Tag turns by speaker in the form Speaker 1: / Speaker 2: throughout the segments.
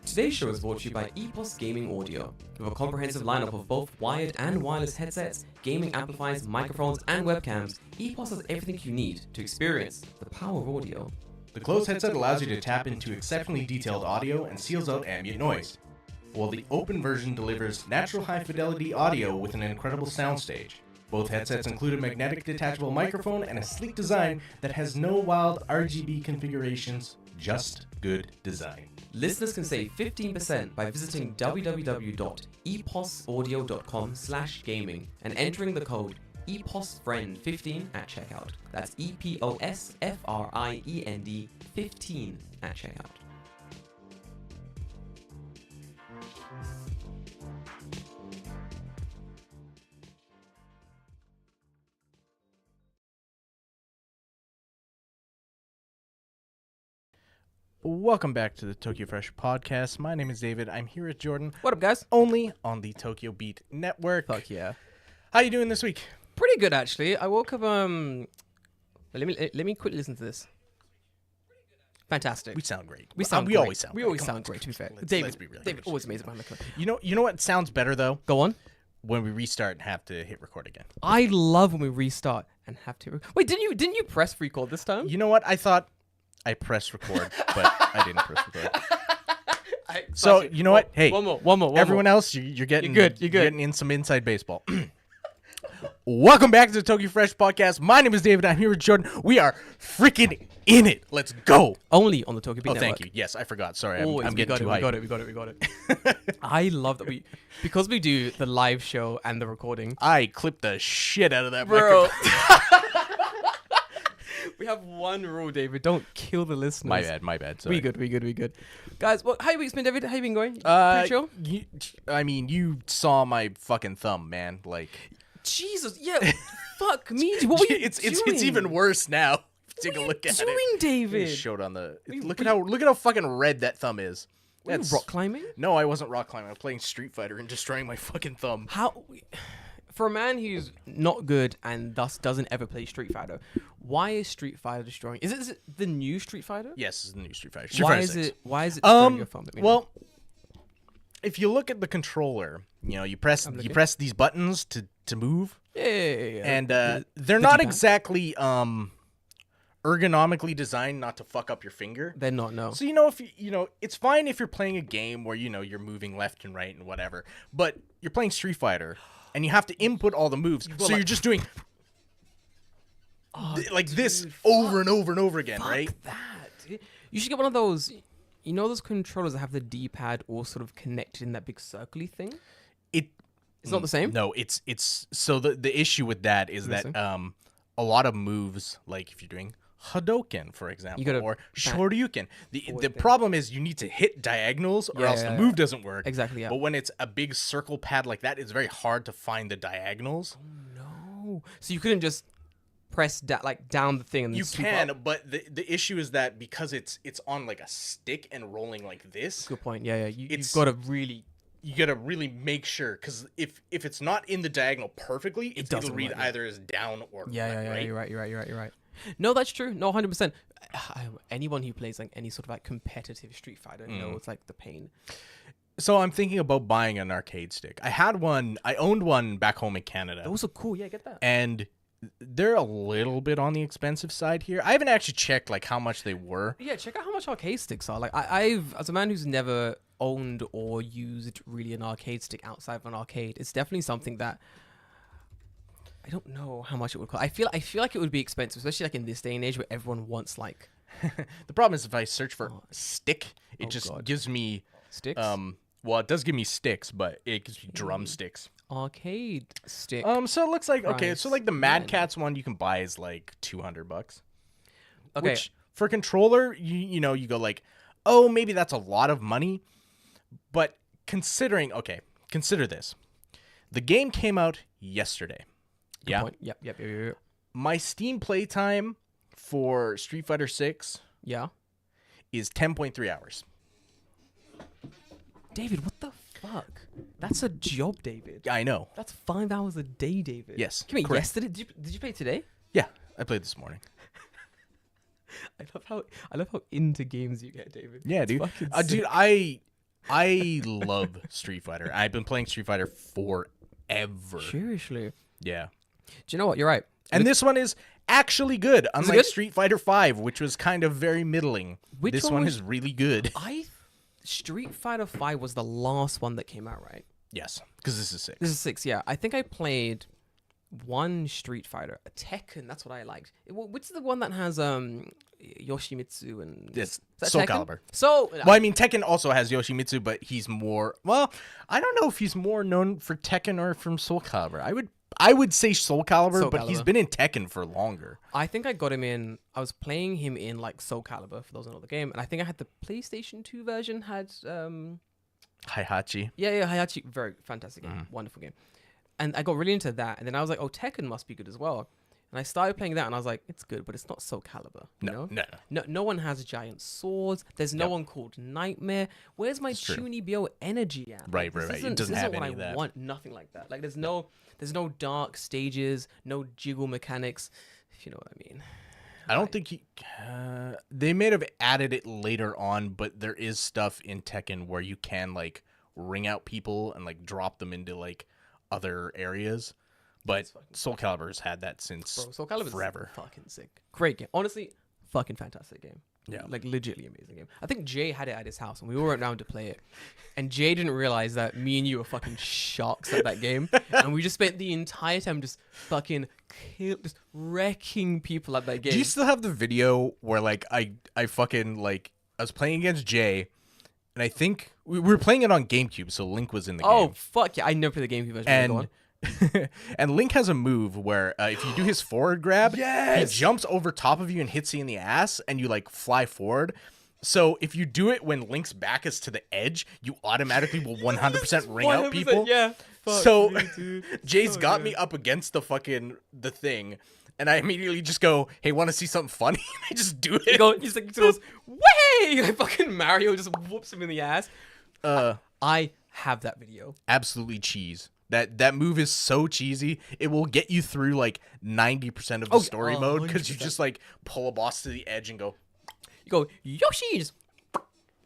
Speaker 1: Today's show is brought to you by EPOS Gaming Audio. With a comprehensive lineup of both wired and wireless headsets, gaming amplifiers, microphones, and webcams, EPOS has everything you need to experience the power of audio.
Speaker 2: The closed headset allows you to tap into exceptionally detailed audio and seals out ambient noise, while the open version delivers natural high-fidelity audio with an incredible soundstage. Both headsets include a magnetic detachable microphone and a sleek design that has no wild RGB configurations, just good design.
Speaker 1: Listeners can save 15% by visiting www.eposaudio.com/gaming and entering the code EPOSFRIEND15 at checkout. That's EPOSFRIEND 15 at checkout.
Speaker 2: Welcome back to the Tokyo Fresh podcast. My name is David. I'm here with Jordan.
Speaker 1: What up, guys?
Speaker 2: Only on the Tokyo Beat Network.
Speaker 1: Fuck yeah.
Speaker 2: How you doing this week?
Speaker 1: Pretty good, actually. I woke up, let me quickly listen to this. Fantastic.
Speaker 2: We sound great.
Speaker 1: We sound
Speaker 2: we
Speaker 1: great.
Speaker 2: always sound
Speaker 1: We
Speaker 2: great.
Speaker 1: always
Speaker 2: Come
Speaker 1: sound
Speaker 2: on,
Speaker 1: great, to be fair.
Speaker 2: let's
Speaker 1: David,
Speaker 2: be real.
Speaker 1: David always amazing behind the camera.
Speaker 2: You know what sounds better though?
Speaker 1: Go on.
Speaker 2: When we restart and have to hit record again.
Speaker 1: I love when we restart and have to. Wait, didn't you press record this time?
Speaker 2: You know what? I thought I pressed record, but I didn't press record. So you know what? Hey,
Speaker 1: one more.
Speaker 2: everyone else, you're getting
Speaker 1: You're good.
Speaker 2: You're getting in some inside baseball. Welcome back to the Tokyo Fresh podcast. My name is David. I'm here with Jordan. We are freaking in it. Let's go.
Speaker 1: Only on the Tokyo Beat
Speaker 2: Oh,
Speaker 1: Network.
Speaker 2: thank you. Yes, I forgot. Sorry,
Speaker 1: Always,
Speaker 2: I'm getting too hyped.
Speaker 1: We got it. I love that because we do the live show and the recording.
Speaker 2: I clipped the shit out of that
Speaker 1: Bro.
Speaker 2: microphone.
Speaker 1: We have one rule, David. Don't kill the listeners.
Speaker 2: My bad. Sorry.
Speaker 1: We good. Guys, how you been, David? How you been going? Pretty chill?
Speaker 2: You saw my fucking thumb, man. Like,
Speaker 1: Jesus, yeah. fuck me? What were you
Speaker 2: it's
Speaker 1: doing?
Speaker 2: even worse now. Take a look at
Speaker 1: doing,
Speaker 2: it.
Speaker 1: David?
Speaker 2: Showed on the. Look at how fucking red that thumb is.
Speaker 1: Were you rock climbing?
Speaker 2: No, I wasn't rock climbing. I was playing Street Fighter and destroying my fucking thumb.
Speaker 1: How? For a man who's not good and thus doesn't ever play Street Fighter, why is Street Fighter destroying? Is it the new Street Fighter?
Speaker 2: Yes, it's the new Street Fighter.
Speaker 1: Why is it destroying your thumb?
Speaker 2: Well, if you look at the controller, you press these buttons to move.
Speaker 1: Yeah.
Speaker 2: And they're not exactly ergonomically designed not to fuck up your finger.
Speaker 1: They're not, no.
Speaker 2: So if it's fine if you're playing a game where you're moving left and right and whatever, but you're playing Street Fighter and you have to input all the moves. So you're just doing this over and over and over again, right?
Speaker 1: That. You should get one of those. Those controllers that have the D-pad all sort of connected in that big circly thing. It's not the same.
Speaker 2: No, it's so the issue with that is that a lot of moves, like if you're doing Hadouken, for example, or Shoryuken, the problem is you need to hit diagonals or else the move doesn't work.
Speaker 1: Exactly. Yeah.
Speaker 2: But when it's a big circle pad like that, it's very hard to find the diagonals.
Speaker 1: Oh no! So you couldn't just press down the thing and then
Speaker 2: you can, but the issue is that because it's on like a stick and rolling like this.
Speaker 1: Good point. Yeah. You've got to really.
Speaker 2: You gotta really make sure, because if it's not in the diagonal perfectly, it'll read either as down or right?
Speaker 1: You're right. No, that's true. No, 100%. Anyone who plays like any sort of like competitive Street Fighter knows like the pain.
Speaker 2: So I'm thinking about buying an arcade stick. I owned one back home in Canada.
Speaker 1: Those are cool. Yeah, get that.
Speaker 2: And they're a little bit on the expensive side here. I haven't actually checked like how much they were.
Speaker 1: Yeah, check out how much arcade sticks are. Like I've, as a man who's never owned or used really an arcade stick outside of an arcade, it's definitely something that I don't know how much it would cost. I feel like it would be expensive, especially like in this day and age where everyone wants like.
Speaker 2: The problem is if I search for stick, it gives me
Speaker 1: sticks.
Speaker 2: Well, it does give me sticks, but it gives me drumsticks.
Speaker 1: Arcade stick.
Speaker 2: So it looks like so like the Mad Catz one you can buy is like $200.
Speaker 1: Okay.
Speaker 2: Which for a controller, you go like, oh, maybe that's a lot of money. But consider this. The game came out yesterday.
Speaker 1: Good point. Yep.
Speaker 2: My Steam playtime for Street Fighter 6 is 10.3 hours.
Speaker 1: David, what the fuck? That's a job, David.
Speaker 2: I know.
Speaker 1: That's 5 hours a day, David.
Speaker 2: Yes.
Speaker 1: Come here, yesterday? Did you play today?
Speaker 2: Yeah, I played this morning.
Speaker 1: I love how into games you get, David.
Speaker 2: Yeah,
Speaker 1: it's
Speaker 2: dude. I love Street Fighter. I've been playing Street Fighter forever.
Speaker 1: Seriously.
Speaker 2: Yeah.
Speaker 1: Do you know what? You're right.
Speaker 2: And this one is actually good, unlike Street Fighter 5, which was kind of very middling. This one is really good.
Speaker 1: Street Fighter 5 was the last one that came out, right?
Speaker 2: Yes, because this is 6.
Speaker 1: This is 6, yeah. I think I played one Street Fighter, a Tekken. That's what I liked. Which is the one that has Yoshimitsu and
Speaker 2: Soul Calibur.
Speaker 1: Well,
Speaker 2: I mean, Tekken also has Yoshimitsu, but he's more. Well, I don't know if he's more known for Tekken or from Soul Calibur. I would say Soul Calibur, but he's been in Tekken for longer.
Speaker 1: I think I got him in. I was playing him in like Soul Calibur, for those who know the game, and I think I had the PlayStation 2 version. Had
Speaker 2: Heihachi.
Speaker 1: Yeah, Heihachi. Very fantastic game, wonderful game. And I got really into that, and then I was like, "Oh, Tekken must be good as well." And I started playing that, and I was like, "It's good, but it's not Soul Calibur." No one has giant swords. There's no one called Nightmare. Where's my Chunibyo energy at?
Speaker 2: Right. It doesn't have any of that.
Speaker 1: I want nothing like that. Like, there's no dark stages, no jiggle mechanics. If you know what I mean.
Speaker 2: I don't think they may have added it later on, but there is stuff in Tekken where you can like ring out people and like drop them into like other areas. But Soul Calibur's had that since
Speaker 1: Soul Calibur's
Speaker 2: forever.
Speaker 1: Fucking sick. Great game. Honestly, fucking fantastic game.
Speaker 2: Yeah.
Speaker 1: Like, legitimately amazing game. I think Jay had it at his house, and we all went around to play it. And Jay didn't realize that me and you were fucking sharks at that game. And we just spent the entire time just fucking just wrecking people at that game.
Speaker 2: Do you still have the video where, like, I fucking, like, I was playing against Jay, and I think we were playing it on GameCube, so Link was in the game.
Speaker 1: Oh, fuck yeah. I never played the GameCube version.
Speaker 2: And Link has a move where if you do his forward grab, he jumps over top of you and hits you in the ass, and you like fly forward. So if you do it when Link's back is to the edge, you automatically will 100% ring out
Speaker 1: 100%,
Speaker 2: people.
Speaker 1: Yeah. Fuck
Speaker 2: So
Speaker 1: me, dude.
Speaker 2: Jay's
Speaker 1: So
Speaker 2: got
Speaker 1: good.
Speaker 2: me up against the thing, and I immediately just go, "Hey, want to see something funny?" I just do it.
Speaker 1: He's like, he goes, way! Like fucking Mario just whoops him in the ass. I have that video.
Speaker 2: Absolutely cheese. That move is so cheesy. It will get you through like 90% of the story mode because you
Speaker 1: 100%.
Speaker 2: just like pull a boss to the edge and go.
Speaker 1: You go, Yoshi's.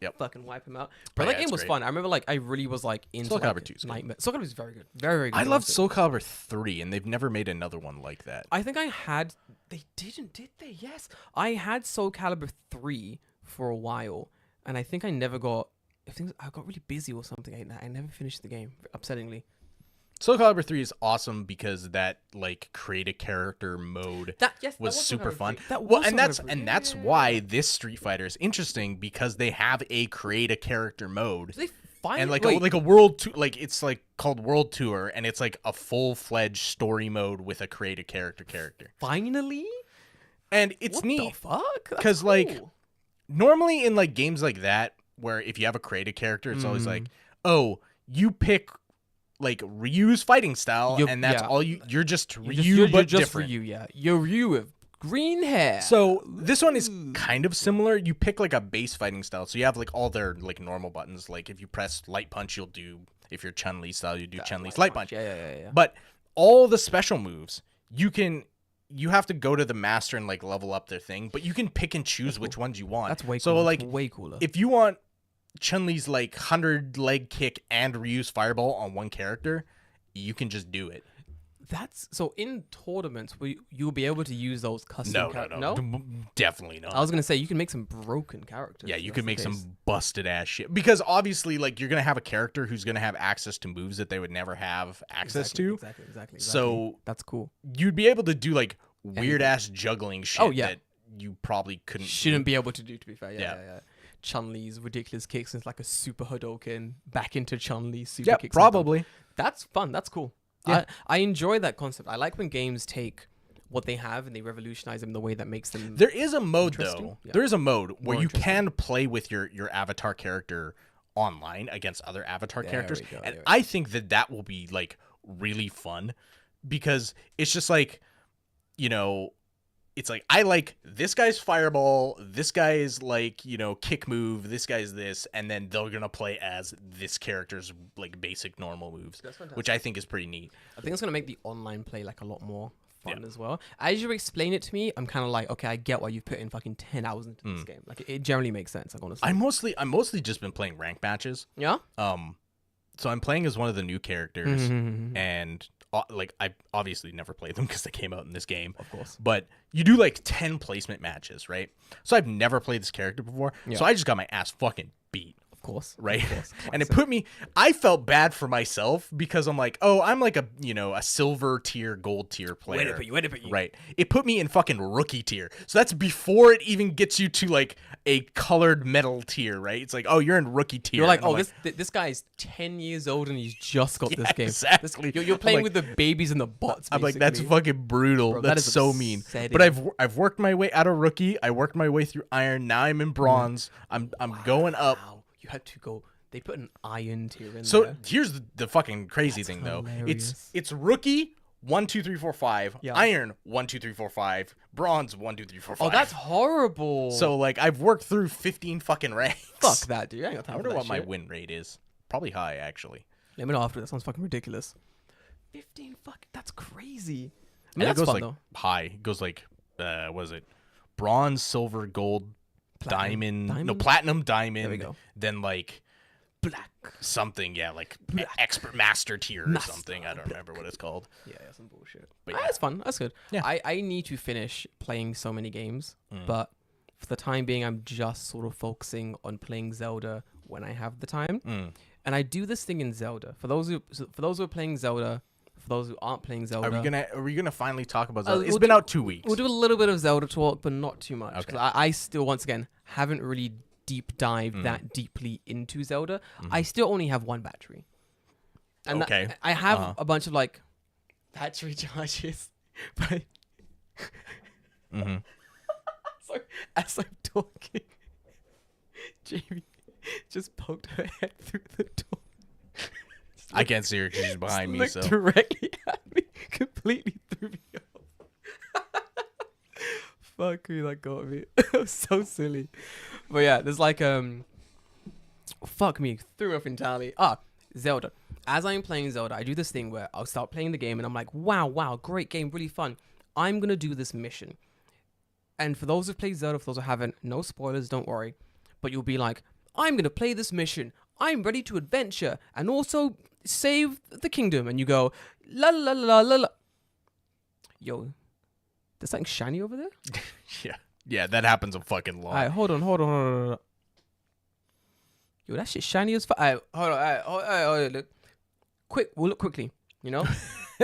Speaker 2: Yep.
Speaker 1: Fucking wipe him out. But
Speaker 2: Oh,
Speaker 1: that
Speaker 2: yeah,
Speaker 1: game
Speaker 2: it's
Speaker 1: was
Speaker 2: great.
Speaker 1: fun. I remember like I really was like into
Speaker 2: Soul
Speaker 1: like,
Speaker 2: Calibur 2 is good.
Speaker 1: Nightmare. Soul Calibur is very good. Very, very good.
Speaker 2: I love
Speaker 1: loved it.
Speaker 2: Soul Calibur 3, and they've never made another one like that.
Speaker 1: I think I had. They didn't, did they? Yes. I had Soul Calibur 3 for a while, and I think I never got. I got really busy or something. I never finished the game, upsettingly.
Speaker 2: Soul Calibur 3 is awesome because that like create a character mode was super fun. That's why this Street Fighter is interesting because they have a create a character mode.
Speaker 1: They finally
Speaker 2: And like a world tour, like it's like called World Tour, and it's like a full-fledged story mode with a create a character.
Speaker 1: finally.
Speaker 2: And it's
Speaker 1: What
Speaker 2: neat
Speaker 1: the fuck? That's
Speaker 2: 'cause, like,
Speaker 1: cool.
Speaker 2: normally in like games like that where if you have a create a character, it's always like, oh, you pick like Ryu's fighting style, and that's all you're just Ryu, but
Speaker 1: just
Speaker 2: different.
Speaker 1: Ryu, yeah. You're Ryu with green hair.
Speaker 2: So this one is kind of similar. You pick like a base fighting style, so you have like all their like normal buttons. Like if you press light punch, you'll do. If you're Chun-Li style, you do Chun-Li's light punch.
Speaker 1: Yeah.
Speaker 2: But all the special moves, you have to go to the master and like level up their thing, but you can pick and choose which ones you want.
Speaker 1: That's way
Speaker 2: so
Speaker 1: cooler.
Speaker 2: like
Speaker 1: That's way cooler.
Speaker 2: if you want Chun-Li's like 100 leg kick and Ryu's fireball on one character, you can just do it.
Speaker 1: That's so in tournaments you'll be able to use those custom
Speaker 2: No, definitely not.
Speaker 1: I was gonna say you can make some broken characters.
Speaker 2: Yeah, you
Speaker 1: if
Speaker 2: can make
Speaker 1: that's the
Speaker 2: some
Speaker 1: case.
Speaker 2: busted ass shit because obviously, like, you're gonna have a character who's gonna have access to moves that they would never have access to.
Speaker 1: Exactly.
Speaker 2: So
Speaker 1: that's cool.
Speaker 2: you'd be able to do like weird ass juggling shit
Speaker 1: yeah.
Speaker 2: that you probably couldn't.
Speaker 1: Shouldn't be able to do, to be fair.
Speaker 2: Yeah.
Speaker 1: Yeah. Chun-Li's ridiculous kicks is like a super Hadouken back into Chun-Li's super
Speaker 2: Yeah,
Speaker 1: kicks.
Speaker 2: probably.
Speaker 1: That's fun. That's cool.
Speaker 2: Yeah.
Speaker 1: I enjoy that concept. I like when games take what they have and they revolutionize them in the way that makes them.
Speaker 2: There is a mode
Speaker 1: Interesting.
Speaker 2: though.
Speaker 1: Yeah.
Speaker 2: There is a mode where
Speaker 1: More
Speaker 2: you
Speaker 1: interesting.
Speaker 2: can play with your avatar character online against other avatar
Speaker 1: There
Speaker 2: characters,
Speaker 1: we go,
Speaker 2: and
Speaker 1: there we
Speaker 2: I think that will be like really fun because it's just like, you know, it's like I like this guy's fireball, this guy's like, you know, kick move, this guy's this, and then they're gonna play as this character's like basic normal moves,
Speaker 1: That's fantastic.
Speaker 2: which I think is pretty neat.
Speaker 1: I think it's gonna make the online play like a lot more fun
Speaker 2: Yeah.
Speaker 1: as well. As you explain it to me, I'm kind of like, okay, I get why you've put in fucking 10 hours into this game. Like it generally makes sense. Like honestly,
Speaker 2: I'm mostly just been playing rank matches.
Speaker 1: yeah.
Speaker 2: So I'm playing as one of the new characters,
Speaker 1: Mhm.
Speaker 2: and like I obviously never played them because they came out in this game.
Speaker 1: Of course.
Speaker 2: But you do like 10 placement matches, right? So I've never played this character before,
Speaker 1: Yeah.
Speaker 2: so I just got my ass fucking beat.
Speaker 1: Of course.
Speaker 2: Right.
Speaker 1: Of course.
Speaker 2: And it
Speaker 1: Classic.
Speaker 2: put me, I felt bad for myself because I'm like, oh, I'm like a, you know, a silver tier, gold tier player.
Speaker 1: Wait a bit.
Speaker 2: Right. It put me in fucking rookie tier. So that's before it even gets you to like a colored metal tier, right? It's like, oh, you're in rookie tier.
Speaker 1: You're like,
Speaker 2: And I'm
Speaker 1: oh, this guy's 10 years old and he's just got this game.
Speaker 2: exactly.
Speaker 1: You're playing
Speaker 2: I'm
Speaker 1: with the babies and the bots.
Speaker 2: I'm like, that's
Speaker 1: basically.
Speaker 2: fucking brutal.
Speaker 1: Bro, that
Speaker 2: that's
Speaker 1: is
Speaker 2: so mean.
Speaker 1: upsetting.
Speaker 2: But I've worked my way out of rookie. I worked my way through iron. Now I'm in bronze. I'm going up.
Speaker 1: Wow. You had to go. They put an iron tier in
Speaker 2: So
Speaker 1: there.
Speaker 2: here's the fucking crazy thing though. It's rookie 1, 2, 3, 4, 5.
Speaker 1: Yeah.
Speaker 2: Iron 1, 2, 3, 4, 5. Bronze 1, 2, 3, 4, 5.
Speaker 1: Oh, that's horrible.
Speaker 2: So like I've worked through 15 fucking ranks.
Speaker 1: fuck that, dude. I ain't got
Speaker 2: I
Speaker 1: time
Speaker 2: wonder
Speaker 1: for that
Speaker 2: what my
Speaker 1: shit.
Speaker 2: win rate is. Probably high actually.
Speaker 1: Let me know after. That sounds fucking ridiculous. 15 fuck. That's crazy. I
Speaker 2: And
Speaker 1: mean,
Speaker 2: it
Speaker 1: that's
Speaker 2: goes
Speaker 1: fun
Speaker 2: like
Speaker 1: though.
Speaker 2: high. It goes like what is it? Bronze, silver, gold,
Speaker 1: Platinum.
Speaker 2: diamond. No, platinum, diamond.
Speaker 1: There we go.
Speaker 2: Then like
Speaker 1: Black.
Speaker 2: something, yeah, like
Speaker 1: Black.
Speaker 2: expert master tier or
Speaker 1: Master
Speaker 2: something. I don't remember what it's called.
Speaker 1: Yeah, some bullshit.
Speaker 2: But
Speaker 1: But
Speaker 2: yeah.
Speaker 1: that's fun. That's good.
Speaker 2: Yeah.
Speaker 1: I need to finish playing so many games, but for the time being, I'm just sort of focusing on playing Zelda when I have the time. And I do this thing in Zelda. For those who are playing Zelda, for those who aren't playing Zelda,
Speaker 2: Are we gonna finally talk about Zelda? It's
Speaker 1: we'll
Speaker 2: been
Speaker 1: do-
Speaker 2: out 2 weeks.
Speaker 1: we'll do a little bit of Zelda talk, but not too much. 'Cause
Speaker 2: Okay.
Speaker 1: I still, once again, haven't really deep dived that deeply into Zelda. I still only have one battery. And that-
Speaker 2: Okay.
Speaker 1: I have a bunch of like battery charges, but so as I'm talking, Jamie just poked her head through the door.
Speaker 2: I can't see her because she's behind me.
Speaker 1: Looked
Speaker 2: So
Speaker 1: directly at me, completely threw me off. Fuck me, that got me. It was so silly. But yeah, there's like fuck me, threw me off entirely. Zelda. As I'm playing Zelda, I do this thing where I'll start playing the game and I'm like, wow, great game, really fun. I'm gonna do this mission. And for those who've played Zelda, for those who haven't, no spoilers, don't worry. But you'll be like, I'm gonna play this mission. I'm ready to adventure and also save the kingdom. And you go, la la la la la. Yo, there's something shiny over there?
Speaker 2: yeah, that happens a fucking lot.
Speaker 1: Alright, hold on. Yo, that shit shiny as fuck. Alright, hold on, look. We'll look quickly, you know?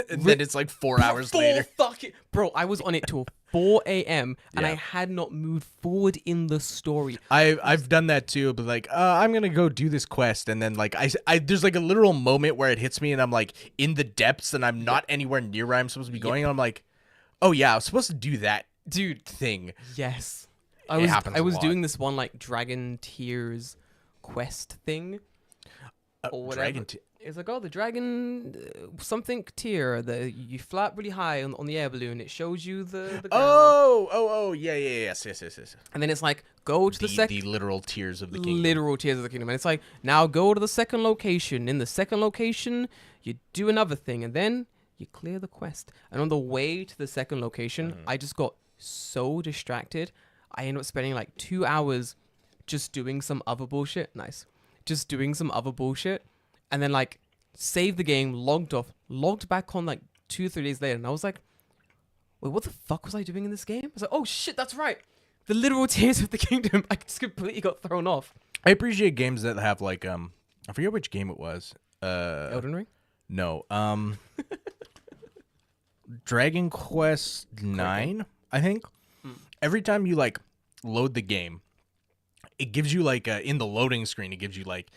Speaker 2: And then it's like 4 hours later.
Speaker 1: Bro, I was on it till 4 a.m. and
Speaker 2: Yeah.
Speaker 1: I had not moved forward in the story.
Speaker 2: I've done that too, but like I'm gonna go do this quest, and then like I there's like a literal moment where it hits me, and I'm like in the depths, and I'm not anywhere near where I'm supposed to be going, and I'm like, oh yeah, I was supposed to do that
Speaker 1: Dude,
Speaker 2: thing.
Speaker 1: yes.
Speaker 2: It happens
Speaker 1: I
Speaker 2: a
Speaker 1: was
Speaker 2: lot.
Speaker 1: doing this one like Dragon Tears quest thing. Or whatever. It's like, oh, the dragon something tier that you flap really high on the air balloon. It shows you the ground.
Speaker 2: Oh, yes.
Speaker 1: And then it's like, go to
Speaker 2: The literal tears of the kingdom.
Speaker 1: literal tears of the kingdom. And it's like, now go to the second location. In the second location, you do another thing, and then you clear the quest. And on the way to the second location, I just got so distracted. I ended up spending like 2 hours just doing some other bullshit. Nice. Just doing some other bullshit. And then like saved the game, logged off, logged back on like 2-3 days later. And I was like, wait, what the fuck was I doing in this game? I was like, oh shit, that's right. The literal tears of the kingdom. I just completely got thrown off.
Speaker 2: I appreciate games that have like I forget which game it was.
Speaker 1: Elden Ring?
Speaker 2: No. Dragon Quest 9, I think. Every time you like load the game, it gives you like in the loading screen, it gives you like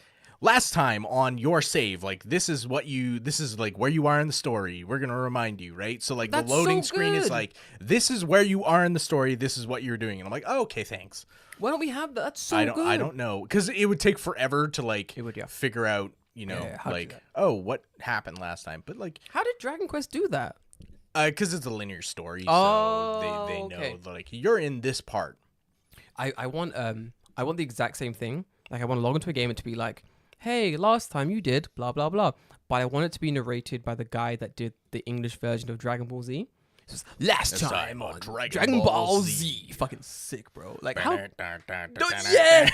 Speaker 2: last time on your save, like this is like where you are in the story. We're gonna remind you, right? So like
Speaker 1: That's
Speaker 2: the loading
Speaker 1: so
Speaker 2: screen is
Speaker 1: good.
Speaker 2: like, this is where you are in the story. This is what you're doing, and I'm like, oh, okay, thanks.
Speaker 1: Why don't we have that? That's so
Speaker 2: I
Speaker 1: good.
Speaker 2: don't know, because it would take forever to like
Speaker 1: It would, yeah.
Speaker 2: figure out, you know,
Speaker 1: Yeah, how to do
Speaker 2: like
Speaker 1: that.
Speaker 2: oh, what happened last time, but like
Speaker 1: How did Dragon Quest do that?
Speaker 2: because it's a linear story,
Speaker 1: Oh,
Speaker 2: so they know
Speaker 1: okay.
Speaker 2: like you're in this part.
Speaker 1: I want the exact same thing. Like I want to log into a game and to be like, hey, last time you did blah blah blah. But I want it to be narrated by the guy that did the English version of Dragon Ball Z. It's just, last time on Dragon Ball Z. Fucking sick, bro. Like how? Yeah.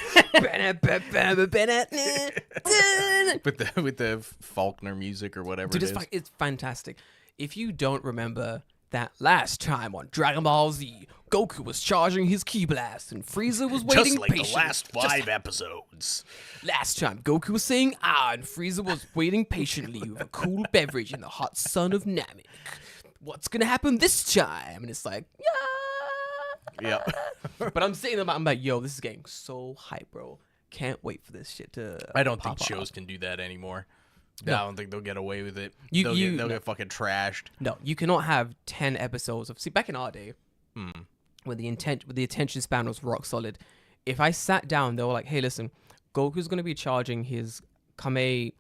Speaker 2: with the Faulkner music or whatever
Speaker 1: Dude,
Speaker 2: it is.
Speaker 1: it's fantastic. If you don't remember that last time on Dragon Ball Z, Goku was charging his ki blast and Frieza was waiting
Speaker 2: Just like
Speaker 1: patiently.
Speaker 2: the last 5 episodes.
Speaker 1: Last time, Goku was saying and Frieza was waiting patiently with a cool beverage in the hot sun of Namek. What's gonna happen this time? And it's like, yeah.
Speaker 2: Yep.
Speaker 1: But I'm sitting there, I'm like, yo, this is getting so hype, bro. Can't wait for this shit to.
Speaker 2: I don't think
Speaker 1: pop
Speaker 2: shows
Speaker 1: up.
Speaker 2: can do that anymore.
Speaker 1: No.
Speaker 2: I don't think they'll get away with it.
Speaker 1: You-
Speaker 2: they'll
Speaker 1: you-
Speaker 2: get fucking trashed.
Speaker 1: No, you cannot have 10 episodes of. See, back in our day, when the attention span was rock solid, if I sat down, they were like, "Hey, listen, Goku's gonna be charging his Kame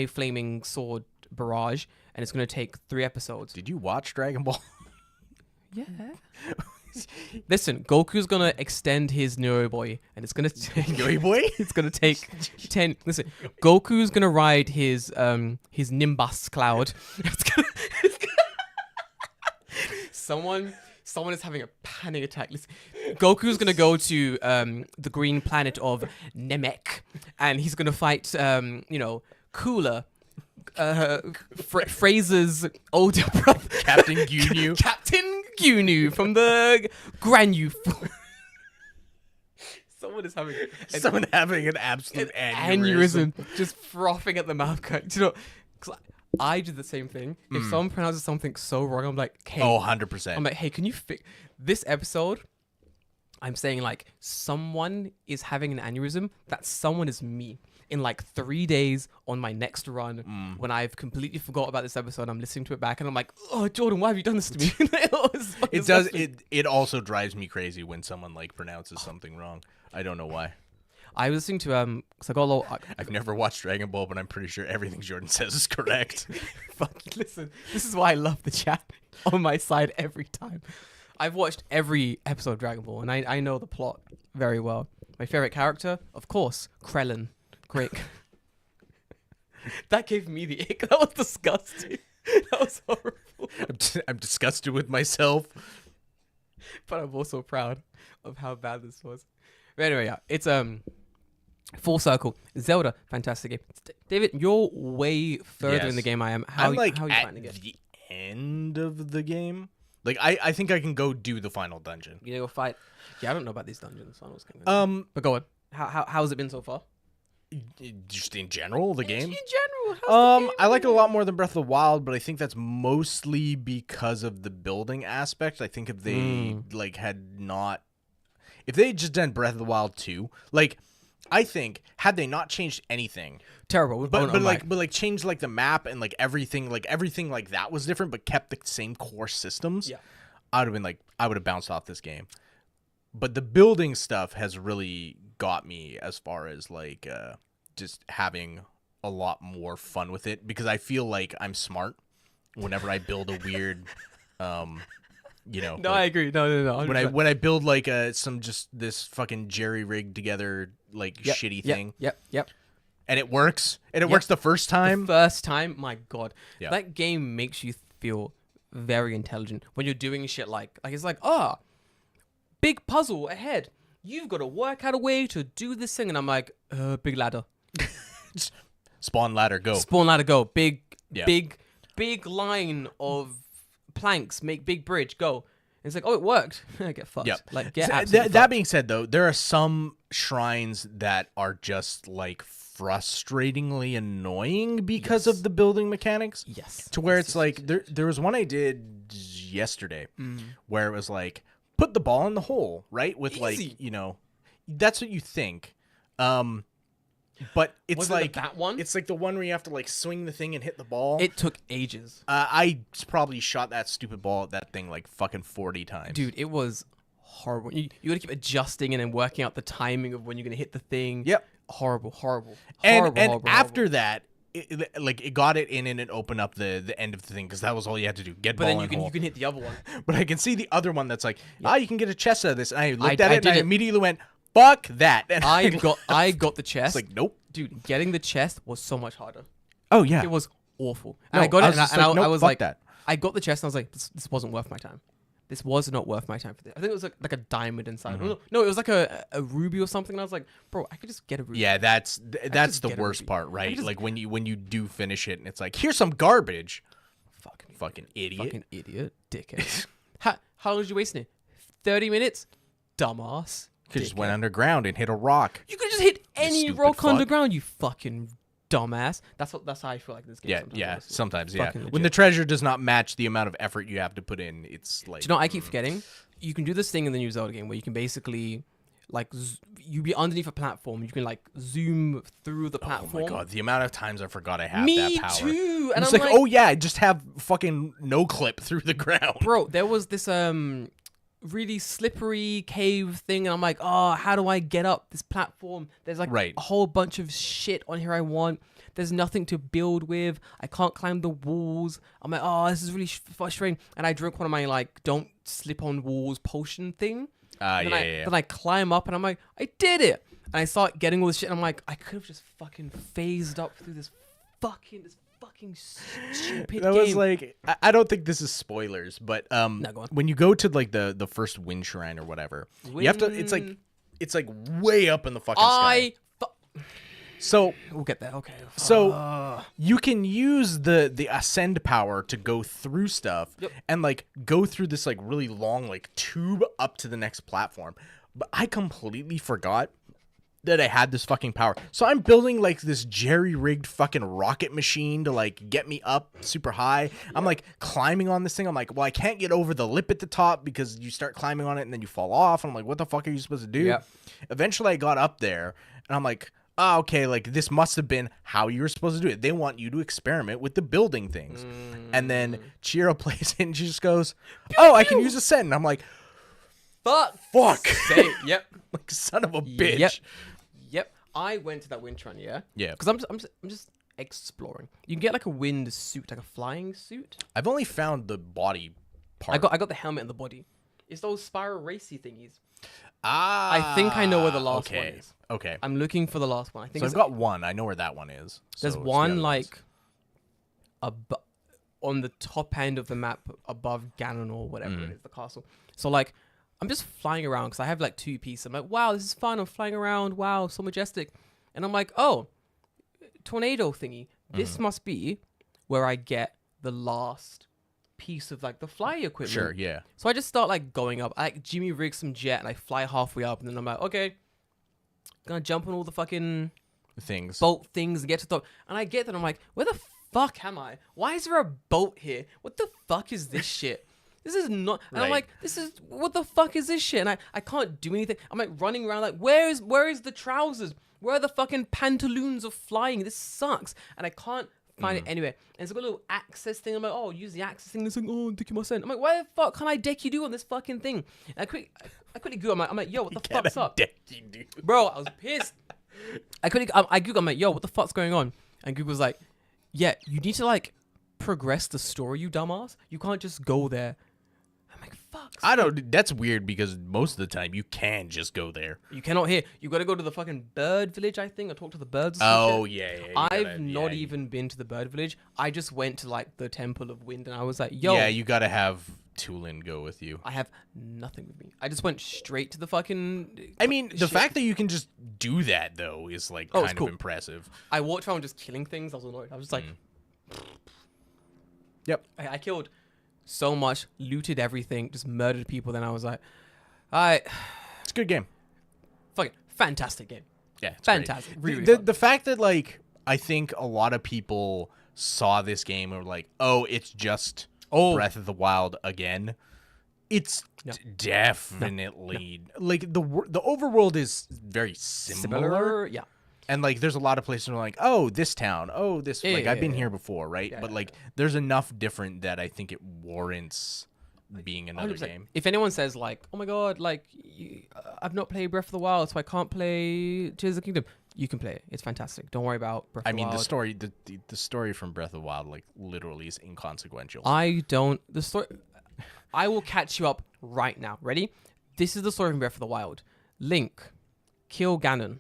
Speaker 1: flaming sword barrage, and it's gonna take 3 episodes."
Speaker 2: Did you watch Dragon Ball?
Speaker 1: Yeah. Listen, Goku's gonna extend his Neo Boy, and it's gonna take.
Speaker 2: Yo boy?
Speaker 1: It's gonna take 10. Listen, Goku's gonna ride his Nimbus cloud. Someone is having a panic attack. Listen, Goku's gonna go to the green planet of Namek, and he's gonna fight Cooler, Fraser's older brother,
Speaker 2: Captain Ginyu.
Speaker 1: Captain Ginyu from the Granyu. Someone is having
Speaker 2: Someone having an absolute
Speaker 1: aneurysm, just frothing at the mouth. Do you know? 'Cause I do the same thing. If someone pronounces something so wrong, I'm like, hey,
Speaker 2: Oh, 100%.
Speaker 1: I'm like, hey, can you fix this episode? I'm saying like someone is having an aneurysm. That someone is me. In like 3 days on my next run, when I've completely forgot about this episode, I'm listening to it back and I'm like, oh, Jordan, why have you done this to me?
Speaker 2: It does. It also drives me crazy when someone like pronounces something wrong. I don't know why.
Speaker 1: I was listening to because I got a lot.
Speaker 2: I've never watched Dragon Ball, but I'm pretty sure everything Jordan says is correct.
Speaker 1: Fucking listen. This is why I love the chat on my side every time. I've watched every episode of Dragon Ball, and I know the plot very well. My favorite character, of course, Krillin. Great. That gave me the ick. That was disgusting. That was horrible.
Speaker 2: I'm disgusted with myself.
Speaker 1: But I'm also proud of how bad this was. But anyway, yeah, it's full circle. Zelda, fantastic game. David, you're way further in the game I am.
Speaker 2: I'm like
Speaker 1: how are you
Speaker 2: at
Speaker 1: finding it?
Speaker 2: the end of the game. Like I think I can go do the final dungeon.
Speaker 1: You know, go fight. Yeah, I don't know about these dungeons. But go on. How's it been so far?
Speaker 2: Just in general, the game.
Speaker 1: In general, how's the game
Speaker 2: I like it a lot more than Breath of the Wild, but I think that's mostly because of the building aspect. I think if they if they had just done Breath of the Wild 2, like I think had they not changed anything,
Speaker 1: terrible.
Speaker 2: But changed like the map and like everything like that was different, but kept the same core systems.
Speaker 1: Yeah,
Speaker 2: I would have bounced off this game. But the building stuff has really got me as far as like just having a lot more fun with it, because I feel like I'm smart whenever I build a weird
Speaker 1: No,
Speaker 2: like,
Speaker 1: I agree. No.
Speaker 2: When I build like some just this fucking jerry rigged together like shitty thing.
Speaker 1: Yep.
Speaker 2: And it works. And it works the first time.
Speaker 1: The first time, my God.
Speaker 2: Yeah.
Speaker 1: That game makes you feel very intelligent when you're doing shit like it's like, big puzzle ahead. You've got to work out a way to do this thing. And I'm like, big ladder.
Speaker 2: Spawn ladder, go.
Speaker 1: Spawn ladder, go. Big line of planks, make big bridge, go. And it's like, oh, it worked. Get fucked.
Speaker 2: Yep.
Speaker 1: Like, get
Speaker 2: So,
Speaker 1: absolutely
Speaker 2: that
Speaker 1: fucked.
Speaker 2: being said, though, there are some shrines that are just like frustratingly annoying because of the building mechanics.
Speaker 1: Yes.
Speaker 2: To where it's like there was one I did yesterday where it was like, put the ball in the hole, right? With
Speaker 1: Easy.
Speaker 2: like, that's what you think. But it's
Speaker 1: Was it
Speaker 2: like
Speaker 1: that one?
Speaker 2: It's like the one where you have to like swing the thing and hit the ball.
Speaker 1: It took ages.
Speaker 2: I probably shot that stupid ball at that thing like fucking 40 times.
Speaker 1: Dude, it was horrible. You gotta keep adjusting and then working out the timing of when you're gonna hit the thing.
Speaker 2: Yep.
Speaker 1: Horrible.
Speaker 2: And after that, it got it in and it opened up the end of the thing, because that was all you had to do. Get
Speaker 1: but
Speaker 2: ball
Speaker 1: then
Speaker 2: in hole.
Speaker 1: you can hit the other one.
Speaker 2: But I can see the other one that's like, you can get a chest out of this. And I looked at
Speaker 1: I
Speaker 2: it and
Speaker 1: did
Speaker 2: I
Speaker 1: it.
Speaker 2: immediately went, fuck that. And
Speaker 1: I got the chest.
Speaker 2: It's like, nope.
Speaker 1: Dude, getting the chest was so much harder.
Speaker 2: Oh yeah.
Speaker 1: It was awful. And
Speaker 2: No,
Speaker 1: I got
Speaker 2: I
Speaker 1: it
Speaker 2: was
Speaker 1: and
Speaker 2: just like, nope,
Speaker 1: I was
Speaker 2: fuck
Speaker 1: like,
Speaker 2: that.
Speaker 1: I got the chest and I was like, this wasn't worth my time. This was not worth my time for this. I think it was like a diamond inside. No, it was like a ruby or something. And I was like, bro, I could just get a ruby.
Speaker 2: Yeah, that's the
Speaker 1: get a
Speaker 2: worst
Speaker 1: ruby.
Speaker 2: part, right?
Speaker 1: just-
Speaker 2: Like when you do finish it and it's like, here's some garbage. Fucking idiot.
Speaker 1: Fucking idiot. Dickhead. How long did you waste in it? 30 minutes? Dumbass.
Speaker 2: Could just
Speaker 1: Dickhead.
Speaker 2: went underground and hit a rock.
Speaker 1: You could just hit any
Speaker 2: stupid
Speaker 1: rock
Speaker 2: fuck.
Speaker 1: underground, you fucking dumbass. That's how I feel like this game.
Speaker 2: Sometimes, yeah.
Speaker 1: Fucking
Speaker 2: When
Speaker 1: legit.
Speaker 2: the treasure does not match the amount of effort you have to put in, it's like.
Speaker 1: Do you know what I keep forgetting? You can do this thing in the new Zelda game where you can basically, like, you be underneath a platform. You can, like, zoom through the
Speaker 2: Oh
Speaker 1: platform.
Speaker 2: my god, the amount of times I forgot I have
Speaker 1: Me
Speaker 2: that power.
Speaker 1: too. And
Speaker 2: It's
Speaker 1: I'm
Speaker 2: like, oh yeah, just have fucking no clip through the ground.
Speaker 1: bro, there was this really slippery cave thing, and I'm like, oh, how do I get up this platform? There's like
Speaker 2: Right.
Speaker 1: a whole bunch of shit on here I want. There's nothing to build with. I can't climb the walls. I'm like, oh, this is really frustrating. And I drink one of my like don't slip on walls potion thing. Then I climb up and I'm like, I did it. And I start getting all this shit. And I'm like, I could have just fucking phased up through this fucking stupid
Speaker 2: That
Speaker 1: game.
Speaker 2: was like, I don't think this is spoilers, but
Speaker 1: go on.
Speaker 2: when you go to like the first wind shrine or whatever, you have to. It's like way up in the fucking sky. So
Speaker 1: We'll get there. Okay.
Speaker 2: So you can use the ascend power to go through stuff and like go through this like really long like tube up to the next platform. But I completely forgot that I had this fucking power. So I'm building like this jerry-rigged fucking rocket machine to like get me up super high. I'm like climbing on this thing. I'm like, well, I can't get over the lip at the top because you start climbing on it and then you fall off. And I'm like, what the fuck are you supposed to do?
Speaker 1: Yep.
Speaker 2: Eventually I got up there and I'm like, oh, okay, like this must have been how you were supposed to do it. They want you to experiment with the building things. And then Chiro plays it and she just goes, oh, I can use Ascend. And I'm like,
Speaker 1: Fuck.
Speaker 2: fuck.
Speaker 1: Say, yep.
Speaker 2: Like, son of a bitch.
Speaker 1: Yep. Yep. I went to that wind run, yeah?
Speaker 2: Yeah.
Speaker 1: Because I'm just exploring. You can get like a wind suit, like a flying suit.
Speaker 2: I've only found the body part.
Speaker 1: I got the helmet and the body. It's those spiral racy thingies.
Speaker 2: Ah.
Speaker 1: I think I know where the last one is.
Speaker 2: Okay.
Speaker 1: I'm looking for the last one. I think
Speaker 2: So I've got one. I know where that one is.
Speaker 1: there's
Speaker 2: So it's the
Speaker 1: one
Speaker 2: other ones.
Speaker 1: like on the top end of the map above Ganon or whatever it is, the castle. So like I'm just flying around because I have like 2 pieces. I'm like, wow, this is fun. I'm flying around. Wow, so majestic. And I'm like, oh, tornado thingy. This must be where I get the last piece of like the fly equipment.
Speaker 2: Sure, yeah.
Speaker 1: So I just start like going up. I like Jimmy rig some jet and I fly halfway up and then I'm like, okay, gonna jump on all the fucking
Speaker 2: Things.
Speaker 1: boat things and get to the top. And I get that I'm like, where the fuck am I? Why is there a boat here? What the fuck is this shit? This is not. And I'm
Speaker 2: Right.
Speaker 1: like, what the fuck is this shit? And I can't do anything. I'm like running around like, where is the trousers? Where are the fucking pantaloons of flying? This sucks. And I can't find it anywhere. And it's got a little access thing. I'm like, oh, use the access thing. It's like, oh, dicky my scent. I'm like, why the fuck can I deck you do on this fucking thing? And I quickly Google. I'm like, yo, what the fuck's up? Bro, I was pissed. I Googled, I'm like, yo, what the fuck's going on? And Google's like, yeah, you need to like progress the story, you dumbass. You can't just go there. I'm like, fuck.
Speaker 2: I don't. That's weird because most of the time you can just go there.
Speaker 1: You cannot hear. You got to go to the fucking bird village, I think, or talk to the birds. Or some
Speaker 2: Oh
Speaker 1: shit.
Speaker 2: yeah. you
Speaker 1: I've
Speaker 2: gotta-
Speaker 1: not
Speaker 2: yeah,
Speaker 1: even been to the bird village. I just went to like the Temple of Wind, and I was like, yo,
Speaker 2: Yeah, you gotta have Tulin go with you.
Speaker 1: I have nothing with me. I just went straight to the fucking.
Speaker 2: I mean, the
Speaker 1: shit.
Speaker 2: fact that you can just do that though is like
Speaker 1: Oh, it's
Speaker 2: kind
Speaker 1: cool.
Speaker 2: of impressive.
Speaker 1: I walked around just killing things. I was annoyed. I was just like,
Speaker 2: Yep.
Speaker 1: I killed so much, looted everything, just murdered people. Then I was like, all right,
Speaker 2: It's a good game.
Speaker 1: fucking fantastic game.
Speaker 2: Yeah, it's
Speaker 1: Fantastic.
Speaker 2: great.
Speaker 1: Really, really
Speaker 2: the
Speaker 1: fun.
Speaker 2: the fact that like I think a lot of people saw this game and were like, oh, it's just Breath of the Wild again. It's
Speaker 1: No.
Speaker 2: definitely like the overworld is very similar.
Speaker 1: Yeah.
Speaker 2: And like, there's a lot of places where like, oh, this town, oh, this
Speaker 1: Yeah,
Speaker 2: like
Speaker 1: yeah,
Speaker 2: I've been
Speaker 1: yeah.
Speaker 2: here before, right?
Speaker 1: Yeah,
Speaker 2: but
Speaker 1: yeah,
Speaker 2: like, there's enough different that I think it warrants being another
Speaker 1: 100%.
Speaker 2: game.
Speaker 1: If anyone says like, "Oh my god, like I've not played Breath of the Wild, so I can't play Tears of the Kingdom," you can play it. It's fantastic. Don't worry about Breath
Speaker 2: I
Speaker 1: of the
Speaker 2: mean,
Speaker 1: Wild.
Speaker 2: the story, the story from Breath of the Wild, like literally is inconsequential.
Speaker 1: The story. I will catch you up right now. Ready? This is the story from Breath of the Wild. Link, kill Ganon.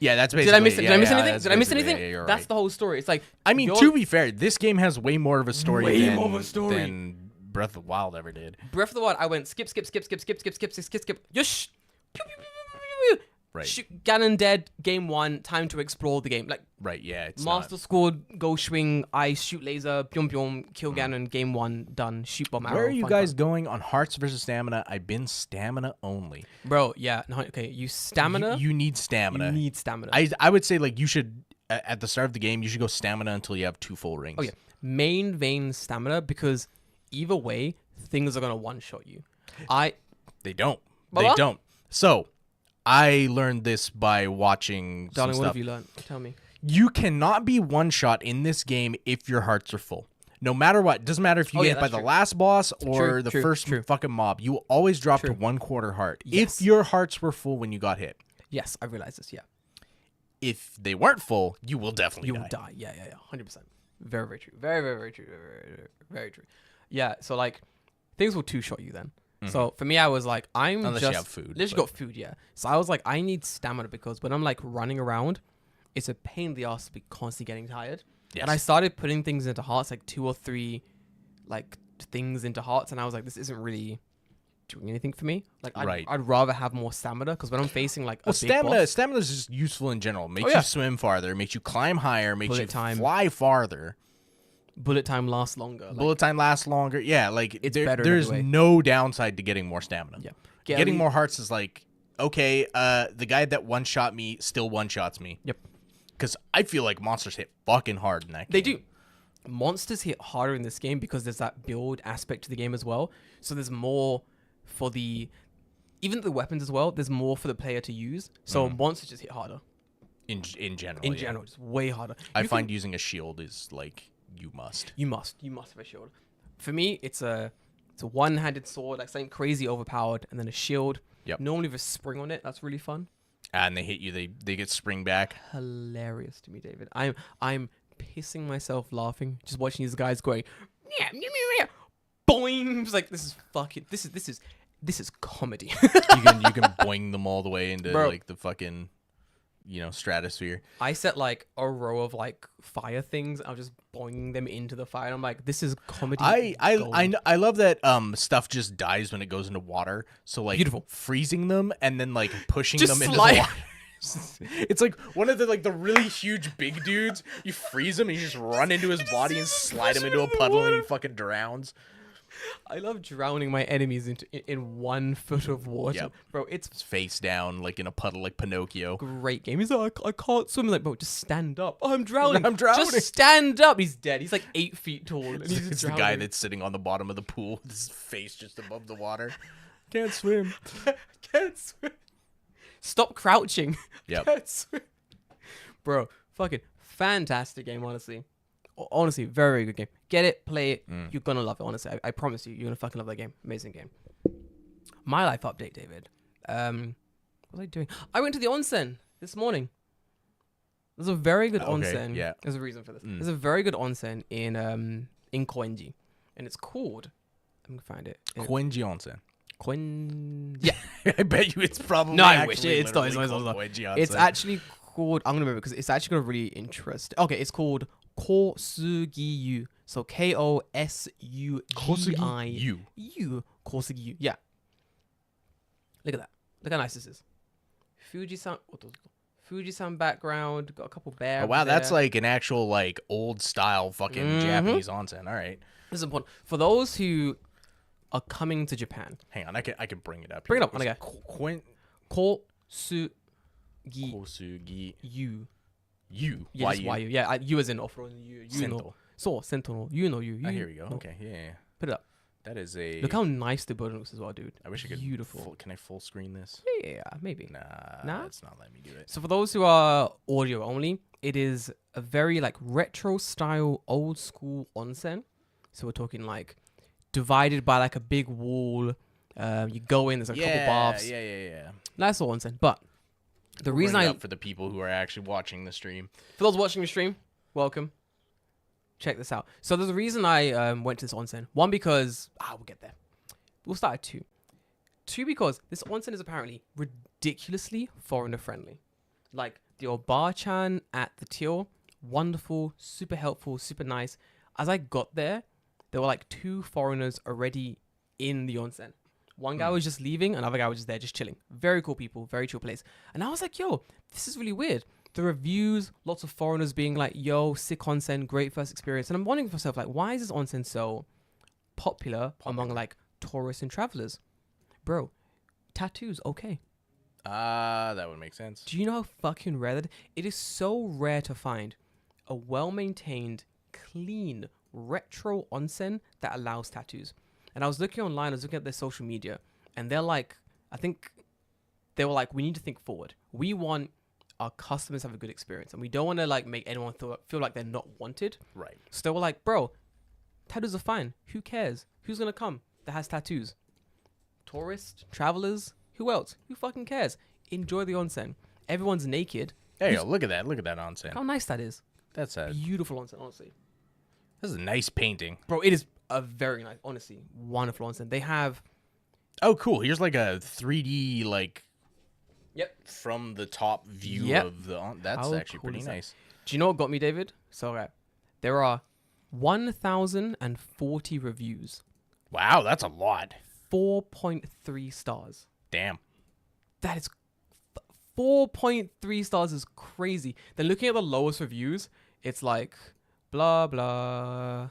Speaker 2: Yeah, that's
Speaker 1: Did
Speaker 2: basically.
Speaker 1: I miss? Did I miss anything?
Speaker 2: that's
Speaker 1: Did I miss
Speaker 2: basically-
Speaker 1: anything?
Speaker 2: yeah, you're
Speaker 1: That's
Speaker 2: right.
Speaker 1: the whole story. It's like,
Speaker 2: I mean,
Speaker 1: you're-
Speaker 2: to be fair, this game has way more of a story
Speaker 1: Way
Speaker 2: than,
Speaker 1: more of a story.
Speaker 2: than Breath of the Wild ever did.
Speaker 1: Breath of the Wild, I went skip. Just pew, pew, pew, pew, pew.
Speaker 2: Right.
Speaker 1: Shoot, Ganon dead. Game 1. Time to explore the game. Like
Speaker 2: Right? Yeah, it's
Speaker 1: Master
Speaker 2: not.
Speaker 1: Sword, go swing, ice, shoot laser, pyom pyom, kill Ganon. Game 1 done. Shoot bomb arrow.
Speaker 2: Where are you
Speaker 1: fun,
Speaker 2: guys
Speaker 1: fun.
Speaker 2: going on Hearts versus Stamina? I've been stamina only.
Speaker 1: Bro, yeah. No, okay, you stamina.
Speaker 2: You need stamina.
Speaker 1: You need stamina.
Speaker 2: I would say like you should at the start of the game you should go stamina until you have 2 full rings.
Speaker 1: Oh yeah, main vein stamina, because either way things are gonna one shot you.
Speaker 2: They don't.
Speaker 1: Baba?
Speaker 2: They don't. So I learned this by watching
Speaker 1: Darling,
Speaker 2: some
Speaker 1: what
Speaker 2: stuff.
Speaker 1: have you learned? Tell me.
Speaker 2: You cannot be one shot in this game if your hearts are full. No matter what. Doesn't matter if you
Speaker 1: Oh,
Speaker 2: get
Speaker 1: yeah,
Speaker 2: hit by
Speaker 1: that's
Speaker 2: the
Speaker 1: true.
Speaker 2: last boss or
Speaker 1: True,
Speaker 2: the
Speaker 1: true,
Speaker 2: first
Speaker 1: true.
Speaker 2: fucking mob. You will always drop
Speaker 1: True.
Speaker 2: to 1/4 heart.
Speaker 1: Yes.
Speaker 2: If your hearts were full when you got hit.
Speaker 1: Yes, I realized this. Yeah,
Speaker 2: If they weren't full, you will definitely
Speaker 1: you
Speaker 2: die.
Speaker 1: will die. Yeah, 100%. Very, very true. Very, very, very true. Very, very, very true. Yeah. So like, things will two shot you then. So for me, I was like,
Speaker 2: Unless you have food,
Speaker 1: Unless you
Speaker 2: but-
Speaker 1: got food, yeah. So I was like, I need stamina because when I'm like running around, it's a pain in the ass to be constantly getting tired.
Speaker 2: Yes.
Speaker 1: And I started putting things into hearts, like 2 or 3, like things into hearts, and I was like, this isn't really doing anything for me. Like,
Speaker 2: Right.
Speaker 1: I'd rather have more stamina because when I'm facing like a
Speaker 2: Well,
Speaker 1: big boss,
Speaker 2: stamina is just useful in general. Makes
Speaker 1: Oh, yeah.
Speaker 2: you swim farther, makes you climb higher, makes
Speaker 1: Bullet
Speaker 2: you
Speaker 1: time.
Speaker 2: fly farther.
Speaker 1: bullet time lasts longer. Like,
Speaker 2: Bullet time lasts longer. Yeah, like
Speaker 1: It's better in
Speaker 2: there's
Speaker 1: every way.
Speaker 2: no downside to getting more stamina.
Speaker 1: yeah,
Speaker 2: Getting more hearts is like, okay, the guy that one shot me still one shots me.
Speaker 1: Yep.
Speaker 2: Because I feel like monsters hit fucking hard in that
Speaker 1: They
Speaker 2: game.
Speaker 1: do. Monsters hit harder in this game because there's that build aspect to the game as well. So there's more for even the weapons as well. There's more for the player to use. So monsters just hit harder
Speaker 2: In general.
Speaker 1: in
Speaker 2: yeah.
Speaker 1: general, just way harder.
Speaker 2: I
Speaker 1: You
Speaker 2: find using a shield is like, you must.
Speaker 1: you must have a shield. For me, it's a one-handed sword, like something crazy overpowered, and then a shield.
Speaker 2: Yep.
Speaker 1: Normally with a spring on it. That's really fun.
Speaker 2: And they hit you. They get spring back.
Speaker 1: Hilarious to me, David. I'm pissing myself laughing just watching these guys going, yeah, boing. It's like, this is fucking. This is comedy.
Speaker 2: you can boing them all the way into like the fucking, stratosphere.
Speaker 1: I set like a row of like fire things. I was just boinging them into the fire. And I'm like, this is comedy.
Speaker 2: I love that stuff just dies when it goes into water. So like
Speaker 1: Beautiful.
Speaker 2: Freezing them and then like pushing
Speaker 1: Just
Speaker 2: them into
Speaker 1: slide.
Speaker 2: the water. It's like one of the really huge big dudes. You freeze him and you just run into his body and slide him into a puddle and he fucking drowns.
Speaker 1: I love drowning my enemies in 1 foot of water.
Speaker 2: Yep.
Speaker 1: Bro, it's
Speaker 2: Face down like in a puddle like Pinocchio.
Speaker 1: great game. He's like, I can't swim. I'm like, bro, just stand up. Oh, I'm drowning.
Speaker 2: I'm drowning.
Speaker 1: Just stand up. He's dead. He's like 8 feet tall. And he's just
Speaker 2: It's the
Speaker 1: drowning.
Speaker 2: guy that's sitting on the bottom of the pool with his face just above the water. Can't swim.
Speaker 1: Can't swim. Stop crouching.
Speaker 2: Yep.
Speaker 1: Can't swim. Bro, fucking fantastic game, honestly. Honestly, very, very good game. Get it, play it. You're gonna love it, honestly. I promise you, you're gonna fucking love that game. Amazing game. My life update, David. What was I doing? I went to the onsen this morning. There's a very good onsen.
Speaker 2: Yeah.
Speaker 1: There's a reason for this. There's a very good onsen in Koenji. And it's called, I'm gonna find it.
Speaker 2: Koenji Onsen.
Speaker 1: Yeah.
Speaker 2: I bet you it's probably
Speaker 1: No, I wish
Speaker 2: actually
Speaker 1: it's not.
Speaker 2: literally
Speaker 1: It's not.
Speaker 2: called Koenji Onsen.
Speaker 1: It's actually called, I'm gonna remember because it's actually got a really interesting. Okay, it's called Kosugiyu. So Kosugiu. Kosugiyu. Yeah. Look at that. Look how nice this is. Fujisan background. Got a couple bears.
Speaker 2: Oh, wow,
Speaker 1: there.
Speaker 2: that's like an actual like old style fucking
Speaker 1: Mhm.
Speaker 2: Japanese onsen. All right.
Speaker 1: This is important for those who are coming to Japan.
Speaker 2: Hang on, I can bring it up.
Speaker 1: Bring it
Speaker 2: here.
Speaker 1: up, okay. Kosugiyu.
Speaker 2: Kosugi
Speaker 1: You.
Speaker 2: Why
Speaker 1: Yes, why you? Yeah, you as in offer. You
Speaker 2: Sento.
Speaker 1: know. So Sento no. You know you.
Speaker 2: Ah, here we go.
Speaker 1: No.
Speaker 2: Okay, yeah.
Speaker 1: Put it up.
Speaker 2: That is a.
Speaker 1: Look how nice the building looks as well, dude.
Speaker 2: I wish I could.
Speaker 1: Beautiful.
Speaker 2: Can I full screen this?
Speaker 1: Yeah, maybe.
Speaker 2: Nah, it's not letting me do it.
Speaker 1: So for those who are audio only, it is a very like retro style, old school onsen. So we're talking like divided by like a big wall. You go in, there's a couple baths.
Speaker 2: Yeah.
Speaker 1: Nice little onsen. But the
Speaker 2: We're
Speaker 1: reason
Speaker 2: running
Speaker 1: I,
Speaker 2: up for the people who are actually watching the stream.
Speaker 1: for those watching the stream, welcome. Check this out. So there's a reason I went to this onsen. One, because we'll get there. We'll start at two. Two, because this onsen is apparently ridiculously foreigner friendly. Like the Oba-chan at the Teal, wonderful, super helpful, super nice. As I got there, there were like 2 foreigners already in the onsen. One guy was just leaving, another guy was just there, just chilling. Very cool people, very chill place. And I was like, yo, this is really weird. The reviews, lots of foreigners being like, yo, sick onsen, great first experience. And I'm wondering to myself, like, why is this onsen so popular among like tourists and travelers? Bro, tattoos, okay.
Speaker 2: That would make sense.
Speaker 1: Do you know how fucking rare that it is? So rare to find a well-maintained, clean, retro onsen that allows tattoos. And I was looking online, I was looking at their social media, and they're like, I think they were like, we need to think forward. We want our customers to have a good experience, and we don't want to like make anyone feel like they're not wanted.
Speaker 2: Right.
Speaker 1: So they were like, bro, tattoos are fine. Who cares? Who's gonna come that has tattoos? Tourists, travelers, who else? Who fucking cares? Enjoy the onsen. Everyone's naked.
Speaker 2: There you go. Look at that. Look at that onsen.
Speaker 1: How nice that is.
Speaker 2: That's a
Speaker 1: Beautiful onsen, honestly.
Speaker 2: This is a nice painting.
Speaker 1: Bro, it is a very nice, honestly, wonderful onsen. They have...
Speaker 2: Oh, cool. Here's like a 3D like
Speaker 1: Yep.
Speaker 2: from the top view
Speaker 1: Yep.
Speaker 2: of the. That's
Speaker 1: How
Speaker 2: actually
Speaker 1: cool
Speaker 2: pretty
Speaker 1: is that?
Speaker 2: nice.
Speaker 1: Do you know what got me, David? So, okay, there are 1,040 reviews.
Speaker 2: Wow, that's a lot.
Speaker 1: 4.3 stars.
Speaker 2: Damn.
Speaker 1: That is... 4.3 stars is crazy. Then looking at the lowest reviews, it's like, blah, blah.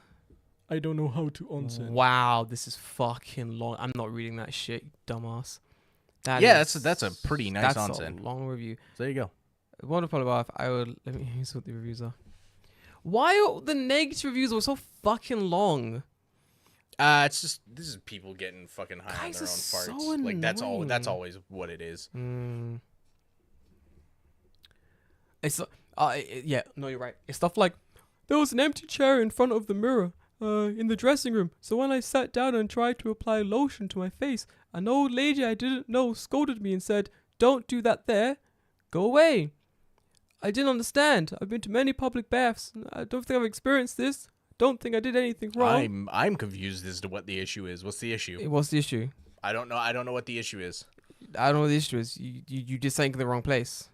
Speaker 2: I don't know how to onsen.
Speaker 1: Wow, this is fucking long. I'm not reading that shit, you dumbass.
Speaker 2: That's a pretty nice
Speaker 1: that's
Speaker 2: onsen.
Speaker 1: a long review.
Speaker 2: So there you go.
Speaker 1: Wonderful bath. I would let me here's what the reviews are. Why are the negative reviews are so fucking long?
Speaker 2: It's just this is people getting fucking high
Speaker 1: Guys
Speaker 2: on their
Speaker 1: are
Speaker 2: own farts.
Speaker 1: so
Speaker 2: Like that's
Speaker 1: annoying.
Speaker 2: always what it is.
Speaker 1: It's yeah, no, you're right. It's stuff like there was an empty chair in front of the mirror in the dressing room. So when I sat down and tried to apply lotion to my face, an old lady I didn't know scolded me and said, "Don't do that there." Go away. I didn't understand. I've been to many public baths. I don't think I've experienced this. Don't think I did anything wrong.
Speaker 2: I'm confused as to what the issue is. What's the issue?
Speaker 1: What's the issue?
Speaker 2: I don't know what the issue is.
Speaker 1: I don't know what the issue is. You did something in the wrong place.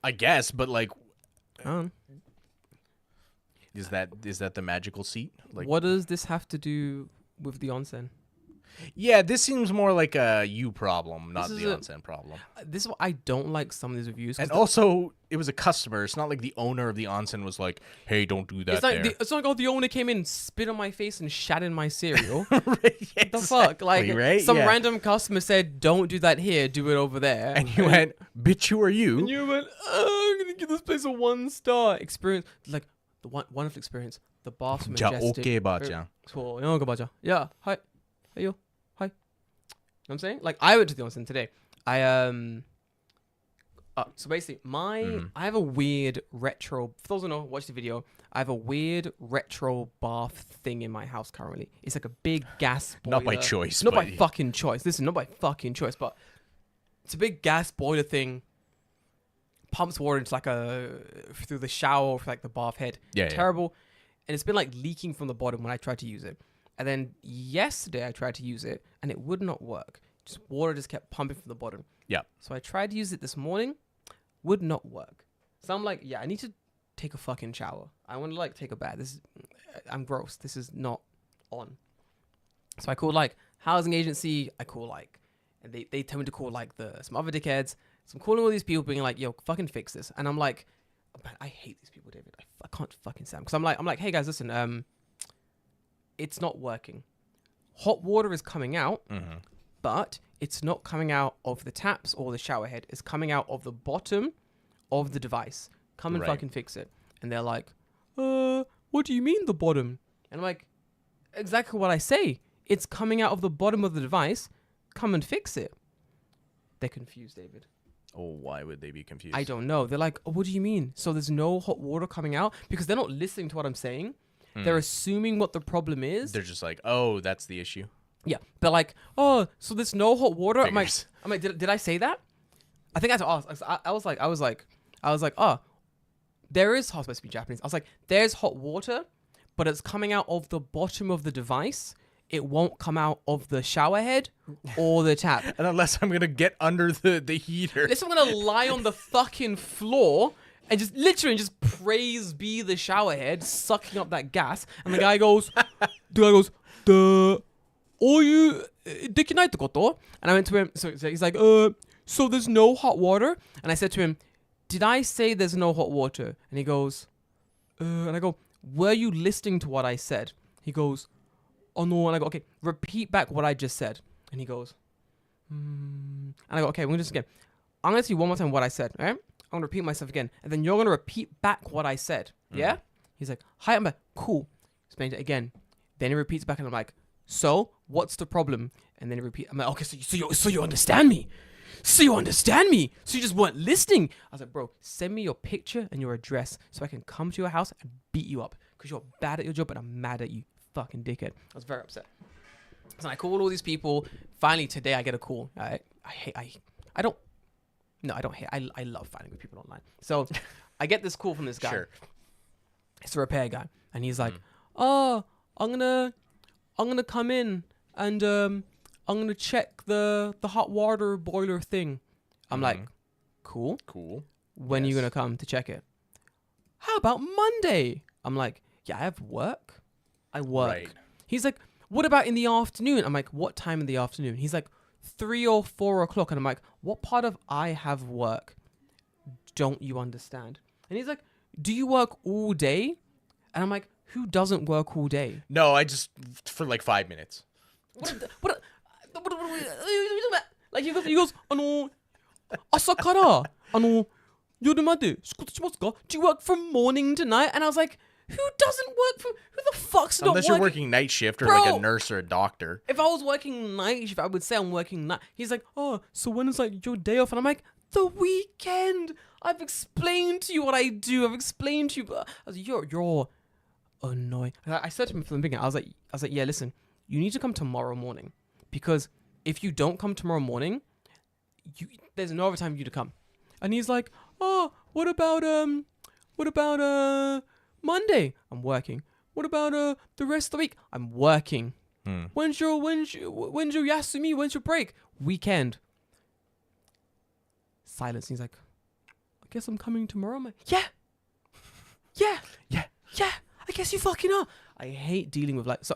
Speaker 2: I guess, but like,
Speaker 1: Oh.
Speaker 2: is that the magical seat? Like,
Speaker 1: What does this have to do with the onsen?
Speaker 2: yeah, this seems more like a you problem, not
Speaker 1: This
Speaker 2: the
Speaker 1: is
Speaker 2: onsen problem.
Speaker 1: This is what I don't like some of these reviews. 'Cause
Speaker 2: And also, it was a customer. It's not like the owner of the onsen was like, "Hey, don't do that."
Speaker 1: it's like
Speaker 2: there.
Speaker 1: it's not like the owner came in, spit on my face, and shat in my cereal.
Speaker 2: Right,
Speaker 1: The fuck? Like
Speaker 2: right?
Speaker 1: some
Speaker 2: Yeah.
Speaker 1: random customer said, "Don't do that here. Do it over there."
Speaker 2: And you went, "Bitch, who are you?"
Speaker 1: And you went, "Oh, I'm gonna give this place a 1-star experience." Like the wonderful experience. The bath's
Speaker 2: Ja,
Speaker 1: majestic.
Speaker 2: okay, bacha.
Speaker 1: So, yeah, hi, hey yo, hi. You know what I'm saying? Like I went to the onsen today. So basically, I have a weird retro. For those who know, watch the video. I have a weird retro bath thing in my house currently. It's like a big gas boiler.
Speaker 2: Not by choice,
Speaker 1: Not by
Speaker 2: but-
Speaker 1: fucking choice. Listen, not by fucking choice, but it's a big gas boiler thing. Pumps water into through the shower or like the bath head.
Speaker 2: Yeah, yeah.
Speaker 1: Terrible. And it's been like leaking from the bottom when I tried to use it. And then yesterday I tried to use it and it would not work. Water just kept pumping from the bottom.
Speaker 2: Yeah.
Speaker 1: So I tried to use it this morning. Would not work. So I'm like, yeah, I need to take a fucking shower. I want to like take a bath. I'm gross. This is not on. So I called like housing agency. And they tell me to call like some other dickheads. So I'm calling all these people being like, yo, fucking fix this. And I'm like, man, I hate these people, David. I can't fucking stand them. Because I'm like, hey guys, listen, it's not working. Hot water is coming out, but it's not coming out of the taps or the shower head. It's coming out of the bottom of the device. Come and
Speaker 2: Right.
Speaker 1: fucking fix it. And they're like, what do you mean the bottom? And I'm like, exactly what I say. It's coming out of the bottom of the device. Come and fix it. They're confused, David.
Speaker 2: Oh, why would they be confused?
Speaker 1: I don't know. They're like, what do you mean? So there's no hot water coming out? Because they're not listening to what I'm saying. They're assuming what the problem is.
Speaker 2: They're just like, oh, that's the issue.
Speaker 1: Yeah. They're like, oh, so there's no hot water? I'm
Speaker 2: Figures.
Speaker 1: like, did I say that? I think I had to ask. I was like, oh, there is hot, supposed to be Japanese. I was like, there's hot water, but it's coming out of the bottom of the device. It won't come out of the shower head or the tap.
Speaker 2: And unless I'm going to get under the heater.
Speaker 1: Unless I'm going to lie on the fucking floor and just literally just praise be the shower head, sucking up that gas. And the guy goes, oh, you, dekinaiってこと? And I went to him, so he's like, so there's no hot water? And I said to him, did I say there's no hot water? And he goes, and I go, were you listening to what I said? He goes, oh no. And I go, okay, repeat back what I just said. And he goes, And I go, okay, we're going to do this again. I'm going to tell you one more time what I said, all right? I'm going to repeat myself again. And then you're going to repeat back what I said. Yeah? He's like, hi. I'm like, cool. Explain it again. Then he repeats back and I'm like, so what's the problem? And then he repeats. I'm like, okay, so you understand me. So you understand me. So you just weren't listening. I was like, bro, send me your picture and your address so I can come to your house and beat you up. Because you're bad at your job and I'm mad at you. Fucking dickhead. I was very upset. So I called all these people. Finally, today I get a call. I love fighting with people online. So I get this call from this guy.
Speaker 2: Sure.
Speaker 1: It's a repair guy. And he's like, oh, I'm gonna come in and I'm gonna check the hot water boiler thing. I'm like, cool. When are you gonna come to check it? How about Monday? I'm like, yeah, I have work. I work.
Speaker 2: Right.
Speaker 1: He's like, what about in the afternoon? I'm like, what time in the afternoon? He's like, 3 or 4 o'clock. And I'm like, what part of I have work don't you understand? And he's like, do you work all day? And I'm like, who doesn't work all day?
Speaker 2: No, I just, for like 5 minutes.
Speaker 1: What like he goes, 朝から、夜まで仕事しますか? Do you work from morning to night? And I was like, who the fuck's not
Speaker 2: Unless you're working night shift or
Speaker 1: Bro.
Speaker 2: like a nurse or a doctor.
Speaker 1: If I was working night shift, I would say I'm working night. He's like, oh, so when is like your day off? And I'm like, the weekend. I've explained to you what I do. I've explained to you. I was like, you're annoying. And I said to him from the beginning, I was like, yeah, listen, you need to come tomorrow morning because if you don't come tomorrow morning, there's no other time for you to come. And he's like, oh, what about Monday? I'm working. What about the rest of the week? I'm working. When's your Yasumi? When's your break? Weekend. Silence. He's like, I guess I'm coming tomorrow. I'm like, yeah. I guess you fucking are. I hate dealing with like so.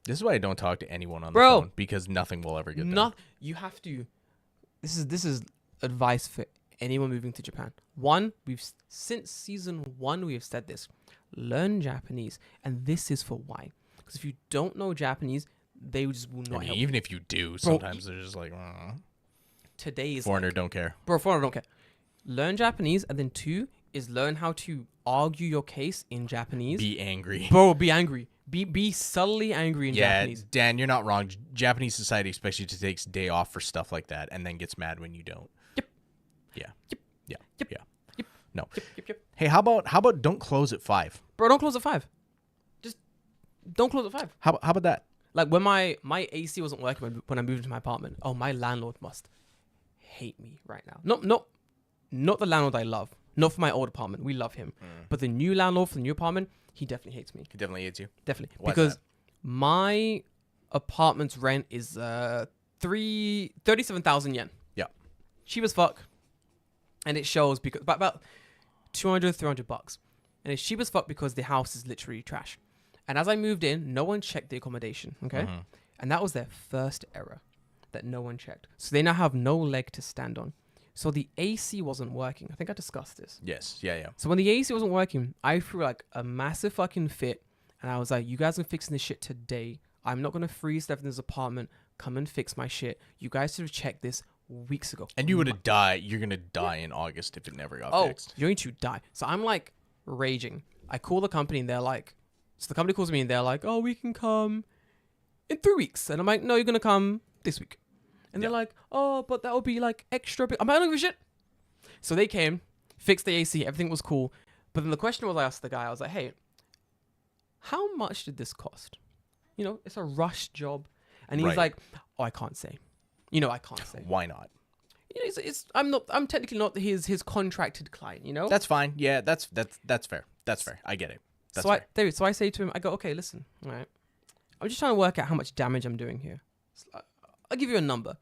Speaker 2: This is why I don't talk to anyone on the phone, because nothing will ever get done.
Speaker 1: You have to. This is advice for anyone moving to Japan. One, since season 1 we have said this: learn Japanese, and this is for why. Because if you don't know Japanese, they just will not. Help
Speaker 2: Even if you do, sometimes they're just like,
Speaker 1: today's
Speaker 2: foreigner don't care.
Speaker 1: Bro, foreigner don't care. Learn Japanese, and then 2 is learn how to argue your case in Japanese.
Speaker 2: Be angry.
Speaker 1: Bro, be angry. Be subtly angry in Japanese.
Speaker 2: Yeah, Dan, you're not wrong. Japanese society expects you to take day off for stuff like that, and then gets mad when you don't.
Speaker 1: Yep.
Speaker 2: Yeah.
Speaker 1: Yep.
Speaker 2: Yeah.
Speaker 1: Yep.
Speaker 2: Yeah.
Speaker 1: Yep.
Speaker 2: No.
Speaker 1: Yep.
Speaker 2: Hey, how about don't close at 5?
Speaker 1: Bro, don't close at 5. Just don't close at 5.
Speaker 2: How about that?
Speaker 1: Like when my AC wasn't working when I moved into my apartment. Oh, my landlord must hate me right now. Not the landlord I love. Not for my old apartment. We love him. But the new landlord for the new apartment, he definitely hates me.
Speaker 2: He definitely hates you.
Speaker 1: Definitely.
Speaker 2: Why
Speaker 1: because
Speaker 2: is that?
Speaker 1: my apartment's rent is 37,000 yen.
Speaker 2: Yeah.
Speaker 1: Cheap as fuck. And it shows because about 200, 300 bucks. And it's cheap as fuck because the house is literally trash. And as I moved in, no one checked the accommodation. Okay. And that was their first error, that no one checked. So they now have no leg to stand on. So the AC wasn't working. I think I discussed this.
Speaker 2: Yes. Yeah.
Speaker 1: So when the AC wasn't working, I threw like a massive fucking fit. And I was like, you guys are fixing this shit today. I'm not going to freeze stuff in this apartment. Come and fix my shit. You guys should have checked this weeks ago.
Speaker 2: And you would have died. You're going to die in August if it never got fixed.
Speaker 1: You're going to die. So I'm like raging. I call the company and they're like, so the company calls me and they're like, oh, we can come in 3 weeks. And I'm like, no, you're going to come this week. And they're like, oh, but that would be like extra big. I'm like, I don't give a shit. So they came, fixed the AC, everything was cool. But then the question was, I asked the guy, I was like, hey, how much did this cost? You know, it's a rush job. And he's like, oh, I can't say. I can't say.
Speaker 2: Why not?
Speaker 1: I'm technically not his contracted client, you know?
Speaker 2: That's fine. Yeah, that's fair. That's fair. I get it. That's fair.
Speaker 1: So I say to him, I go, okay, listen, all right. I'm just trying to work out how much damage I'm doing here. I'll give you a number.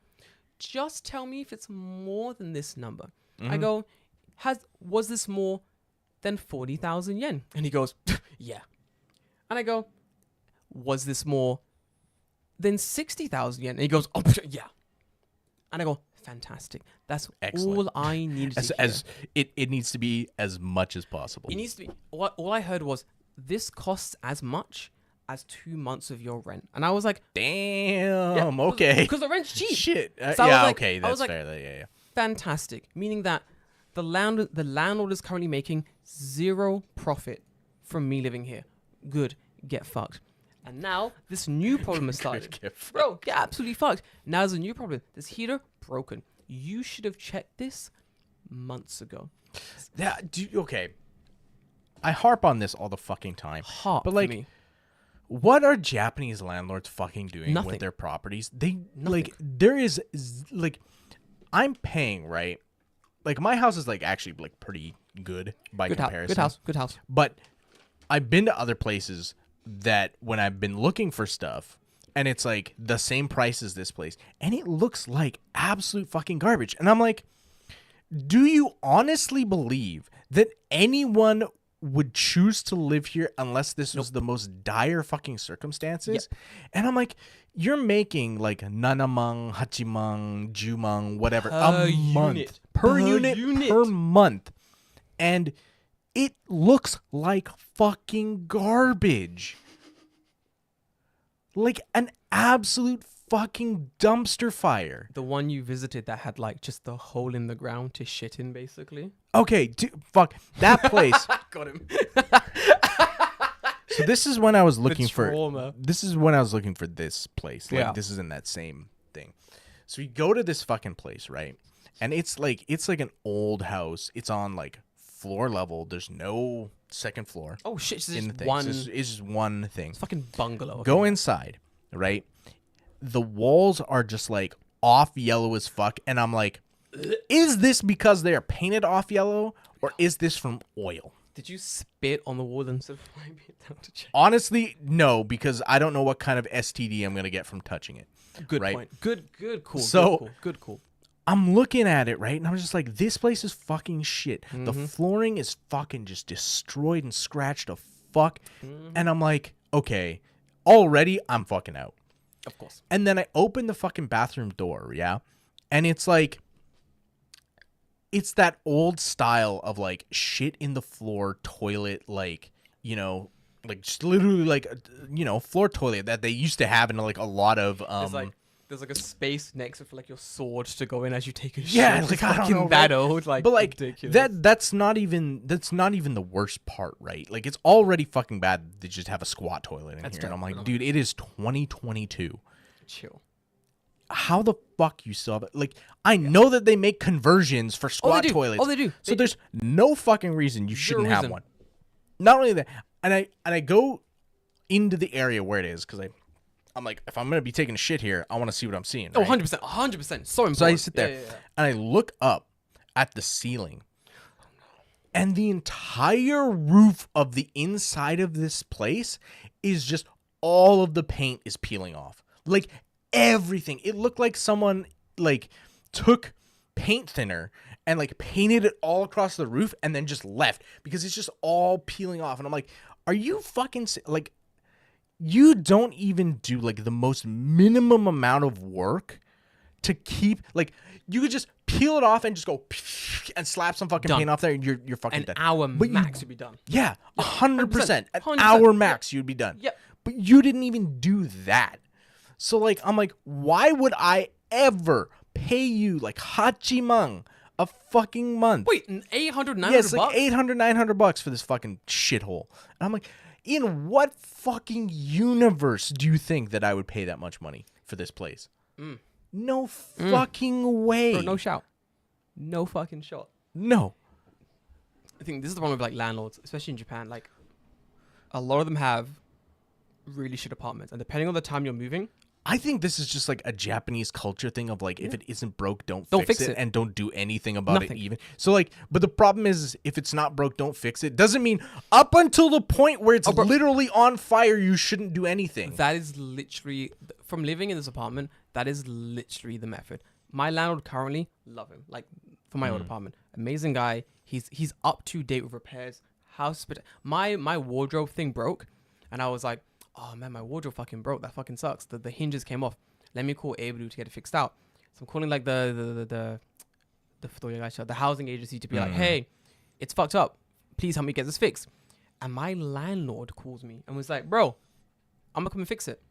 Speaker 1: Just tell me if it's more than this number. I go, was this more than 40,000 yen? And he goes, yeah. And I go, was this more than 60,000 yen? And he goes, oh, yeah. And I go, fantastic. That's
Speaker 2: excellent.
Speaker 1: All I need to hear.
Speaker 2: It needs to be as much as possible.
Speaker 1: It needs to be. All I heard was, this costs as much as 2 months of your rent. And I was like,
Speaker 2: damn, okay.
Speaker 1: Because the rent's cheap.
Speaker 2: Shit.
Speaker 1: So
Speaker 2: okay, that's fair. Yeah.
Speaker 1: Fantastic. Meaning that the landlord is currently making 0 profit from me living here. Good. Get fucked. And now this new problem has started. Bro, get absolutely fucked. Now there's a new problem. This heater broken. You should have checked this months ago.
Speaker 2: Yeah, okay. I harp on this all the fucking time. But like,
Speaker 1: me.
Speaker 2: What are Japanese landlords fucking doing
Speaker 1: Nothing.
Speaker 2: with their properties? Like, there is like, I'm paying, right? Like, my house is like actually like pretty good by comparison.
Speaker 1: Good house.
Speaker 2: But I've been to other places that when I've been looking for stuff and it's like the same price as this place and it looks like absolute fucking garbage. And I'm like, do you honestly believe that anyone would choose to live here unless this was the most dire fucking circumstances? Yep. And I'm like, you're making like nanamang, hachimang, jumang, whatever a month per unit per month. And it looks like fucking garbage. Like an absolute fucking dumpster fire.
Speaker 1: The one you visited that had like just the hole in the ground to shit in, basically.
Speaker 2: Okay, fuck that place.
Speaker 1: Got him.
Speaker 2: So this is when I was looking
Speaker 1: for.
Speaker 2: This is when I was looking for this place. Like,
Speaker 1: yeah.
Speaker 2: This is in that same thing. So we go to this fucking place, right? And it's like an old house. It's on like floor level. There's no second floor.
Speaker 1: Oh shit! It's
Speaker 2: in
Speaker 1: just
Speaker 2: the
Speaker 1: one.
Speaker 2: It's just one thing.
Speaker 1: It's fucking bungalow. Okay.
Speaker 2: Go inside, right? The walls are just like off yellow as fuck, and I'm like, Is this because they are painted off yellow, or is this from oil?
Speaker 1: Did you spit on the wall and wipe it down to check?
Speaker 2: Honestly, no, because I don't know what kind of STD I'm gonna get from touching it.
Speaker 1: Good
Speaker 2: right?
Speaker 1: point. Good, cool.
Speaker 2: So-
Speaker 1: good, cool.
Speaker 2: I'm looking at it, right? And I'm just like, this place is fucking shit. The flooring is fucking just destroyed and scratched to fuck. And I'm like, okay, already I'm fucking out.
Speaker 1: Of course.
Speaker 2: And then I open the fucking bathroom door, yeah? And it's like, it's that old style of like shit in the floor toilet, like, you know, like just literally like, you know, floor toilet that they used to have in like a lot of,
Speaker 1: There's like a space next to for like your sword to go in as you take a shit.
Speaker 2: Yeah,
Speaker 1: It's
Speaker 2: like, I don't
Speaker 1: fucking
Speaker 2: know,
Speaker 1: that
Speaker 2: right?
Speaker 1: old, like,
Speaker 2: but like
Speaker 1: ridiculous.
Speaker 2: that's not even the worst part, right? Like it's already fucking bad that they just have a squat toilet in
Speaker 1: That's
Speaker 2: here. And I'm
Speaker 1: terrible.
Speaker 2: like, dude, it is 2022.
Speaker 1: Chill.
Speaker 2: How the fuck you still have it? Like, I know that they make conversions for squat toilets.
Speaker 1: Oh, they do.
Speaker 2: So there's no fucking reason you shouldn't have
Speaker 1: reason.
Speaker 2: one. Not only that, and I go into the area where it is because I'm like, if I'm gonna be taking a shit here, I want to see what I'm seeing.
Speaker 1: Oh,
Speaker 2: right?
Speaker 1: 100%. 100%. So important.
Speaker 2: So I sit there
Speaker 1: Yeah.
Speaker 2: and I look up at the ceiling, and the entire roof of the inside of this place is just all of the paint is peeling off. Like everything. It looked like someone like took paint thinner and like painted it all across the roof and then just left because it's just all peeling off. And I'm like, are you fucking like, you don't even do like the most minimum amount of work to keep, like, you could just peel it off and just go and slap some fucking
Speaker 1: Done.
Speaker 2: paint off there and you're fucking
Speaker 1: An
Speaker 2: done.
Speaker 1: hour
Speaker 2: But you-
Speaker 1: max would be done.
Speaker 2: Yeah, 100%. An
Speaker 1: 100%.
Speaker 2: hour max, you'd be done.
Speaker 1: Yep.
Speaker 2: But you didn't even do that. So, like, I'm like, why would I ever pay you, like, Hachimang a fucking month?
Speaker 1: Wait, 800, 900
Speaker 2: Yes, like
Speaker 1: bucks?
Speaker 2: 800, 900 bucks for this fucking shithole. And I'm like, in what fucking universe do you think that I would pay that much money for this place? No fucking way.
Speaker 1: Bro, no shout. No fucking shot.
Speaker 2: No.
Speaker 1: I think this is the problem with like landlords, especially in Japan. Like, a lot of them have really shit apartments, and depending on the time you're moving,
Speaker 2: I think this is just like a Japanese culture thing of like, if it isn't broke, don't
Speaker 1: Don't
Speaker 2: fix
Speaker 1: fix
Speaker 2: it,
Speaker 1: it.
Speaker 2: and don't do anything about
Speaker 1: Nothing.
Speaker 2: it even. So like, but the problem is if it's not broke, don't fix it. Doesn't mean up until the point where it's
Speaker 1: bro.
Speaker 2: literally on fire, you shouldn't do anything.
Speaker 1: that is literally from living in this apartment. That is literally the method. My landlord currently, love him. Like for my old apartment, amazing guy. He's up to date with repairs. House, but my wardrobe thing broke, and I was like, oh man, my wardrobe fucking broke. That fucking sucks. The hinges came off. Let me call Abedu to get it fixed out. So I'm calling like the housing agency to be like, hey, it's fucked up. Please help me get this fixed. And my landlord calls me and was like, bro, I'm gonna come and fix it.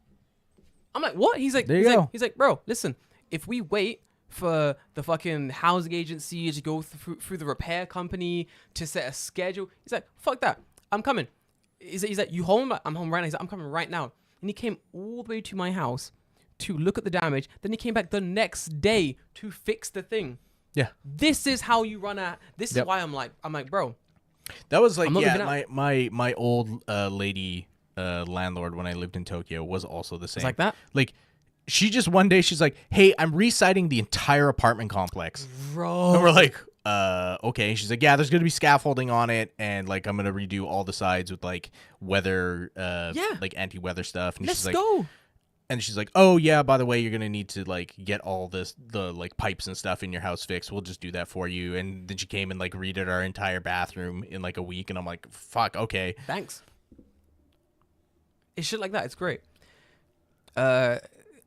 Speaker 1: I'm like, what? He's like,
Speaker 2: There you go.
Speaker 1: he's like, bro, listen, if we wait for the fucking housing agency to go through the repair company to set a schedule, he's like, fuck that. I'm coming. He's like, you home? I'm home right now. He's like, I'm coming right now. And he came all the way to my house to look at the damage. Then he came back the next day to fix the thing.
Speaker 2: Yeah.
Speaker 1: This is how you run a. This is
Speaker 2: Yep.
Speaker 1: why I'm like, bro.
Speaker 2: That was like,
Speaker 1: I'm not
Speaker 2: yeah,
Speaker 1: living
Speaker 2: my old lady landlord when I lived in Tokyo was also the same.
Speaker 1: It's like that,
Speaker 2: Like, she just one day she's like, hey, I'm resiting the entire apartment complex.
Speaker 1: bro.
Speaker 2: And we're like, okay. She's like, yeah, there's gonna be scaffolding on it, and like I'm gonna redo all the sides with like weather,
Speaker 1: Yeah.
Speaker 2: like anti-weather stuff. And
Speaker 1: Let's
Speaker 2: she's like,
Speaker 1: go.
Speaker 2: and she's like, oh yeah, by the way, you're gonna need to like get all the like pipes and stuff in your house fixed. We'll just do that for you. And then she came and like redid our entire bathroom in like a week, and I'm like, fuck, okay.
Speaker 1: Thanks. It's shit like that. It's great.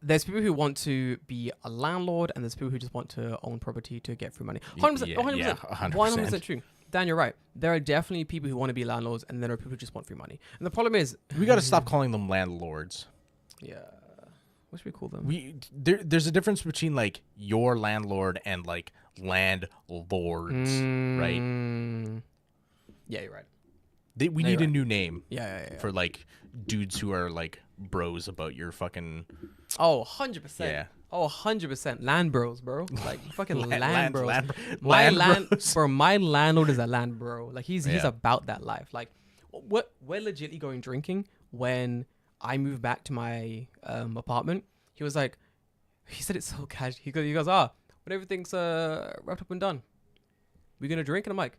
Speaker 1: There's people who want to be a landlord, and there's people who just want to own property to get free money. 100%.
Speaker 2: Yeah,
Speaker 1: 100%.
Speaker 2: yeah, 100%.
Speaker 1: 100% true. Dan, you're right. There are definitely people who want to be landlords, and there are people who just want free money. And the problem is,
Speaker 2: We gotta stop calling them landlords.
Speaker 1: yeah, what should we call them?
Speaker 2: There's a difference between like your landlord and like landlords, right?
Speaker 1: Yeah, you're right.
Speaker 2: We
Speaker 1: No,
Speaker 2: need
Speaker 1: you're
Speaker 2: a new name
Speaker 1: Yeah.
Speaker 2: for like dudes who are like bros about your fucking
Speaker 1: Oh, 100%.
Speaker 2: Yeah.
Speaker 1: Oh, 100%. Land bros, bro. Like, fucking land bros.
Speaker 2: land
Speaker 1: My
Speaker 2: bros.
Speaker 1: bro, my landlord is a land bro. Like, he's
Speaker 2: Yeah.
Speaker 1: about that life. Like, we're legitly going drinking when I moved back to my apartment. He was like, he said it so casual. He goes, when everything's wrapped up and done, we gonna drink? And I'm like,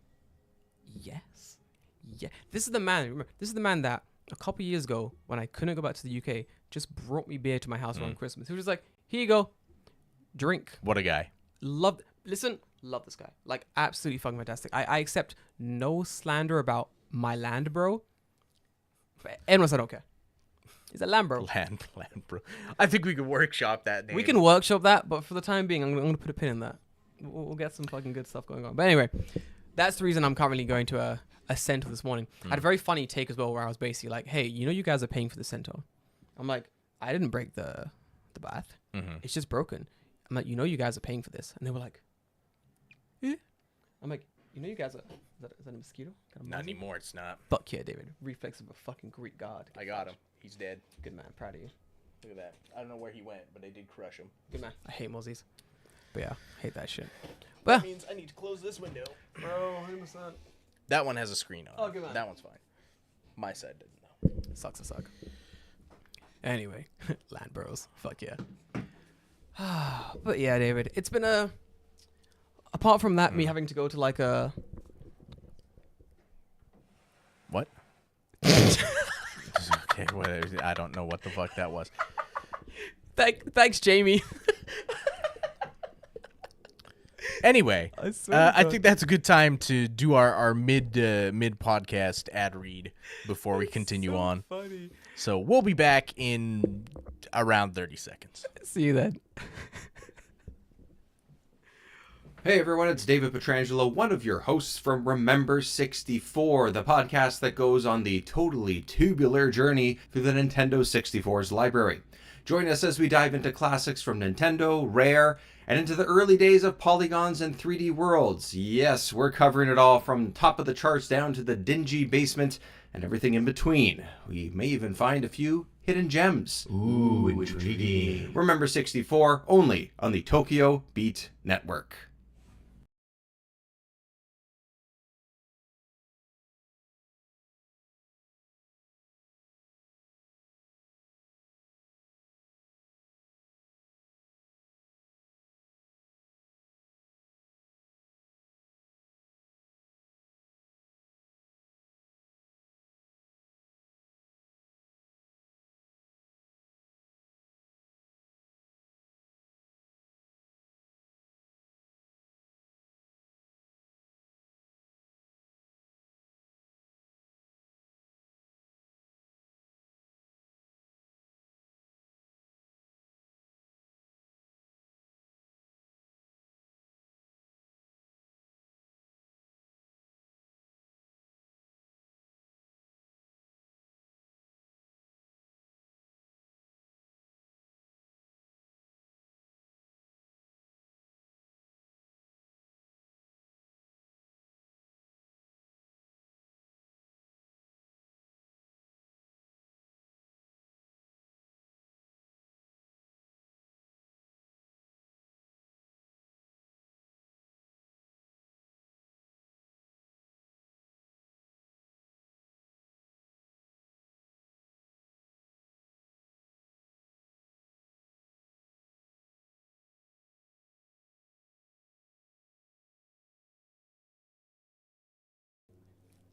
Speaker 1: yes, yeah. This is the man. Remember, this is the man that a couple years ago, when I couldn't go back to the UK, just brought me beer to my house around Christmas. He was just like, here you go, drink.
Speaker 2: What a guy.
Speaker 1: Love this guy. Like, absolutely fucking fantastic. I accept no slander about my land, bro. Anyone I don't care. He's a land, bro.
Speaker 2: Land, bro. I think we could workshop that name.
Speaker 1: We can workshop that, but for the time being, I'm gonna put a pin in that. We'll get some fucking good stuff going on. But anyway, that's the reason I'm currently going to a center this morning. I had a very funny take as well, where I was basically like, hey, you guys are paying for the center. I'm like, I didn't break the bath. It's just broken. I'm like, you guys are paying for this. And they were like, eh? I'm like, you guys are, is that a mosquito?
Speaker 2: Not anymore, it's not.
Speaker 1: Fuck yeah, David. Reflex of a fucking Greek god.
Speaker 2: I got him. He's dead.
Speaker 1: Good man, proud of you.
Speaker 2: Look at that. I don't know where he went, but I did crush him.
Speaker 1: Good man. I hate mozzies. But yeah, hate that shit. Well,
Speaker 2: That means I need to close this window.
Speaker 1: bro, 100%.
Speaker 2: That one has a screen on it.
Speaker 1: Oh, good man.
Speaker 2: That one's fine. My side doesn't know.
Speaker 1: Sucks to suck. Anyway, land bros. Fuck yeah. But yeah, David, it's been apart from that, me having to go to like a...
Speaker 2: What? Okay, I don't know what the fuck that was.
Speaker 1: Thanks, Jamie.
Speaker 2: Anyway,
Speaker 1: I
Speaker 2: I think that's a good time to do our mid podcast ad read before we continue on.
Speaker 1: Funny.
Speaker 2: So we'll be back in around 30 seconds.
Speaker 1: See you then.
Speaker 3: Hey everyone, it's David Petrangelo, one of your hosts from Remember 64, the podcast that goes on the totally tubular journey through the Nintendo 64's library. Join us as we dive into classics from Nintendo, Rare, and into the early days of polygons and 3D worlds. Yes, we're covering it all from top of the charts down to the dingy basement and everything in between. We may even find a few hidden gems. Ooh, intriguing. Remember 64, only on the Tokyo Beat Network.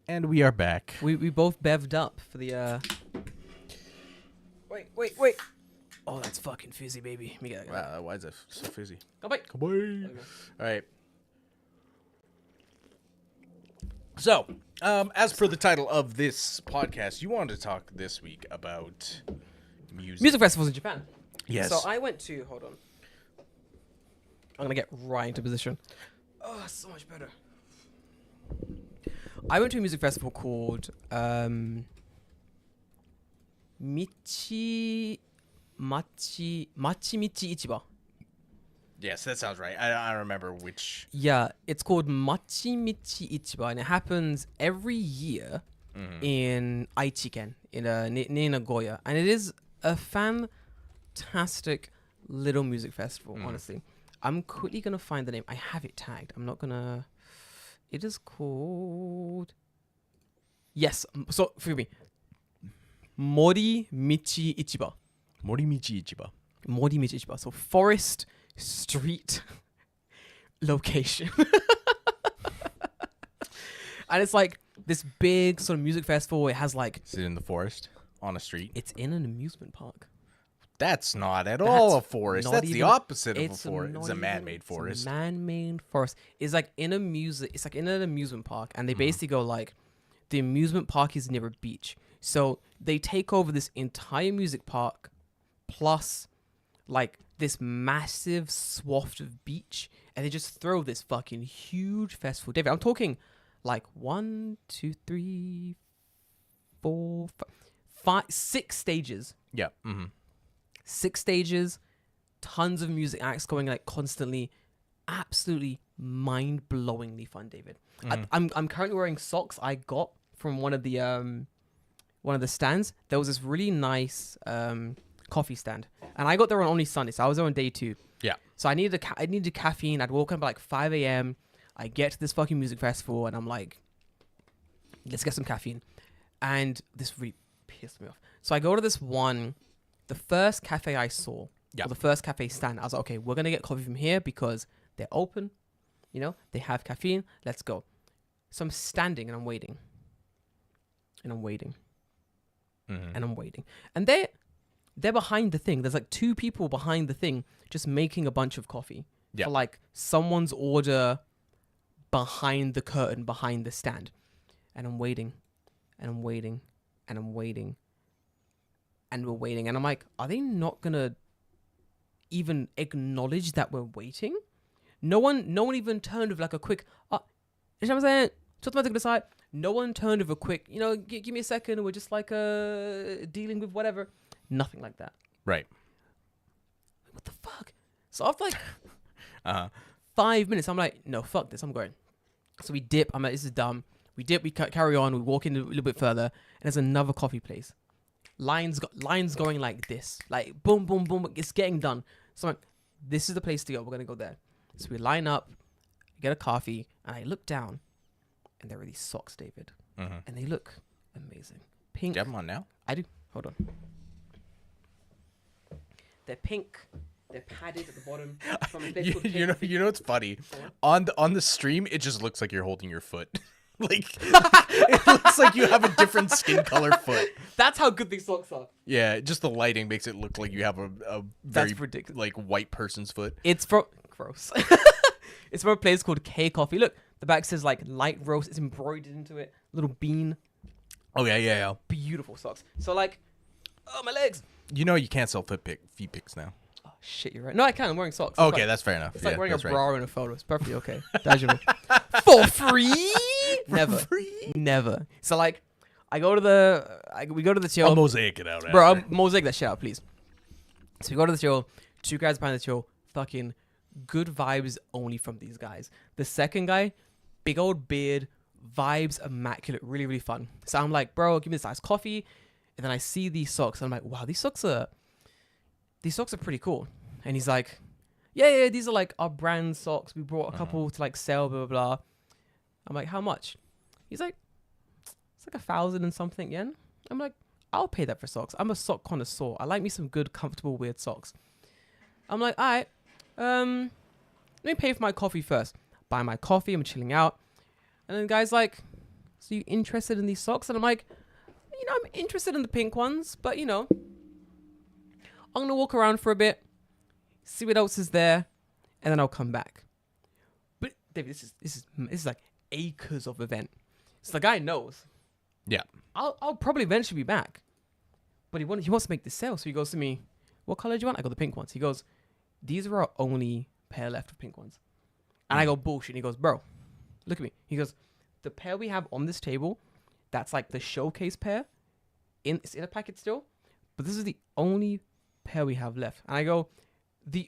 Speaker 2: And we are back.
Speaker 1: We both bevved up for the Wait. Oh, that's fucking fizzy, baby. Let me get that.
Speaker 2: Wow, why is that so fizzy?
Speaker 1: Go back.
Speaker 2: All right. So, as per the title of this podcast, you wanted to talk this week about
Speaker 1: Music festivals in Japan.
Speaker 2: Yes.
Speaker 1: So I went to, hold on. I'm gonna get right into position. Oh, so much better. I went to a music festival called Michi Michi Ichiba.
Speaker 2: Yes, that sounds right. I remember which.
Speaker 1: Yeah, it's called Michi Ichiba, and it happens every year in Aichi-ken, near Nagoya, and it is a fantastic little music festival. Honestly, I'm quickly gonna find the name. I have it tagged. I'm not gonna. It is called. Yes, so forgive me. Mori Michi Ichiba.
Speaker 2: Morimichi Ichiba.
Speaker 1: Mori Michi Ichiba. So Forest Street
Speaker 4: location. And it's like this big sort of music festival. It has like...
Speaker 2: Is it in the forest? On a street?
Speaker 4: It's in an amusement park.
Speaker 2: That's not at all a forest. That's the opposite of a
Speaker 4: It's
Speaker 2: forest. It's a man-made forest.
Speaker 4: It's a man-made forest. It's like in a it's like in an amusement park, and they basically go like, the amusement park is near a beach, so they take over this entire music park, plus like this massive swath of beach, and they just throw this fucking huge festival. David, I'm talking like 1, 2, 3, 4, 5, 6 stages.
Speaker 2: Yeah. Mm-hmm.
Speaker 4: 6 stages, tons of music acts going like constantly, absolutely mind-blowingly fun, David. I'm currently wearing socks I got from one of the stands. There was this really nice coffee stand, and I got there on only Sunday, so I was there on day 2.
Speaker 2: Yeah.
Speaker 4: So I needed caffeine. I'd woke up at like 5 a.m. I get to this fucking music festival, and I'm like, let's get some caffeine. And this really pissed me off. So I go to this one, the first cafe I saw, or the first cafe stand. I was like, okay, we're going to get coffee from here because they're open. You know, they have caffeine. Let's go. So I'm standing and I'm waiting. And I'm waiting. And I'm waiting. And they're behind the thing. There's like 2 people behind the thing just making a bunch of coffee. For like someone's order behind the curtain, behind the stand. And I'm waiting. And I'm waiting. And I'm waiting. And we're waiting. And I'm like, are they not going to even acknowledge that we're waiting? No one even turned with like a quick, you know what I'm saying? Took the side. No one turned with a quick, you know, give me a second. We're just like dealing with whatever. Nothing like that.
Speaker 2: Right.
Speaker 4: What the fuck? So after like 5 minutes, I'm like, no, fuck this. I'm going. So we dip. I'm like, this is dumb. We dip. We carry on. We walk in a little bit further, and there's another coffee place. Lines going like this, like boom, boom, boom. It's getting done. So I'm like, this is the place to go. We're gonna go there. So we line up, get a coffee, and I look down, and there are these socks, David, and they look amazing. Pink.
Speaker 2: Do you have them on now?
Speaker 4: I do. Hold on. They're pink. They're padded at the bottom. From a place called
Speaker 2: You know what's funny? On the stream, it just looks like you're holding your foot. Like it looks like you have a different skin color foot.
Speaker 4: That's how good these socks are.
Speaker 2: Yeah, just the lighting makes it look like you have a very
Speaker 4: That's ridiculous.
Speaker 2: like white person's foot.
Speaker 4: It's from gross. It's from a place called K Coffee. Look, the back says like light roast. It's embroidered into it. Little bean.
Speaker 2: Oh yeah.
Speaker 4: Beautiful socks. So like, oh my legs.
Speaker 2: You know you can't sell feet pics now.
Speaker 4: Oh shit, you're right. No, I can. I'm wearing socks.
Speaker 2: Okay, that's fair enough.
Speaker 4: It's like wearing a bra in a photo. It's perfectly okay. For free? Never. Never. So like, we go to the till.
Speaker 2: I'll mosaic it out.
Speaker 4: Bro, I'll mosaic that shit out, please. So we go to the till. 2 guys behind the till. Fucking good vibes only from these guys. The second guy, big old beard, vibes immaculate, really, really fun. So I'm like, bro, give me this iced coffee. And then I see these socks. And I'm like, wow, these socks are pretty cool. And he's like, yeah, these are like our brand socks. We brought a couple to like sell, blah, blah, blah. I'm like, how much? He's like, it's like 1,000 and something yen. I'm like, I'll pay that for socks. I'm a sock connoisseur. I like me some good, comfortable, weird socks. I'm like, all right, let me pay for my coffee first. Buy my coffee. I'm chilling out. And then the guy's like, so you interested in these socks? And I'm like, you know, I'm interested in the pink ones, but you know, I'm going to walk around for a bit, see what else is there, and then I'll come back. But David, this is like acres of event. So the guy knows.
Speaker 2: Yeah.
Speaker 4: I'll probably eventually be back. But he wants to make this sale. So he goes to me, what color do you want? I got the pink ones. He goes, these are our only pair left of pink ones. And I go, bullshit. And he goes, bro, look at me. He goes, the pair we have on this table, that's like the showcase pair. It's in a packet still. But this is the only pair we have left. And I go, he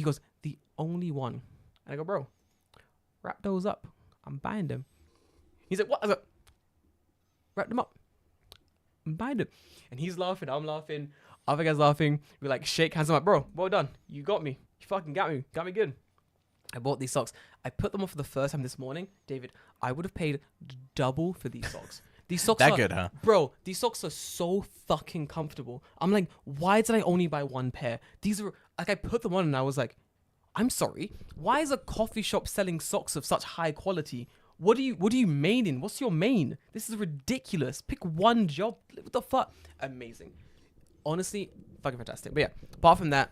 Speaker 4: goes, the only one. And I go, bro, wrap those up. I'm buying them. He's like, what? I was like, wrap them up. I'm buying them. And he's laughing. I'm laughing. Other guys laughing. We like shake hands. I'm like, bro, well done. You got me. You fucking got me. Got me good. I bought these socks. I put them on for the first time this morning. David, I would have paid double for these socks. These socks
Speaker 2: that good, huh?
Speaker 4: Bro, these socks are so fucking comfortable. I'm like, why did I only buy one pair? These are, like, I put them on and I was like, I'm sorry. Why is a coffee shop selling socks of such high quality? What do you main in? What's your main? This is ridiculous. Pick one job. What the fuck? Amazing. Honestly, fucking fantastic. But yeah, apart from that,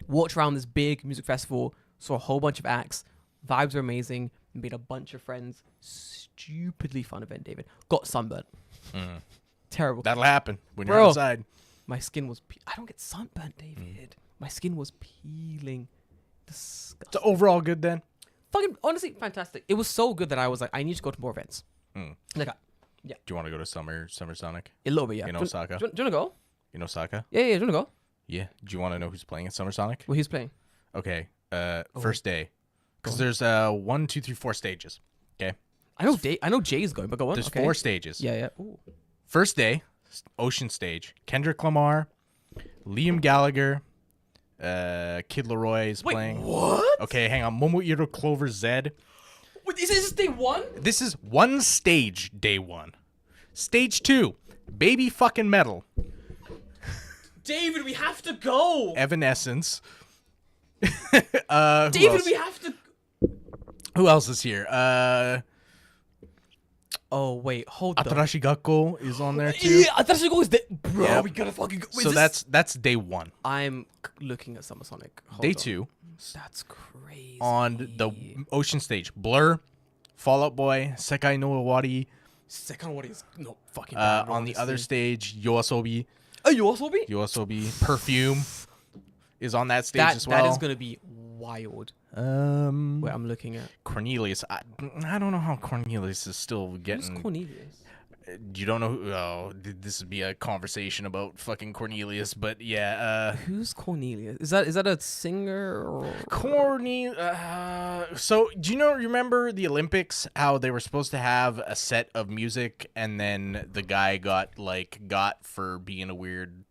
Speaker 4: walked around this big music festival, saw a whole bunch of acts. Vibes were amazing. Made a bunch of friends. Stupidly fun event, David. Got sunburnt. Terrible.
Speaker 2: That'll happen when you're
Speaker 4: Bro.
Speaker 2: outside.
Speaker 4: My skin was... I don't get sunburnt, David. My skin was peeling. Disgusting.
Speaker 2: So overall good then?
Speaker 4: Fucking, honestly, fantastic. It was so good that I was like, I need to go to more events. Like,
Speaker 2: Do you want to go to Summer Sonic
Speaker 4: a little bit, yeah.
Speaker 2: in
Speaker 4: Do you
Speaker 2: Osaka?
Speaker 4: want to go?
Speaker 2: In Osaka?
Speaker 4: Yeah, do you want to go?
Speaker 2: Yeah. Do you want to know who's playing at Summer Sonic?
Speaker 4: Well, he's playing.
Speaker 2: Okay. First day. Because there's 1, 2, 3, 4 stages. Okay.
Speaker 4: I know Jay's going, but go on.
Speaker 2: There's
Speaker 4: Okay.
Speaker 2: 4 stages.
Speaker 4: Yeah, yeah. Ooh.
Speaker 2: First day, Ocean Stage. Kendrick Lamar, Liam Gallagher, Kid Laroi is playing.
Speaker 4: What?
Speaker 2: Okay, hang on. Momohiro Clover Zed.
Speaker 4: Wait, is this day one?
Speaker 2: This is one stage, day 1. Stage 2, Baby Fucking Metal.
Speaker 4: David, we have to go.
Speaker 2: Evanescence. Who
Speaker 4: David,
Speaker 2: else?
Speaker 4: we have to.
Speaker 2: Who else is here?
Speaker 4: Oh wait, hold on.
Speaker 2: Atarashi Gakko is on there too.
Speaker 4: Yeah, Atarashi Gakko is there. Bro,
Speaker 2: Yeah.
Speaker 4: we gotta fucking go. Wait,
Speaker 2: So
Speaker 4: is
Speaker 2: that's day 1.
Speaker 4: I'm looking at Summer Sonic. Hold
Speaker 2: Day
Speaker 4: on.
Speaker 2: 2
Speaker 4: That's crazy.
Speaker 2: on the Ocean Stage. Blur, Fall Out Boy, Sekai no Owari.
Speaker 4: Second one is no fucking.
Speaker 2: On the other stage, Yoasobi.
Speaker 4: you also be?
Speaker 2: Yoasobi. Perfume is on that stage as well.
Speaker 4: That is gonna be wild. Wait, I'm looking at.
Speaker 2: Cornelius. I don't know how Cornelius is still
Speaker 4: Who's
Speaker 2: getting.
Speaker 4: Cornelius?
Speaker 2: You don't know who? Oh, this would be a conversation about fucking Cornelius, but yeah.
Speaker 4: Who's Cornelius? Is that a singer or?
Speaker 2: So do you remember the Olympics? How they were supposed to have a set of music, and then the guy got for being a weird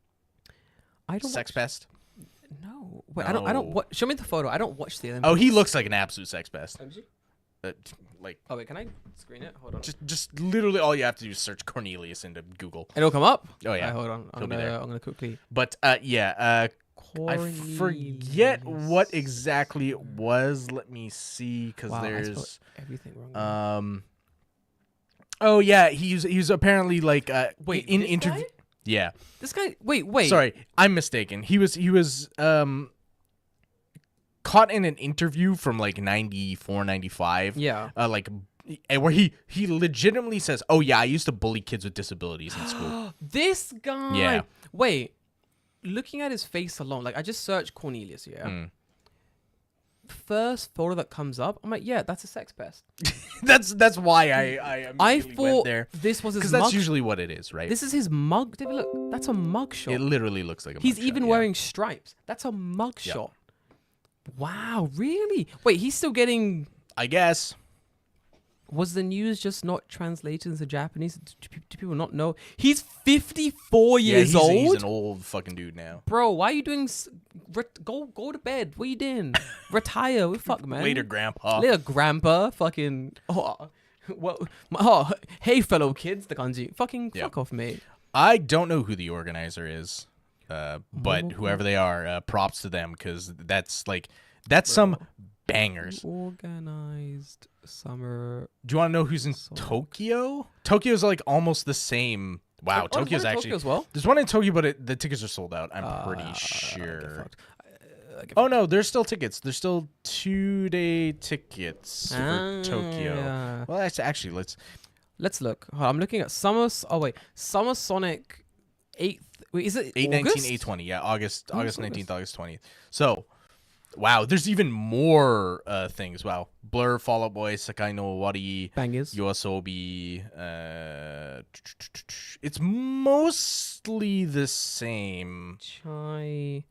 Speaker 4: I don't
Speaker 2: sex
Speaker 4: watch-
Speaker 2: pest.
Speaker 4: No. Wait, I don't.
Speaker 2: No.
Speaker 4: Show me the photo. I don't watch the Olympics.
Speaker 2: Oh, he looks like an absolute sex pest. Like
Speaker 4: Oh wait, can I screen it? Hold on.
Speaker 2: just literally all you have to do is search Cornelius into Google.
Speaker 4: It'll come up.
Speaker 2: Oh, yeah.
Speaker 4: Hold on.
Speaker 2: He'll be there.
Speaker 4: I'm gonna quickly.
Speaker 2: But yeah, I forget what exactly it was. Let me see, because
Speaker 4: Wow, I spelled
Speaker 2: there's
Speaker 4: everything wrong.
Speaker 2: Oh yeah, he's apparently like
Speaker 4: Wait,
Speaker 2: in
Speaker 4: this
Speaker 2: interview.
Speaker 4: guy?
Speaker 2: Yeah,
Speaker 4: This guy. Wait.
Speaker 2: sorry, I'm mistaken. He was caught in an interview from like 94, 95.
Speaker 4: Yeah.
Speaker 2: Where he legitimately says, "Oh yeah, I used to bully kids with disabilities in school."
Speaker 4: This guy.
Speaker 2: Yeah.
Speaker 4: Wait. Looking at his face alone, like I just searched Cornelius. Yeah. First photo that comes up, I'm like, yeah, that's a sex pest.
Speaker 2: That's why I immediately
Speaker 4: thought
Speaker 2: went there,
Speaker 4: this was his
Speaker 2: because
Speaker 4: mug.
Speaker 2: that's usually what it is, right?
Speaker 4: This is his mug. David, look, that's a mug shot.
Speaker 2: It literally looks like a
Speaker 4: He's
Speaker 2: mugshot,
Speaker 4: even
Speaker 2: yeah.
Speaker 4: wearing stripes. That's a mug
Speaker 2: Yep.
Speaker 4: shot. Wow, really? Wait, he's still getting.
Speaker 2: I guess.
Speaker 4: Was the news just not translated into Japanese? Do people not know? He's 54 years old.
Speaker 2: He's an old fucking dude now.
Speaker 4: Bro, why are you doing? Go to bed. What are you doing? Retire. What the fuck, man?
Speaker 2: Later, Grandpa.
Speaker 4: Later, grandpa. Fucking. Hey, fellow kids. The kanji. Fucking
Speaker 2: Yeah.
Speaker 4: fuck off, mate.
Speaker 2: I don't know who the organizer is, but whoever they are, props to them, because that's some bangers.
Speaker 4: Organized summer.
Speaker 2: Do you want to know who's in Tokyo? Tokyo's like almost the same. Wow,
Speaker 4: Oh,
Speaker 2: Tokyo's
Speaker 4: there's one in
Speaker 2: actually.
Speaker 4: Tokyo as well?
Speaker 2: There's one in Tokyo, but the tickets are sold out. I'm pretty
Speaker 4: Get
Speaker 2: sure.
Speaker 4: fucked.
Speaker 2: Oh no, there's still tickets. There's still 2-day tickets for Tokyo.
Speaker 4: Yeah.
Speaker 2: Well, actually,
Speaker 4: Let's look. Hold on, I'm looking at Summer Sonic 8th. Wait, is it
Speaker 2: 8/19,
Speaker 4: August?
Speaker 2: 8/20. Yeah, August
Speaker 4: August.
Speaker 2: 19th, August 20th. So, wow, there's even more things. Wow, Blur, Fall Out Boy, Sekai no Owari,
Speaker 4: Bangers.
Speaker 2: Yoasobi. It's mostly the same.
Speaker 4: Chai.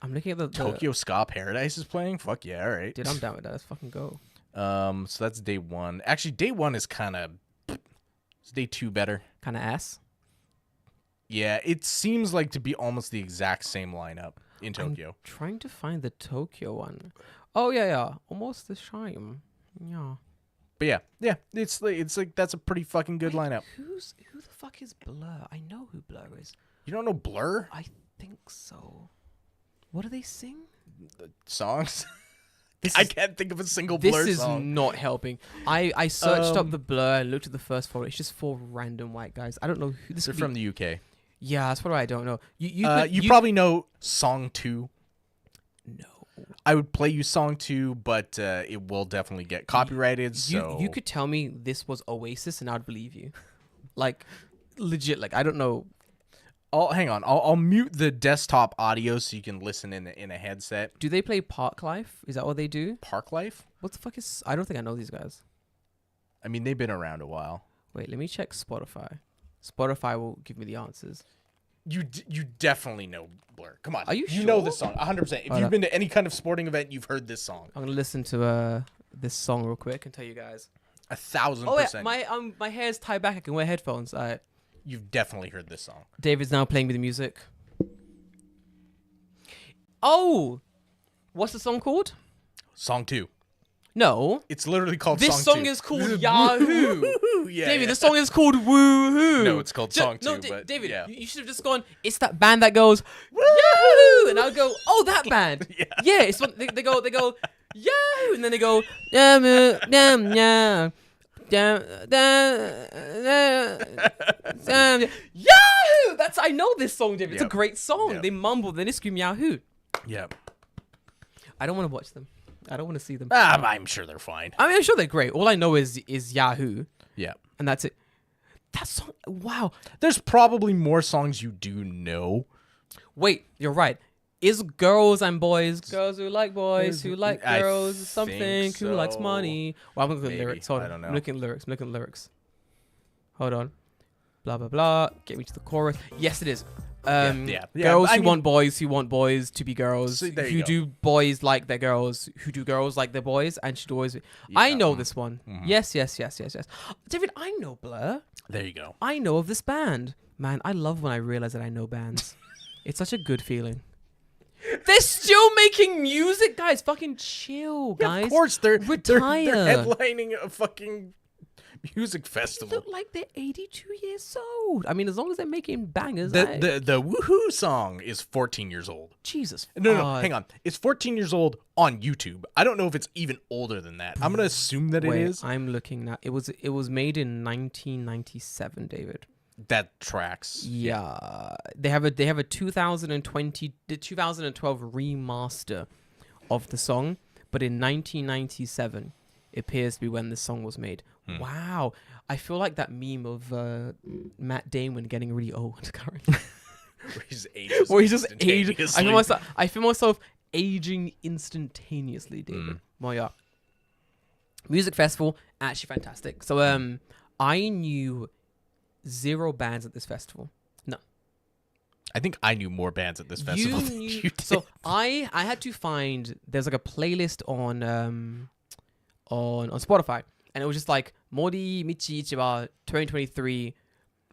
Speaker 4: I'm looking at the
Speaker 2: Tokyo Ska Paradise is playing. Fuck yeah, all right.
Speaker 4: Dude, I'm down with that. Let's fucking go.
Speaker 2: So that's day 1. Actually, day 1 is kind of. Is day 2 better?
Speaker 4: Kind of ass.
Speaker 2: Yeah, it seems like to be almost the exact same lineup in
Speaker 4: I'm
Speaker 2: Tokyo.
Speaker 4: trying to find the Tokyo one. Oh yeah. Almost the same. Yeah.
Speaker 2: But yeah, it's like that's a pretty fucking good lineup.
Speaker 4: Who the fuck is Blur? I know who Blur is.
Speaker 2: You don't know Blur?
Speaker 4: I think so. What do they sing?
Speaker 2: songs.
Speaker 4: This
Speaker 2: I
Speaker 4: is-
Speaker 2: can't think of a single
Speaker 4: This
Speaker 2: Blur
Speaker 4: is
Speaker 2: song.
Speaker 4: not helping. I searched up
Speaker 2: Um,
Speaker 4: the Blur and looked at the first 4. It's just 4 random white guys. I don't know who this
Speaker 2: They're
Speaker 4: could
Speaker 2: from
Speaker 4: be.
Speaker 2: the UK.
Speaker 4: Yeah, that's what I don't know. You
Speaker 2: You probably know Song 2.
Speaker 4: no.
Speaker 2: I would play you Song 2, but it will definitely get copyrighted. So
Speaker 4: You could tell me this was Oasis and I'd believe you. Like legit, like I don't know.
Speaker 2: hang on. I'll mute the desktop audio so you can listen in a headset.
Speaker 4: Do they play Park Life? Is that what they do?
Speaker 2: Park Life?
Speaker 4: What the fuck is I don't think I know these guys.
Speaker 2: I mean, they've been around a while.
Speaker 4: Wait, let me check Spotify. Spotify will give me the answers.
Speaker 2: You definitely know Blur. Come on.
Speaker 4: Are you
Speaker 2: You know
Speaker 4: sure?
Speaker 2: this song 100%. If
Speaker 4: Hold
Speaker 2: you've
Speaker 4: up.
Speaker 2: been to any kind of sporting event, you've heard this song.
Speaker 4: I'm gonna listen to this song real quick and tell you guys.
Speaker 2: 1,000%.
Speaker 4: Oh yeah, my hair's tied back. I can wear headphones.
Speaker 2: You've definitely heard this song.
Speaker 4: David's now playing with the music. Oh, what's the song called?
Speaker 2: Song 2.
Speaker 4: No,
Speaker 2: It's literally called
Speaker 4: this
Speaker 2: Song
Speaker 4: song
Speaker 2: 2.
Speaker 4: is called Yahoo.
Speaker 2: Yeah,
Speaker 4: David,
Speaker 2: yeah.
Speaker 4: this song is called Woohoo.
Speaker 2: No, it's called Song 2,
Speaker 4: No,
Speaker 2: but
Speaker 4: David,
Speaker 2: yeah.
Speaker 4: you should have just gone. It's that band that goes Yahoo, and I'll go. Oh, that band.
Speaker 2: Yeah.
Speaker 4: It's when they go Yahoo, and then they go Yam yam yam. Yahoo! I know this song, David. It's a
Speaker 2: Yep.
Speaker 4: great song.
Speaker 2: Yep.
Speaker 4: They mumble, then they scream Yahoo.
Speaker 2: Yeah.
Speaker 4: I don't want to watch them. I don't want to see them.
Speaker 2: I'm sure they're fine.
Speaker 4: I mean, I'm sure they're great. All I know is Yahoo,
Speaker 2: Yeah.
Speaker 4: and that's it. That song, wow.
Speaker 2: There's probably more songs you do know.
Speaker 4: Wait, you're right. Is girls and boys, girls who like boys, who like
Speaker 2: I
Speaker 4: girls, something,
Speaker 2: think
Speaker 4: who likes
Speaker 2: so.
Speaker 4: money. Well, I'm looking at
Speaker 2: Maybe.
Speaker 4: lyrics. Hold on.
Speaker 2: I don't know.
Speaker 4: I'm looking at lyrics. Hold on. Blah, blah, blah. Get me to the chorus. Yes, it is.
Speaker 2: Yeah.
Speaker 4: Girls
Speaker 2: I
Speaker 4: who
Speaker 2: mean-
Speaker 4: want boys to be girls.
Speaker 2: So there
Speaker 4: who
Speaker 2: you go.
Speaker 4: do boys like their girls. Who do girls like their boys. And should always. I know this one. Yes. David, I know Blur.
Speaker 2: There you go.
Speaker 4: I know of this band. Man, I love when I realize that I know bands. It's such a good feeling. They're still making music, guys. Fucking chill, guys.
Speaker 2: Yeah, of course, they're
Speaker 4: Retire.
Speaker 2: headlining a fucking music
Speaker 4: They
Speaker 2: festival.
Speaker 4: look like they're 82 years old. I mean, as long as they're making bangers.
Speaker 2: The Woohoo song is 14 years old.
Speaker 4: Jesus.
Speaker 2: No,
Speaker 4: fuck.
Speaker 2: hang on. It's 14 years old on YouTube. I don't know if it's even older than that. I'm gonna assume that
Speaker 4: Wait,
Speaker 2: it is.
Speaker 4: I'm looking now. It was made in 1997, David.
Speaker 2: That tracks.
Speaker 4: Yeah. They have a 2012 remaster of the song, but in 1997 it appears to be when this song was made. Wow. I feel like that meme of Matt Damon getting really old currently.
Speaker 2: Where he's ages.
Speaker 4: Or he's just aging.
Speaker 2: instantaneously.
Speaker 4: I feel myself aging instantaneously, David. Well, yeah. Music festival, actually fantastic. So I knew 0 bands at this festival. No.
Speaker 2: I think I knew more bands at this festival than you did.
Speaker 4: So I had to find there's like a playlist on Spotify, and it was just like Mori Michi Ichiba 2023.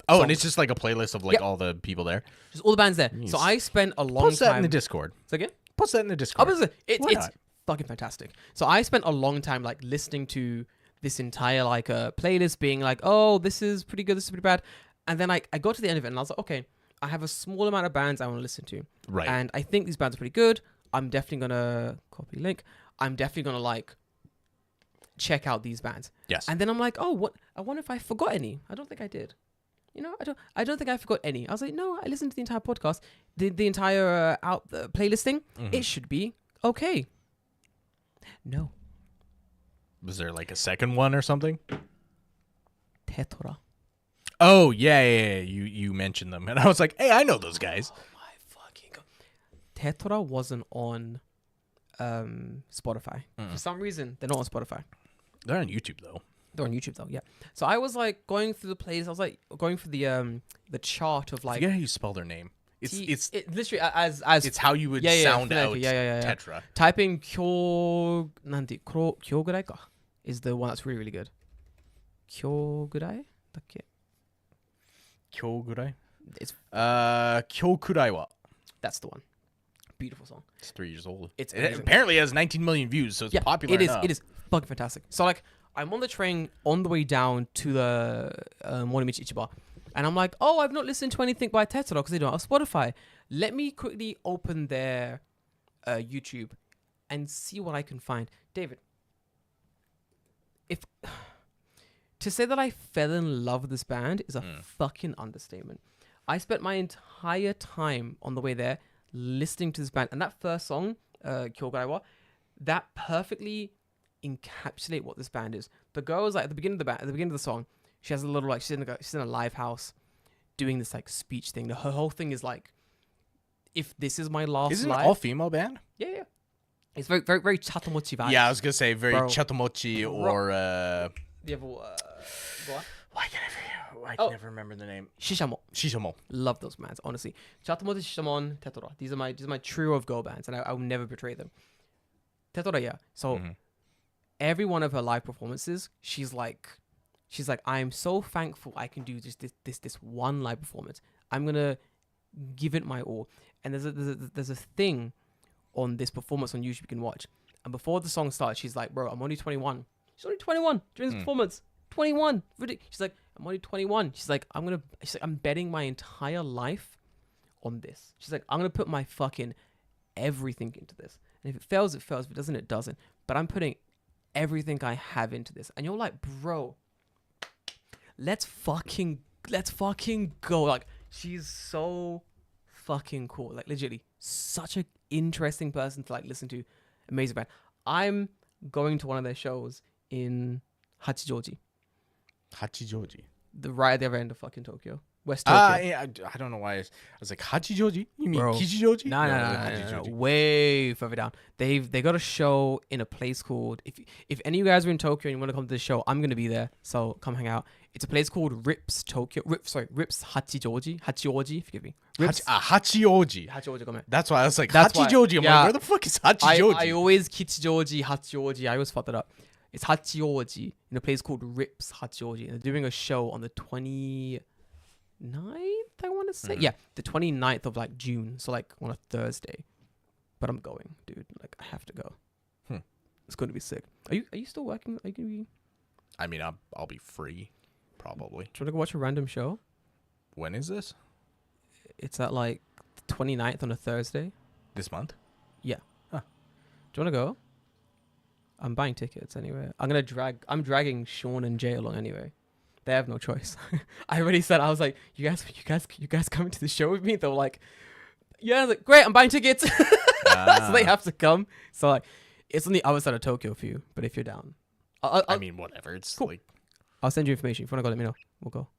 Speaker 2: Oh, and
Speaker 4: songs.
Speaker 2: it's just like a playlist of like
Speaker 4: Yep.
Speaker 2: all the people there.
Speaker 4: Just all the bands there. So I spent a long
Speaker 2: Post that in
Speaker 4: time.
Speaker 2: the Discord.
Speaker 4: So again,
Speaker 2: Post that in the
Speaker 4: oh,
Speaker 2: Discord.
Speaker 4: but
Speaker 2: Why
Speaker 4: it's
Speaker 2: not?
Speaker 4: fucking fantastic. So I spent a long time like listening to this entire like playlist, being like, oh, this is pretty good, this is pretty bad, and then I got to the end of it, and I was like, okay, I have a small amount of bands I want to listen to,
Speaker 2: Right.
Speaker 4: and I think these bands are pretty good. I'm definitely gonna copy link. I'm definitely gonna like check out these bands.
Speaker 2: Yes.
Speaker 4: And then I'm like, oh, what? I wonder if I forgot any. I don't think I did. You know, I don't think I forgot any. I was like, no, I listened to the entire podcast, the entire playlist thing. It should be okay. No.
Speaker 2: Was there like a second one or something?
Speaker 4: Tetora.
Speaker 2: Oh yeah. You mentioned them, and I was like, hey, I know those guys.
Speaker 4: My fucking god. Tetora wasn't on Spotify. For some reason, they're not on Spotify.
Speaker 2: They're on YouTube though.
Speaker 4: They're on YouTube though, yeah. So I was like going through the playlist. I was like going for the chart of
Speaker 2: I
Speaker 4: like
Speaker 2: forget how you spell their name. It's
Speaker 4: literally as
Speaker 2: it's how you would
Speaker 4: yeah,
Speaker 2: sound
Speaker 4: phonetically,
Speaker 2: out
Speaker 4: yeah.
Speaker 2: Tetra.
Speaker 4: Type in Kyogurai ka is the one that's really, really good. Kyogurai?
Speaker 2: Kyogurai?
Speaker 4: It's
Speaker 2: Kyokurai wa.
Speaker 4: that's the one. Beautiful song.
Speaker 2: It's 3 years old.
Speaker 4: It's
Speaker 2: It
Speaker 4: amazing.
Speaker 2: apparently has 19 million views, so it's popular
Speaker 4: it is.
Speaker 2: enough.
Speaker 4: It is fucking fantastic. So like, I'm on the train on the way down to the Morimichi Ichiba, and I'm like, oh, I've not listened to anything by Tetora because they don't have Spotify. Let me quickly open their YouTube and see what I can find. David, if to say that I fell in love with this band is a fucking understatement. I spent my entire time on the way there listening to this band, and that first song, Kyogaiwa, that perfectly encapsulate what this band is. The girl is like at the beginning of the song, she has a little like she's in a live house doing this like speech thing. Her whole thing is like, if this is my last
Speaker 2: Isn't it
Speaker 4: life,
Speaker 2: all female band?
Speaker 4: yeah. It's very, very, very Chatomochi vibes.
Speaker 2: Yeah, I was gonna say very
Speaker 4: Bro.
Speaker 2: Chatomochi or
Speaker 4: The other, go on.
Speaker 2: why can I never remember the name?
Speaker 4: Shishamo.
Speaker 2: Shishamo.
Speaker 4: Love those bands, honestly. Chatomochi, Shishamon, Tetora. These are my trio of girl bands, and I will never betray them. Tetora, yeah. So every one of her live performances, she's like, I'm so thankful I can do just this one live performance. I'm gonna give it my all. And there's a thing on this performance on YouTube you can watch. And before the song starts, she's like, bro, I'm only 21. She's only 21 during this performance. 21. She's like, I'm only 21. She's like, I'm betting my entire life on this. She's like, I'm going to put my fucking everything into this. And if it fails, it fails. If it doesn't, it doesn't. But I'm putting everything I have into this. And you're like, bro, let's fucking go. Like, she's so fucking cool. Like, legitimately, such a interesting person to like listen to. Amazing band. I'm going to one of their shows in Hachijoji, right at the other end of fucking Tokyo, West Tokyo.
Speaker 2: Yeah, I don't know why I was like Hachijoji. You mean
Speaker 4: Bro.
Speaker 2: Kichijoji?
Speaker 4: No,
Speaker 2: Hachijoji.
Speaker 4: way further down. They got a show in a place called, if any of you guys are in Tokyo and you want to come to the show, I'm gonna be there, so come hang out. It's a place called Rips Hachioji, forgive me.
Speaker 2: Hachioji.
Speaker 4: Hachioji, come here.
Speaker 2: That's why I was like
Speaker 4: That's why-
Speaker 2: Hachijoji. I'm
Speaker 4: yeah.
Speaker 2: like, where the fuck is Hachijoji?
Speaker 4: I always Kichijoji, Hachioji. I always fuck that up. It's Hachioji in a place called Rips Hachioji. And they're doing a show on the 29th, I want to say. Yeah, the 29th of like June. So like on a Thursday. But I'm going, dude. Like I have to go. It's going to be sick. Are you still working? Are you going to be...
Speaker 2: I mean, I'll be free, probably.
Speaker 4: Do you want to go watch a random show?
Speaker 2: When is this?
Speaker 4: It's at like the 29th on a Thursday.
Speaker 2: This month?
Speaker 4: Yeah.
Speaker 2: Huh.
Speaker 4: Do you want to go? I'm buying tickets anyway. I'm dragging Sean and Jay along anyway. They have no choice. I already said, I was like, you guys coming to the show with me? They were like, yeah. I was like, great, I'm buying tickets. So they have to come. So like, it's on the other side of Tokyo for you. But if you're down,
Speaker 2: I mean, whatever. It's
Speaker 4: cool.
Speaker 2: like,
Speaker 4: I'll send you information. If you want to go, let me know. We'll go.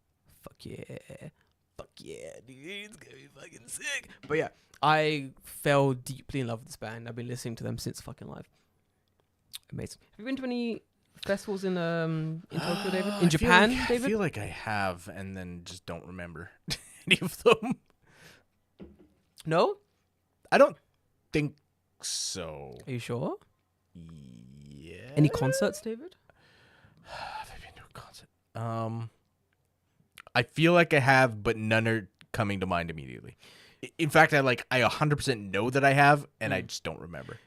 Speaker 4: Fuck yeah, dude. It's gonna be fucking sick. But yeah, I fell deeply in love with this band. I've been listening to them since fucking live. Amazing. Have you been to any festivals in Tokyo, David? In Japan, David?
Speaker 2: I feel like I have, and then just don't remember any of them.
Speaker 4: No?
Speaker 2: I don't think so.
Speaker 4: Are you sure?
Speaker 2: Yeah.
Speaker 4: Any concerts, David?
Speaker 2: Have I been to a concert? I feel like I have, but none are coming to mind immediately. In fact, I 100% know that I have, and I just don't remember.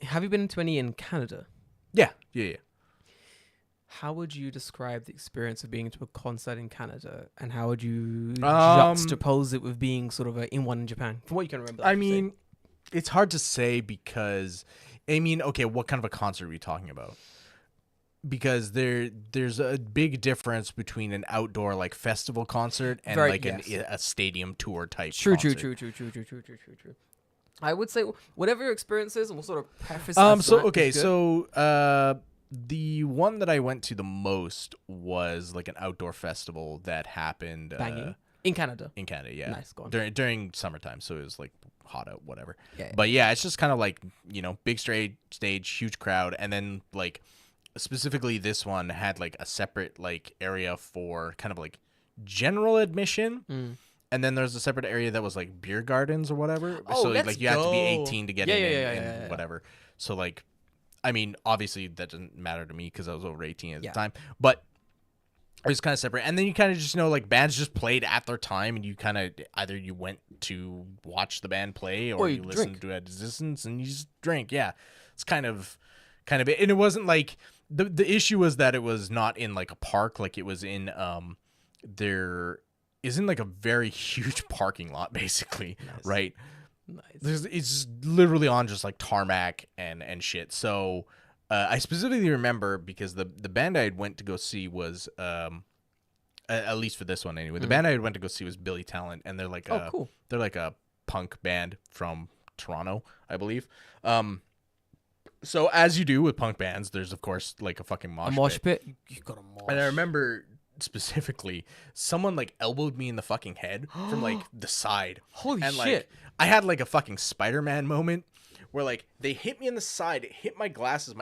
Speaker 4: Have you been to any in Canada?
Speaker 2: Yeah.
Speaker 4: How would you describe the experience of being to a concert in Canada, and how would you juxtapose it with being sort of in one in Japan? From what you can remember.
Speaker 2: I mean, it's hard to say because, okay, what kind of a concert are we talking about? Because there's a big difference between an outdoor like festival concert and a stadium tour type concert.
Speaker 4: True. I would say whatever your experience is, and we'll sort of preface.
Speaker 2: The one that I went to the most was like an outdoor festival that happened
Speaker 4: in Canada.
Speaker 2: In Canada, yeah.
Speaker 4: Nice, go on.
Speaker 2: During summertime, so it was like hot out, whatever.
Speaker 4: Yeah.
Speaker 2: But yeah, it's just kind of like, big stage, huge crowd, and then like specifically this one had like a separate like area for kind of like general admission. And then there's a separate area that was like beer gardens or whatever. So like you have to be 18 to get in and whatever. So like, I mean, obviously that doesn't matter to me because I was over 18 at the time, but it was kind of separate. And then you kind of just like bands just played at their time, and you kind of either you went to watch the band play or you listened to it at a distance and you just drink. Yeah, it's kind of it. And it wasn't like the issue was that it was not in like a park, like it was in there isn't like a very huge parking lot basically. Nice. Right?
Speaker 4: Nice.
Speaker 2: It's literally on just like tarmac and shit. So I specifically remember because the band I went to go see was at least for this one anyway. The band I went to go see was Billy Talent, and they're like
Speaker 4: cool.
Speaker 2: They're like a punk band from Toronto, I believe. So as you do with punk bands, there's of course like a fucking mosh pit.
Speaker 4: You got a mosh.
Speaker 2: And I remember specifically someone like elbowed me in the fucking head from like the side.
Speaker 4: Holy
Speaker 2: and,
Speaker 4: shit.
Speaker 2: Like, I had like a fucking Spider-Man moment where like they hit me in the side, it hit my glasses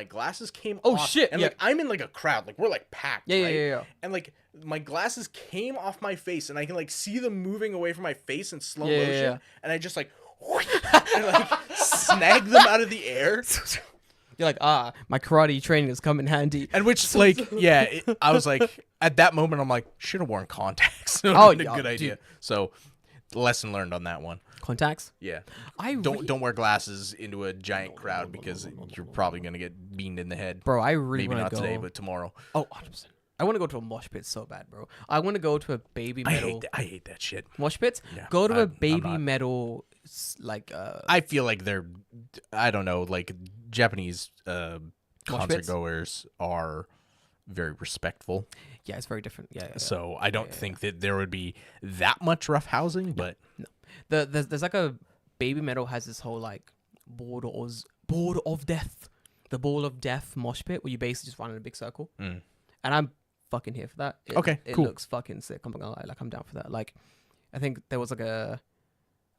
Speaker 2: came
Speaker 4: Oh,
Speaker 2: off.
Speaker 4: shit,
Speaker 2: And
Speaker 4: yeah.
Speaker 2: like I'm in like a crowd, like we're like packed.
Speaker 4: Yeah,
Speaker 2: right?
Speaker 4: yeah.
Speaker 2: And like my glasses came off my face and I can like see them moving away from my face in slow
Speaker 4: Yeah,
Speaker 2: motion.
Speaker 4: yeah.
Speaker 2: And I just like and like snag them out of the air.
Speaker 4: You're like, my karate training has come in handy.
Speaker 2: And which, like, yeah, I was like, at that moment, I'm like, should have worn contacts.
Speaker 4: Oh,
Speaker 2: a
Speaker 4: yeah,
Speaker 2: good idea.
Speaker 4: dude.
Speaker 2: So, lesson learned on that one.
Speaker 4: Contacts?
Speaker 2: Yeah,
Speaker 4: I
Speaker 2: don't wear glasses into a giant crowd because you're probably gonna get beamed in the head.
Speaker 4: Bro, I really
Speaker 2: Maybe
Speaker 4: want
Speaker 2: not
Speaker 4: to go.
Speaker 2: today, but tomorrow.
Speaker 4: Oh, 100%. I want to go to a mosh pit so bad, bro. I want to go to a baby metal
Speaker 2: I hate that shit.
Speaker 4: mosh pits.
Speaker 2: Yeah,
Speaker 4: Go to a
Speaker 2: I'm
Speaker 4: baby
Speaker 2: not.
Speaker 4: metal, like,
Speaker 2: I feel like they're, I don't know, like Japanese concert
Speaker 4: pits?
Speaker 2: goers are very respectful.
Speaker 4: yeah, it's very different. Yeah.
Speaker 2: So I don't think that there would be that much rough housing, but
Speaker 4: There's like a baby metal has this whole like board of death, the ball of death mosh pit where you basically just run in a big circle, and I'm fucking here for that.
Speaker 2: Okay,
Speaker 4: it
Speaker 2: cool.
Speaker 4: looks fucking sick. I'm not gonna lie, like I'm down for that. Like, I think there was like a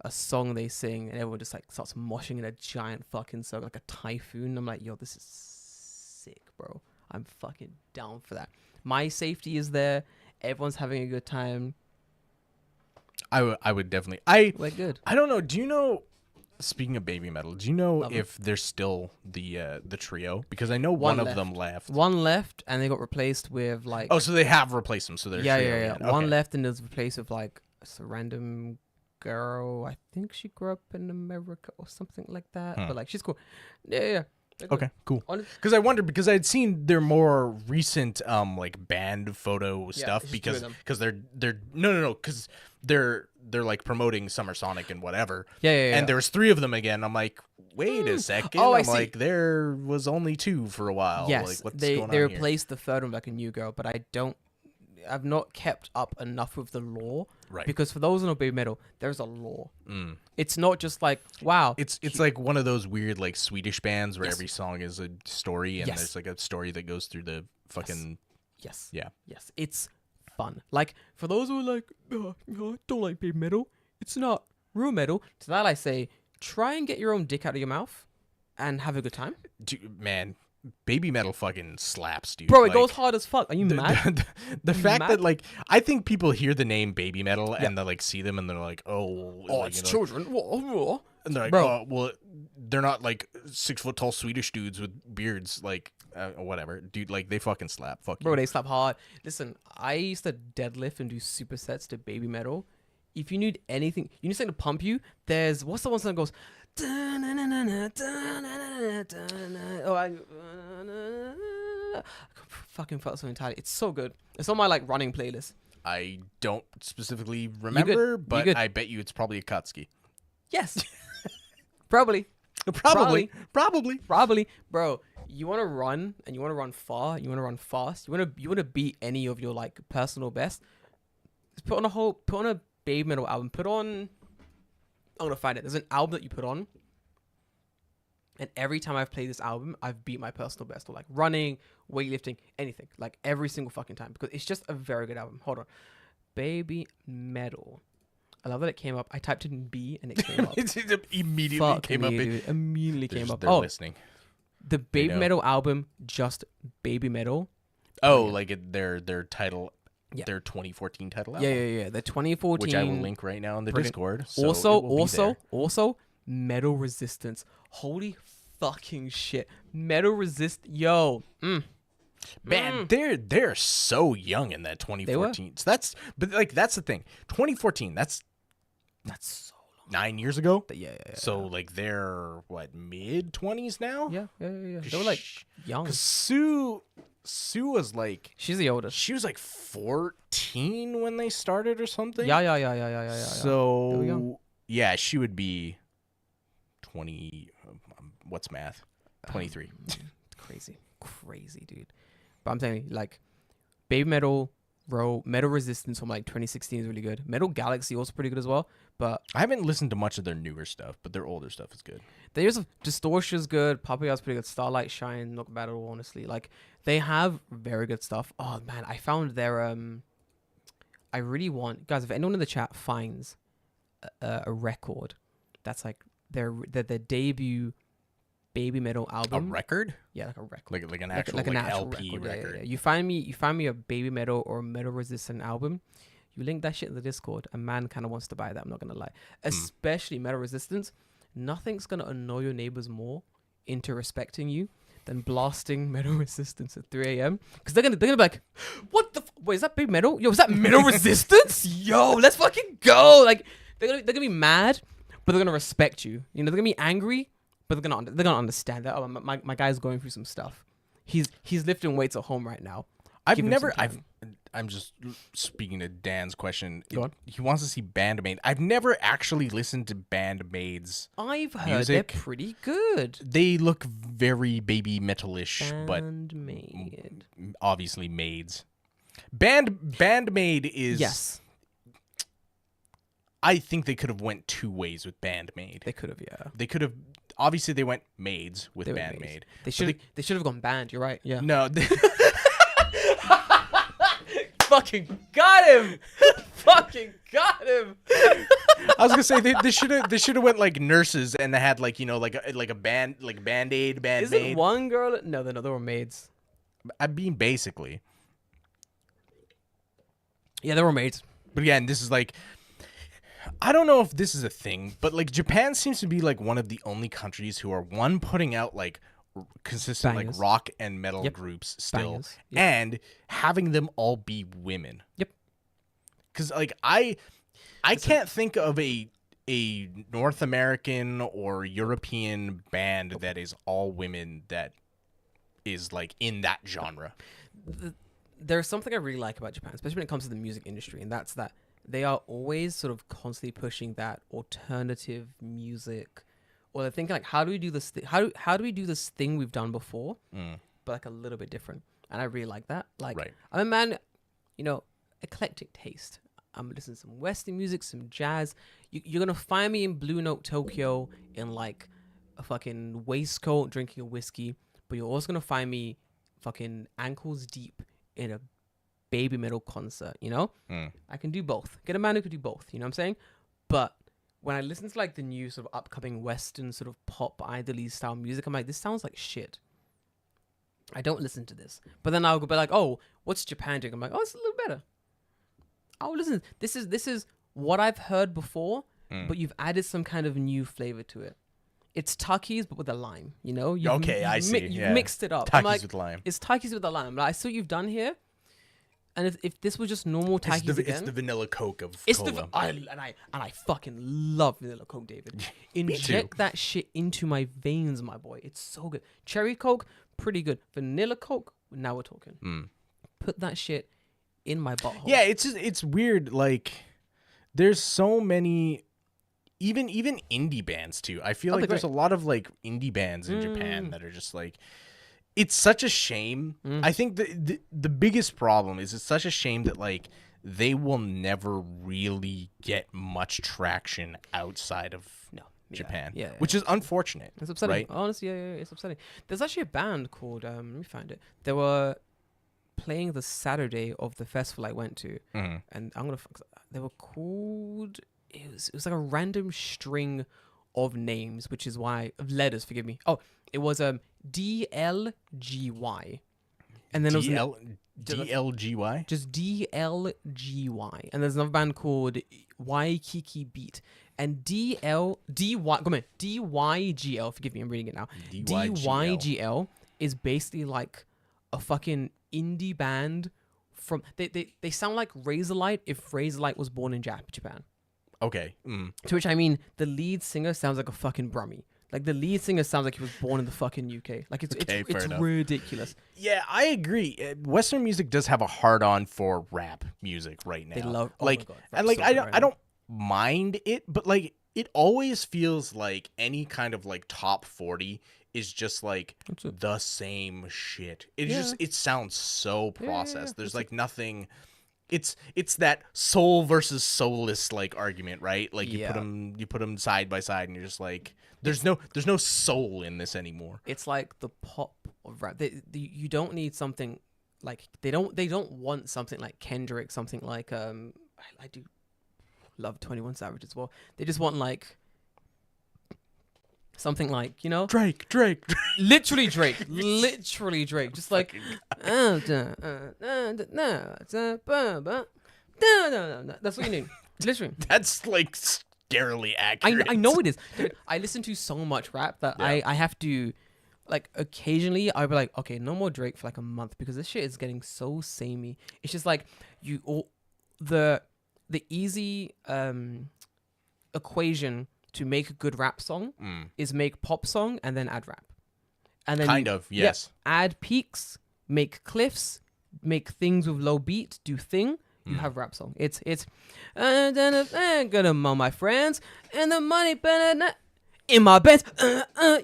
Speaker 4: song they sing and everyone just like starts moshing in a giant fucking circle like a typhoon. I'm like, yo, this is sick, bro. I'm fucking down for that. My safety is there. Everyone's having a good time.
Speaker 2: I would definitely.
Speaker 4: We're good.
Speaker 2: I don't know. Do you know? Speaking of baby metal, do you know
Speaker 4: Love 'em.
Speaker 2: if there's still the trio? Because I know one of them left.
Speaker 4: One left, and they got replaced with like.
Speaker 2: Oh, so they have replaced them. So they're
Speaker 4: yeah.
Speaker 2: again.
Speaker 4: One
Speaker 2: Okay.
Speaker 4: left, and it was replaced with like a random girl. I think she grew up in America or something like that. But like, she's cool. Yeah. They're good.
Speaker 2: Okay, cool.
Speaker 4: Honest-
Speaker 2: Because I wondered because I had seen their more recent like band photo stuff
Speaker 4: it's just two of
Speaker 2: because
Speaker 4: them.
Speaker 2: they're no because they're like promoting Summer Sonic and whatever.
Speaker 4: Yeah.
Speaker 2: And there was 3 of them again. I'm like, wait a second.
Speaker 4: Oh, I
Speaker 2: I'm
Speaker 4: see.
Speaker 2: like, there was only 2 for a while.
Speaker 4: Yes,
Speaker 2: Like, what's
Speaker 4: they
Speaker 2: going
Speaker 4: they
Speaker 2: on here?
Speaker 4: replaced the third one with like a new girl, but I've not kept up enough with the lore.
Speaker 2: Right.
Speaker 4: Because for those who know baby metal, there's a lore. It's not just like, wow.
Speaker 2: It's like one of those weird like Swedish bands where
Speaker 4: Yes.
Speaker 2: every song is a story and
Speaker 4: Yes.
Speaker 2: there's like a story that goes through the fucking
Speaker 4: Yes.
Speaker 2: yeah.
Speaker 4: Yes. It's fun. Like, for those who are like, don't like baby metal, it's not real metal. To that I say, try and get your own dick out of your mouth and have a good time.
Speaker 2: Dude, man, baby metal fucking slaps, dude.
Speaker 4: Bro, it
Speaker 2: Like,
Speaker 4: goes hard as fuck. Are you mad?
Speaker 2: the fact
Speaker 4: mad?
Speaker 2: that like I think people hear the name baby metal and they like see them and they're like, oh, like,
Speaker 4: it's
Speaker 2: you know,
Speaker 4: children. What?
Speaker 2: and they're like,
Speaker 4: Bro.
Speaker 2: oh, well, they're not like 6 foot tall Swedish dudes with beards, like whatever, dude. Like they fucking slap. Fuck
Speaker 4: Bro,
Speaker 2: you.
Speaker 4: they slap hard. Listen, I used to deadlift and do supersets to baby metal. If you need anything, you need something to pump you. There's what's the one song that goes. Oh, I fucking felt so entirely. It's so good. It's on my like running playlist.
Speaker 2: I don't specifically remember, but
Speaker 4: good.
Speaker 2: I bet you it's probably a Kutski.
Speaker 4: Yes, probably,
Speaker 2: Probably.
Speaker 4: bro. You want to run and you want to run far. You want to run fast. You want to beat any of your like personal best. Just put on a baby metal album. I'm gonna find it. There's an album that you put on, and every time I've played this album, I've beat my personal best or like running, weightlifting, anything. Like every single fucking time because it's just a very good album. Hold on, baby metal. I love that it came up. I typed in B and it came up.
Speaker 2: It immediately
Speaker 4: Fuck
Speaker 2: came
Speaker 4: me,
Speaker 2: up.
Speaker 4: dude. Immediately came up.
Speaker 2: They're
Speaker 4: Oh,
Speaker 2: listening.
Speaker 4: the baby
Speaker 2: know.
Speaker 4: metal album, just baby metal.
Speaker 2: Oh, like their title,
Speaker 4: Yeah.
Speaker 2: their 2014 title
Speaker 4: Yeah,
Speaker 2: album.
Speaker 4: The 2014.
Speaker 2: Which I will link right now in the
Speaker 4: Brilliant.
Speaker 2: Discord. So it will be there.
Speaker 4: Also, Metal Resistance. Holy fucking shit. Metal Resist. Yo.
Speaker 2: Man, they're so young in that 2014. So that's the thing. 2014. That's
Speaker 4: That's so
Speaker 2: 9 years ago.
Speaker 4: long. Yeah.
Speaker 2: So like they're what, mid 20s now?
Speaker 4: Yeah. They were like young.
Speaker 2: Cause Sue was like
Speaker 4: She's the oldest.
Speaker 2: she was like 14 when they started or something.
Speaker 4: Yeah.
Speaker 2: So
Speaker 4: They were young.
Speaker 2: yeah, she would be 20. What's math? 23.
Speaker 4: Crazy, dude. But I'm telling you, like, Baby Metal, Metal Resistance from like 2016 is really good. Metal Galaxy also pretty good as well. But
Speaker 2: I haven't listened to much of their newer stuff, but their older stuff is good.
Speaker 4: there's Distortion's good. Papillon's pretty good. Starlight Shine, not bad at all, honestly. Like, they have very good stuff. Oh man, I found their I really want, guys, if anyone in the chat finds a record that's like their debut Baby Metal
Speaker 2: A
Speaker 4: album.
Speaker 2: record?
Speaker 4: Yeah, like a record.
Speaker 2: Like an actual
Speaker 4: an actual
Speaker 2: LP record.
Speaker 4: Yeah. You find me a Baby Metal or Metal Resistant album. You link that shit in the Discord. A man kind of wants to buy that. I'm not gonna lie. Especially Metal Resistance. Nothing's gonna annoy your neighbors more into respecting you than blasting Metal Resistance at 3 a.m. Because they're gonna be like, what the? Wait, is that Baby Metal? Yo, is that Metal Resistance? Yo, let's fucking go! Like, they're gonna be mad, but they're gonna respect you. You know, they're gonna be angry, but they're gonna understand that. Oh, my guy's going through some stuff. He's lifting weights at home right now.
Speaker 2: I'm just speaking to Dan's question.
Speaker 4: Go on.
Speaker 2: He wants to see Bandmaid. I've never actually listened to Bandmaid's.
Speaker 4: I've heard
Speaker 2: music.
Speaker 4: they're pretty good.
Speaker 2: They look very baby metalish, but
Speaker 4: Bandmaid.
Speaker 2: obviously maids. Bandmaid is.
Speaker 4: Yes,
Speaker 2: I think they could have went two ways with Bandmaid.
Speaker 4: they could have. Yeah,
Speaker 2: They could have. Obviously, they went maids with
Speaker 4: They went
Speaker 2: Bandmaid.
Speaker 4: maids. They should have gone band. You're right. Yeah.
Speaker 2: No.
Speaker 4: Fucking got him. Fucking got him.
Speaker 2: I was gonna say they should have went like nurses and they had like like a band like Band-Aid, Bandmaid.
Speaker 4: Isn't one girl? No, they were maids.
Speaker 2: I mean basically.
Speaker 4: Yeah, they were maids.
Speaker 2: But again, this is like, I don't know if this is a thing, but like Japan seems to be like one of the only countries who are putting out like consistent
Speaker 4: Bangers.
Speaker 2: like rock and metal
Speaker 4: Yep.
Speaker 2: groups still,
Speaker 4: Bangers. Yep.
Speaker 2: and having them all be women.
Speaker 4: Yep.
Speaker 2: Because like I can't think of a North American or European band that is all women that is like in that genre.
Speaker 4: There's something I really like about Japan, especially when it comes to the music industry, and that's that they are always sort of constantly pushing that alternative music, or they're thinking like, how do we do this? How do we do this thing we've done before, but like a little bit different? And I really like that. Like,
Speaker 2: Right.
Speaker 4: I'm a man, eclectic taste. I'm listening to some Western music, some jazz. You're gonna find me in Blue Note Tokyo in like a fucking waistcoat drinking a whiskey, but you're also gonna find me fucking ankles deep in a Baby Metal concert. I can do both. Get a man who could do both. You know what I'm saying? But when I listen to like the new sort of upcoming Western sort of pop idol-y style music, I'm like, this sounds like shit. I don't listen to this. But then I'll be like, oh, what's Japan doing? I'm like, oh, it's a little better. Oh, listen, this is what I've heard before, but you've added some kind of new flavor to it. It's Takis, but with a lime,
Speaker 2: I see.
Speaker 4: You've
Speaker 2: Yeah.
Speaker 4: mixed it up. I'm
Speaker 2: Takis
Speaker 4: like,
Speaker 2: with lime.
Speaker 4: It's Takis with a lime. Like, I see what you've done here. And if this was just normal Takis
Speaker 2: It's
Speaker 4: again,
Speaker 2: the vanilla Coke of
Speaker 4: it's
Speaker 2: cola.
Speaker 4: I fucking love vanilla Coke, David. Inject that shit into my veins, my boy. It's so good. Cherry Coke, pretty good. Vanilla Coke, now we're talking. Put that shit in my butthole.
Speaker 2: Yeah, it's weird. Like, there's so many, even indie bands too. I feel like
Speaker 4: they're
Speaker 2: there's
Speaker 4: great.
Speaker 2: a lot of like indie bands in Japan that are just like, it's such a shame. I think the biggest problem is it's such a shame that like they will never really get much traction outside of Japan.
Speaker 4: Yeah.
Speaker 2: Which is unfortunate.
Speaker 4: It's upsetting.
Speaker 2: Right?
Speaker 4: Honestly, yeah, it's upsetting. There's actually a band called, let me find it. They were playing the Saturday of the festival I went to. And they were called, it was like a random string of names, which is why, of letters, forgive me. Oh, it was DLGY. And then it was
Speaker 2: DLGY?
Speaker 4: just DLGY. And there's another band called Waikiki Beat. And DYGL, forgive me, I'm reading it now. DYGL is basically like a fucking indie band from, they sound like Razorlight if Razorlight was born in Japan.
Speaker 2: Okay.
Speaker 4: To which I mean, the lead singer sounds like a fucking Brummie. Like, the lead singer sounds like he was born in the fucking UK. Like, it's
Speaker 2: enough.
Speaker 4: ridiculous.
Speaker 2: Yeah, I agree. Western music does have a hard-on for rap music right now.
Speaker 4: They love,
Speaker 2: like,
Speaker 4: oh my God,
Speaker 2: and like
Speaker 4: rap's so good right
Speaker 2: I don't mind it, but like it always feels like any kind of like top 40 is just like the same shit. It sounds so processed. There's like nothing. It's that soul versus soulless like argument, right? Like you put them side by side, and you're just like, there's no soul in this anymore.
Speaker 4: It's like the pop of rap. You don't need something like they don't want something like Kendrick, something like I do love 21 Savage as well. They just want like something like,
Speaker 2: Drake.
Speaker 4: literally Drake, just like that's what you need, literally.
Speaker 2: That's like scarily accurate.
Speaker 4: I know it is. Dude, I listen to so much rap that I have to, like, occasionally I'll be like, okay, no more Drake for like a month because this shit is getting so samey. It's just like the easy equation to make a good rap song is make pop song and then add rap. And then
Speaker 2: yes.
Speaker 4: Add peaks, make cliffs, make things with low beat, do thing. You have rap song. It's gonna mow my friends and the money better in my bed.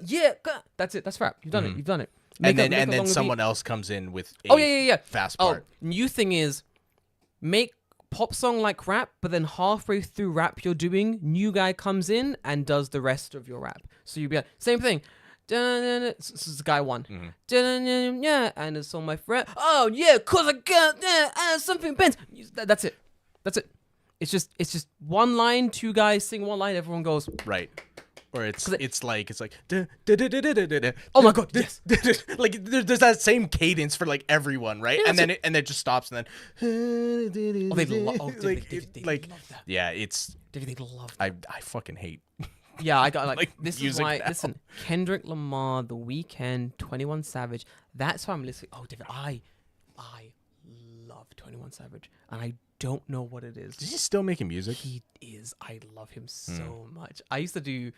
Speaker 4: Yeah, that's it. That's rap. You've done it. You've done it.
Speaker 2: And then someone else comes in with a fast part.
Speaker 4: New thing is make pop song like rap, but then halfway through rap you're doing, new guy comes in and does the rest of your rap. So you'll be like, same thing. This is guy one. Yeah, and it's on my friend. Oh yeah, cause I got something bent. That's it. It's just one line, two guys sing one line, everyone goes
Speaker 2: right. Or it's like
Speaker 4: oh my god, yes.
Speaker 2: Like there's that same cadence for like everyone, right?
Speaker 4: Yeah,
Speaker 2: and then it just stops, and then
Speaker 4: they love that.
Speaker 2: Yeah, it's
Speaker 4: They love
Speaker 2: that. I fucking hate.
Speaker 4: Yeah, I got like this is why.
Speaker 2: now.
Speaker 4: Listen, Kendrick Lamar, The Weeknd, 21 Savage. That's why I'm listening. Oh, David, I love 21 Savage, and I don't know what it is.
Speaker 2: Is he still making music?
Speaker 4: He is. I love him so much. I used to do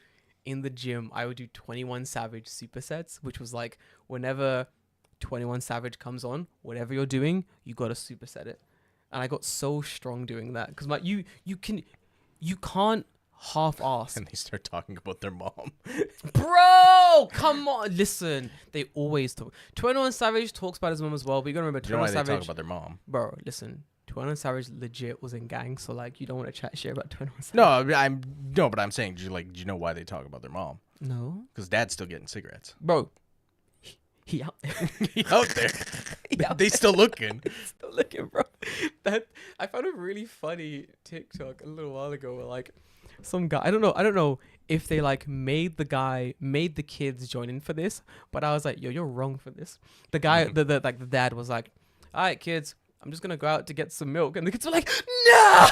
Speaker 4: in the gym. I would do 21 Savage supersets, which was like whenever 21 Savage comes on, whatever you're doing, you got to superset it. And I got so strong doing that because you can't half-ass.
Speaker 2: And they start talking about their mom.
Speaker 4: Bro, come on. Listen, they always talk. 21 Savage talks about his mom as well, but you gotta remember 21 Savage.
Speaker 2: They talk about their mom.
Speaker 4: Bro, listen. 21 Savage legit was in gang, so like you don't want to chat shit about 21 Savage.
Speaker 2: But I'm saying, do you know why they talk about their mom?
Speaker 4: No.
Speaker 2: Because dad's still getting cigarettes.
Speaker 4: Bro, he out there.
Speaker 2: He out there. They still looking.
Speaker 4: Still looking, bro. That I found a really funny TikTok a little while ago where like some guy, I don't know if they like made the kids join in for this, but I was like, yo, you're wrong for this. The guy, the dad was like, all right, kids, I'm just gonna go out to get some milk, and the kids were like, no.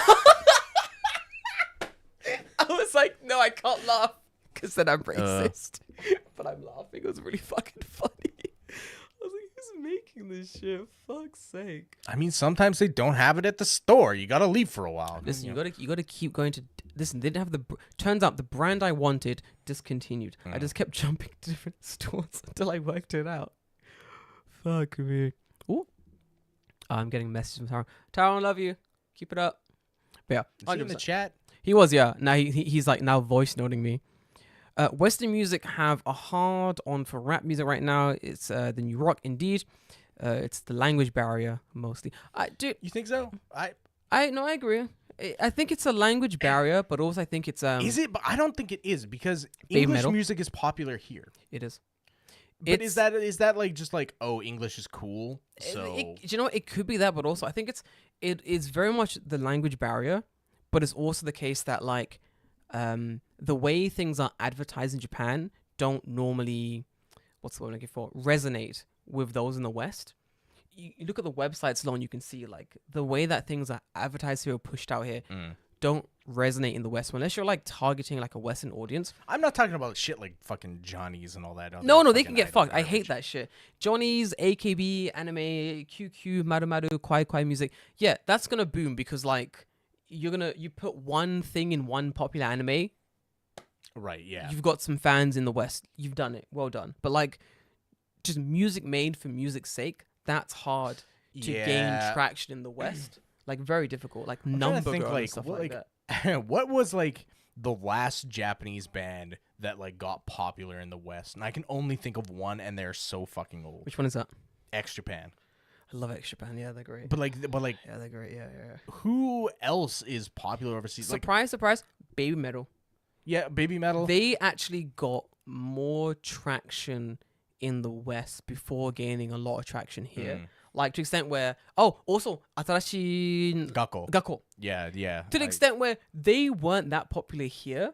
Speaker 4: I was like, no, I can't laugh because then I'm racist, but I'm laughing. It was really fucking funny. I was like, who's making this shit? Fuck's sake.
Speaker 2: I mean, sometimes they don't have it at the store. You gotta leave for a while.
Speaker 4: Listen, you gotta keep going to. Listen, they didn't have turns out the brand I wanted discontinued. I just kept jumping to different stores until I worked it out. Fuck me. Ooh. I'm getting messages from Tyrone. Tyrone, I love you. Keep it up. But yeah.
Speaker 2: Is he in the chat?
Speaker 4: He was, yeah. Now he's like now voice noting me. Western music have a hard on for rap music right now. It's the new rock, indeed. It's the language barrier mostly. Dude,
Speaker 2: you think so?
Speaker 4: I agree. I think it's a language barrier, but also I think it's
Speaker 2: Is it? But I don't think it is because English music is popular here.
Speaker 4: It is.
Speaker 2: But is that like just like, oh, English is cool? So
Speaker 4: you know, it could be that, but also I think it is very much the language barrier, but it's also the case that like the way things are advertised in Japan don't normally, what's the word I'm looking for, resonate with those in the West. You look at the websites alone, you can see like the way that things are advertised here or pushed out here don't resonate in the West unless you're like targeting like a Western audience.
Speaker 2: I'm not talking about shit like fucking Johnny's and all that.
Speaker 4: No, they can get fucked. I hate that shit. Johnny's, AKB, anime, QQ, Maru, Kwai music. Yeah, that's gonna boom because like you put one thing in one popular anime.
Speaker 2: Right, yeah.
Speaker 4: You've got some fans in the West. You've done it. Well done. But like just music made for music's sake, that's hard to gain traction in the West. Like very difficult. Like Number Girl and stuff like that.
Speaker 2: What was like the last Japanese band that like got popular in the West, and I can only think of one, and they're so fucking old.
Speaker 4: Which one is that?
Speaker 2: X Japan.
Speaker 4: I love X Japan. Yeah, they're great.
Speaker 2: But like,
Speaker 4: Yeah, they're great. Yeah.
Speaker 2: who else is popular overseas?
Speaker 4: Surprise, surprise. Baby Metal.
Speaker 2: Yeah, Baby Metal.
Speaker 4: They actually got more traction in the West before gaining a lot of traction here. Like, to the extent where... Oh, also, Atarashi... Gakko.
Speaker 2: Yeah.
Speaker 4: To the extent where they weren't that popular here.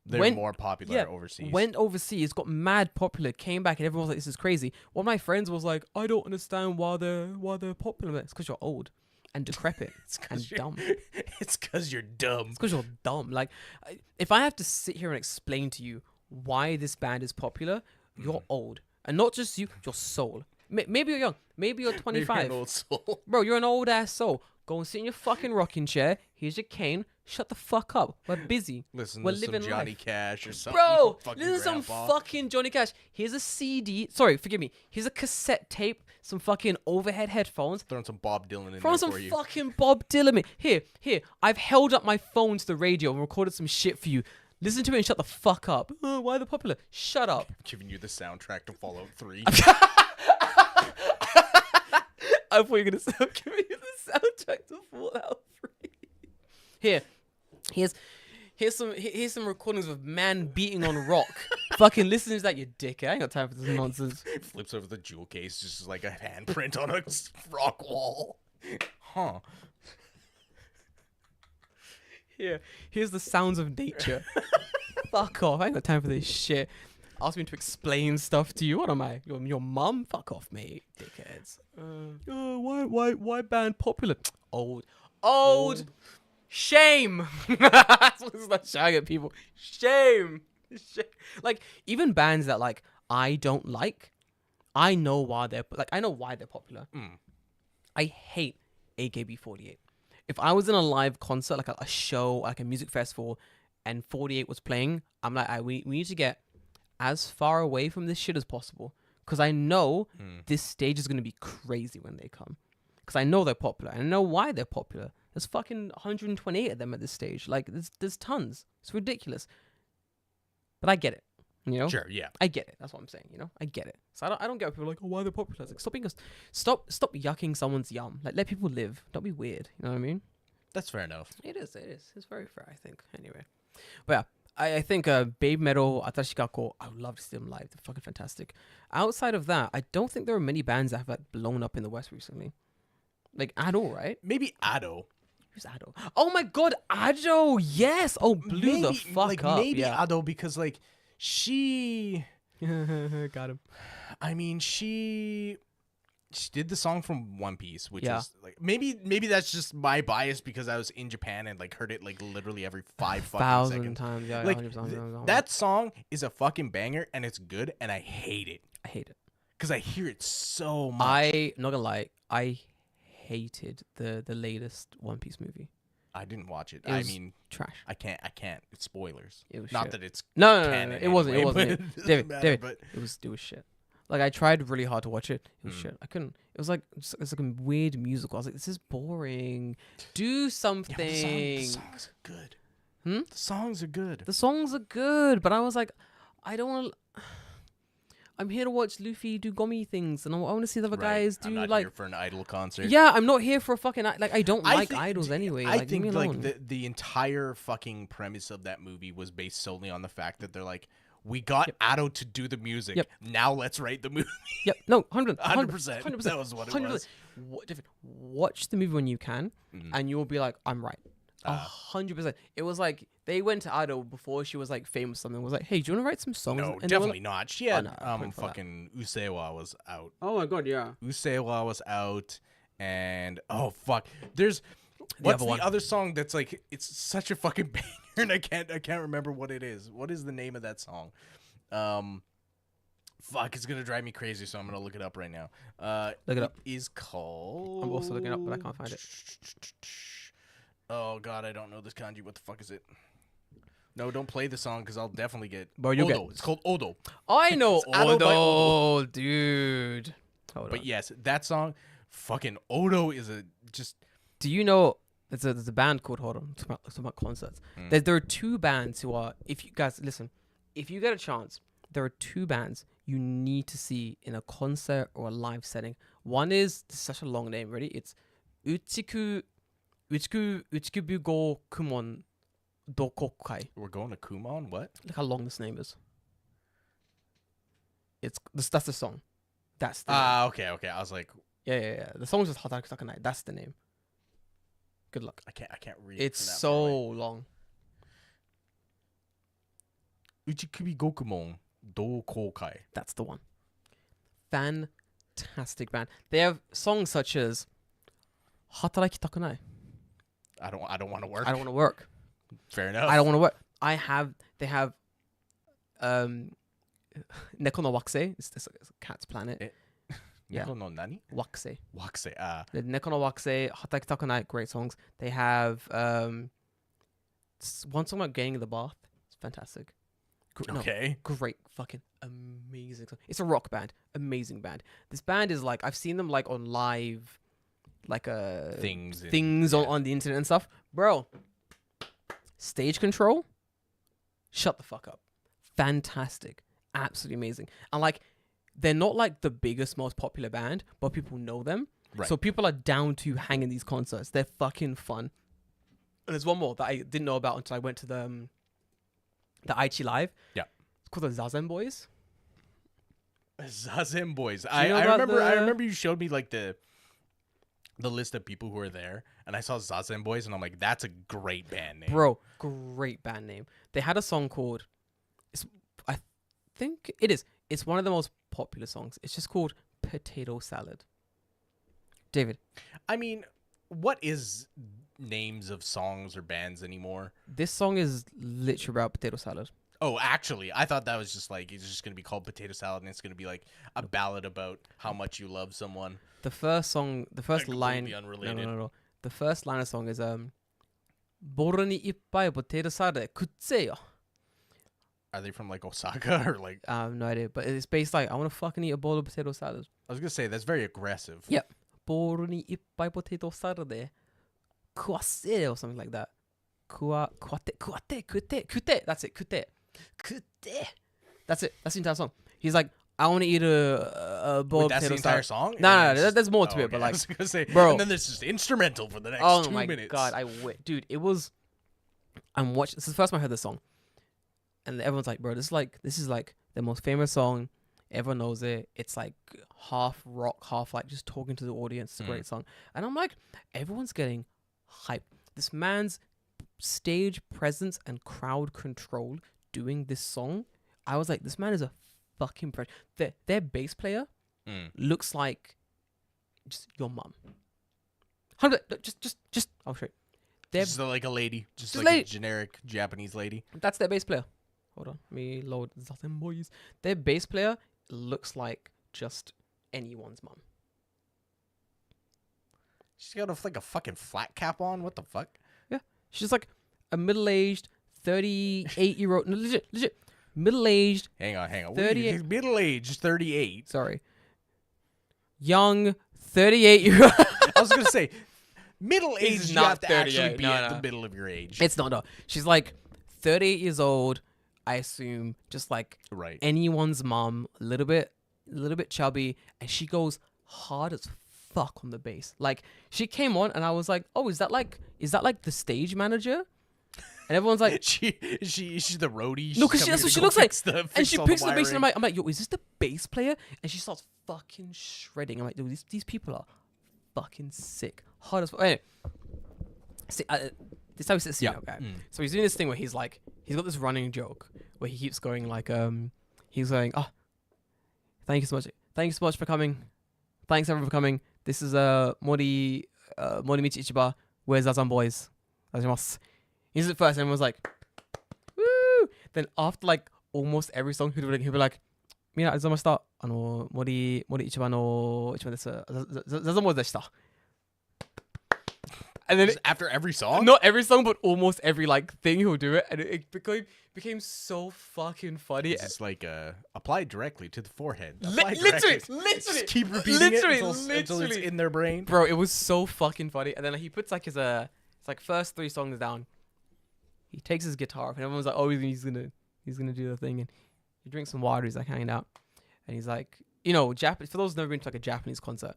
Speaker 2: They're more popular overseas.
Speaker 4: Went overseas, got mad popular, came back, and everyone was like, this is crazy. One of my friends was like, I don't understand why they're popular. It's because you're old and decrepit and dumb.
Speaker 2: It's because you're dumb.
Speaker 4: It's because you're dumb. Like, if I have to sit here and explain to you why this band is popular, you're old. And not just you, your soul. Maybe you're young. Maybe you're 25.
Speaker 2: Maybe you're an old soul.
Speaker 4: Bro, you're an old ass soul. Go and sit in your fucking rocking chair. Here's your cane. Shut the fuck up. We're busy.
Speaker 2: Listen
Speaker 4: We're
Speaker 2: to some
Speaker 4: living
Speaker 2: Johnny
Speaker 4: life.
Speaker 2: Cash or something.
Speaker 4: Bro,
Speaker 2: fucking
Speaker 4: listen to some
Speaker 2: grandpa.
Speaker 4: fucking Johnny Cash. Here's a CD. Sorry, forgive me. Here's a cassette tape. Some fucking overhead headphones.
Speaker 2: Throwing some Bob Dylan in
Speaker 4: Throw
Speaker 2: there
Speaker 4: some
Speaker 2: for you.
Speaker 4: fucking Bob Dylan. Here. I've held up my phone to the radio and recorded some shit for you. Listen to it and shut the fuck up. Why are they popular? Shut up.
Speaker 2: Giving you the soundtrack to Fallout 3.
Speaker 4: I thought you were gonna say, give me the soundtrack to Fallout 3. Here's some recordings of man beating on rock. Fucking listen to that, you dick. I ain't got time for this nonsense.
Speaker 2: Flips over the jewel case, just like a handprint on a rock wall. Huh.
Speaker 4: Here's the sounds of nature. Fuck off. I ain't got time for this shit. Ask me to explain stuff to you. What am I? Your mum? Fuck off, mate. Dickheads. Why band popular? Old. Shame. That's what it's like shouting at people. Shame. Like, even bands that like I don't like, I know why they're popular. I hate AKB48. If I was in a live concert, like a show, like a music festival, and 48 was playing, I'm like, we need to get as far away from this shit as possible, because I know this stage is going to be crazy when they come, because I know they're popular and I know why they're popular. There's fucking 128 of them at this stage. Like, there's tons. It's ridiculous, but I get it, you know.
Speaker 2: Sure, yeah.
Speaker 4: I get it. That's what I'm saying, you know. I get it. So I don't get people like, oh, why they're popular. It's like, stop yucking someone's yum. Like, let people live. Don't be weird. You know what I mean?
Speaker 2: That's fair enough.
Speaker 4: It is. It's very fair, I think. Anyway, but yeah. I think Babe Metal, Atarashi Gakko, I would love to see them live. They're fucking fantastic. Outside of that, I don't think there are many bands that have like blown up in the West recently. Like Ado, right?
Speaker 2: Maybe Ado.
Speaker 4: Who's Ado? Oh my god, Ado! Yes! Oh, blew the fuck up.
Speaker 2: Maybe
Speaker 4: yeah.
Speaker 2: Ado, because like she...
Speaker 4: Got him.
Speaker 2: I mean, she did the song from One Piece, which
Speaker 4: Yeah.
Speaker 2: is like maybe that's just my bias because I was in Japan and like heard it like literally every 5 fucking
Speaker 4: 1,000
Speaker 2: seconds.
Speaker 4: times. Yeah,
Speaker 2: Like
Speaker 4: 100%.
Speaker 2: that song is a fucking banger and it's good and I hate it
Speaker 4: I hate it.
Speaker 2: because I hear it so much.
Speaker 4: I'm not gonna lie. I hated the latest One Piece movie.
Speaker 2: I didn't watch it.
Speaker 4: It
Speaker 2: I
Speaker 4: was
Speaker 2: mean,
Speaker 4: trash.
Speaker 2: I can't. It's spoilers.
Speaker 4: It was
Speaker 2: Not
Speaker 4: shit.
Speaker 2: that it's
Speaker 4: No,
Speaker 2: canon
Speaker 4: it wasn't.
Speaker 2: anyway,
Speaker 4: It wasn't.
Speaker 2: but
Speaker 4: It.
Speaker 2: doesn't
Speaker 4: David,
Speaker 2: matter,
Speaker 4: David,
Speaker 2: but-
Speaker 4: it was shit. Like, I tried really hard to watch it. It was shit. I couldn't. It was like it's like a weird musical. I was like, this is boring. Do something.
Speaker 2: the songs are good.
Speaker 4: Hmm?
Speaker 2: The songs are good.
Speaker 4: The songs are good, but I was like, I don't want to. I'm here to watch Luffy do gummy things, and I want to see the other guys do
Speaker 2: I'm not
Speaker 4: like.
Speaker 2: here for an Idol concert.
Speaker 4: Yeah, I'm not here for a fucking like. I don't
Speaker 2: I
Speaker 4: like
Speaker 2: think-
Speaker 4: idols anyway.
Speaker 2: I
Speaker 4: Like, leave
Speaker 2: think
Speaker 4: me
Speaker 2: like
Speaker 4: alone.
Speaker 2: the entire fucking premise of that movie was based solely on the fact that they're like, we got Ado to do the music.
Speaker 4: Yep.
Speaker 2: Now let's write the movie.
Speaker 4: Yep. No, 100%.
Speaker 2: 100%. That was what it
Speaker 4: 100%.
Speaker 2: was.
Speaker 4: Watch the movie when you can, and you'll be like, I'm right. 100%. It was like they went to Ado before she was like famous. Something was like, hey, do you want to write some songs?
Speaker 2: No,
Speaker 4: And they were
Speaker 2: definitely
Speaker 4: like,
Speaker 2: not. She had
Speaker 4: no, I couldn't for that.
Speaker 2: fucking Usewa was out.
Speaker 4: oh my god, yeah.
Speaker 2: Usewa was out, and oh fuck, there's what's
Speaker 4: other
Speaker 2: the
Speaker 4: one.
Speaker 2: other song that's like it's such a fucking banger, and I can't remember what it is. What is the name of that song? Fuck, it's gonna drive me crazy, so I'm gonna look it up right now.
Speaker 4: Look it up.
Speaker 2: Is called.
Speaker 4: I'm also looking it up, but I can't find it.
Speaker 2: Oh god, I don't know this kanji. What the fuck is it? No, don't play the song because I'll definitely get.
Speaker 4: Bro, you'll
Speaker 2: Odo.
Speaker 4: get-
Speaker 2: It's called Odo.
Speaker 4: I know
Speaker 2: It's Ado by
Speaker 4: Odo, dude. Hold
Speaker 2: But
Speaker 4: on.
Speaker 2: yes, that song, fucking Odo is a just.
Speaker 4: Do you know there's a band called, hold on, talking about concerts.
Speaker 2: Mm.
Speaker 4: There are two bands who are, if you guys listen, if you get a chance, there are two bands you need to see in a concert or a live setting. One is, this is such a long name, ready? It's Uchiku Kumon Dokokai.
Speaker 2: We're going to Kumon? What?
Speaker 4: Look how long this name is. That's the song. That's the name.
Speaker 2: Okay. I was like,
Speaker 4: Yeah. The song is just Hataraku Takanai. That's the name. Good luck.
Speaker 2: I can't read.
Speaker 4: It's
Speaker 2: from that
Speaker 4: so
Speaker 2: far away.
Speaker 4: long.
Speaker 2: Uchikubi Gokumon Do Kokai.
Speaker 4: That's the one. Fantastic band. They have songs such as Hataraki Takanai.
Speaker 2: I don't want to work.
Speaker 4: I don't want to work.
Speaker 2: Fair enough.
Speaker 4: I don't want to work. They have Neko no Wakusei. It's a cat's planet. Yeah.
Speaker 2: Neko no nani?
Speaker 4: Wakusei.
Speaker 2: Wakusei.
Speaker 4: The Neko no Wakusei, Hataraki Takanai, great songs. They have one song about getting in the bath. It's fantastic.
Speaker 2: Okay.
Speaker 4: Great fucking amazing song. It's a rock band. Amazing band. This band is like, I've seen them like on live, like
Speaker 2: Things
Speaker 4: on the internet and stuff. Bro, Stage Control, shut the fuck up. Fantastic. Absolutely amazing. And like, they're not like the biggest, most popular band, but people know them.
Speaker 2: Right.
Speaker 4: So people are down to hang in these concerts. They're fucking fun. And there's one more that I didn't know about until I went to the Aichi Live.
Speaker 2: Yeah.
Speaker 4: It's called the Zazen Boys.
Speaker 2: Zazen Boys.
Speaker 4: you
Speaker 2: I
Speaker 4: know about
Speaker 2: remember you showed me like the list of people who were there, and I saw Zazen Boys, and I'm like, that's a great band name.
Speaker 4: Bro, great band name. They had a song called, I think it is. It's one of the most popular songs. It's just called Potato Salad. David.
Speaker 2: I mean, what is names of songs or bands anymore?
Speaker 4: This song is literally about potato salad.
Speaker 2: Oh, actually, I thought that was just like, it's just going to be called Potato Salad, and it's going to be like a ballad about how much you love someone.
Speaker 4: The first song, the first line.
Speaker 2: Completely unrelated.
Speaker 4: No. The first line of the song is Boru ni ippai potato salad kutsei yo.
Speaker 2: Are they from like Osaka or like?
Speaker 4: I have no idea, but it's based like, I want to fucking eat a bowl of potato salad.
Speaker 2: I was going to say, that's very aggressive.
Speaker 4: Yeah. Boru ni ippai potato salad de kuwasse or something like that. Kute. That's it. Kute. That's it. That's the entire song. He's like, I want to eat a bowl of
Speaker 2: That's the
Speaker 4: potato
Speaker 2: entire
Speaker 4: salad.
Speaker 2: song?
Speaker 4: No, there's more to it, but
Speaker 2: I
Speaker 4: like,
Speaker 2: was gonna say,
Speaker 4: bro.
Speaker 2: and then there's just instrumental for the next
Speaker 4: oh
Speaker 2: 2
Speaker 4: my
Speaker 2: minutes.
Speaker 4: god, dude, it was. I'm watching. This is the first time I heard this song, and everyone's like, bro, this is like the most famous song. Everyone knows it. It's like half rock, half like just talking to the audience. It's a great song, and I'm like, everyone's getting hyped. This man's stage presence and crowd control doing this song, I was like, this man is a fucking their bass player looks like just your mum. Just I'll show you.
Speaker 2: Just like a lady, just like
Speaker 4: lady.
Speaker 2: a generic Japanese lady.
Speaker 4: That's their bass player. Hold on, me load Zazen Boys. Their bass player looks like just anyone's mum.
Speaker 2: She's got like a fucking flat cap on. What the fuck?
Speaker 4: Yeah, she's like a middle-aged 38-year-old. No, legit middle-aged.
Speaker 2: Hang on.
Speaker 4: 38
Speaker 2: Middle-aged, 38.
Speaker 4: Sorry, young 38-year-old.
Speaker 2: I was gonna say, middle-aged.
Speaker 4: He's
Speaker 2: You
Speaker 4: not
Speaker 2: have to actually
Speaker 4: 38,
Speaker 2: be
Speaker 4: no,
Speaker 2: at
Speaker 4: no.
Speaker 2: the middle of your age.
Speaker 4: It's not. No, she's like 38 years old. I assume just like
Speaker 2: right.
Speaker 4: anyone's mom, a little bit chubby, and she goes hard as fuck on the bass. Like, she came on, and I was like, "Oh, is that like the stage manager?" And everyone's like,
Speaker 2: she's the roadie.
Speaker 4: "No, because that's what she looks like." And she picks the bass, and
Speaker 2: wiring.
Speaker 4: I'm like, "Yo, is this the bass player?" And she starts fucking shredding. I'm like, "Dude, these people are fucking sick, hard as fuck." Anyway, see, this is how he sits here, okay? So he's doing this thing where he's like, he's got this running joke where he keeps going like, he's going, "Oh, thank you so much for coming. Thanks everyone for coming. This is Mori Michi Ichiba. Where's Zazen Boys? Arigatou." He's at first, and everyone's like, "Woo!" Then after like almost every song, he'll be like, "Mina, arizamashita. Mori Ichiba no Ichiba desu. Zazen Boys deshita." And then
Speaker 2: Just after every song.
Speaker 4: not every song, but almost every like thing he'll do it, and it became so fucking funny.
Speaker 2: It's like applied directly to the forehead.
Speaker 4: Literally,
Speaker 2: Just keep repeating it until it's
Speaker 4: literally.
Speaker 2: in their brain.
Speaker 4: Bro, it was so fucking funny. And then he puts like his It's like first 3 songs down. He takes his guitar and everyone's like, oh, he's gonna do the thing, and he drinks some water. He's like hanging out, and he's like, you know, for those who've never been to like a Japanese concert,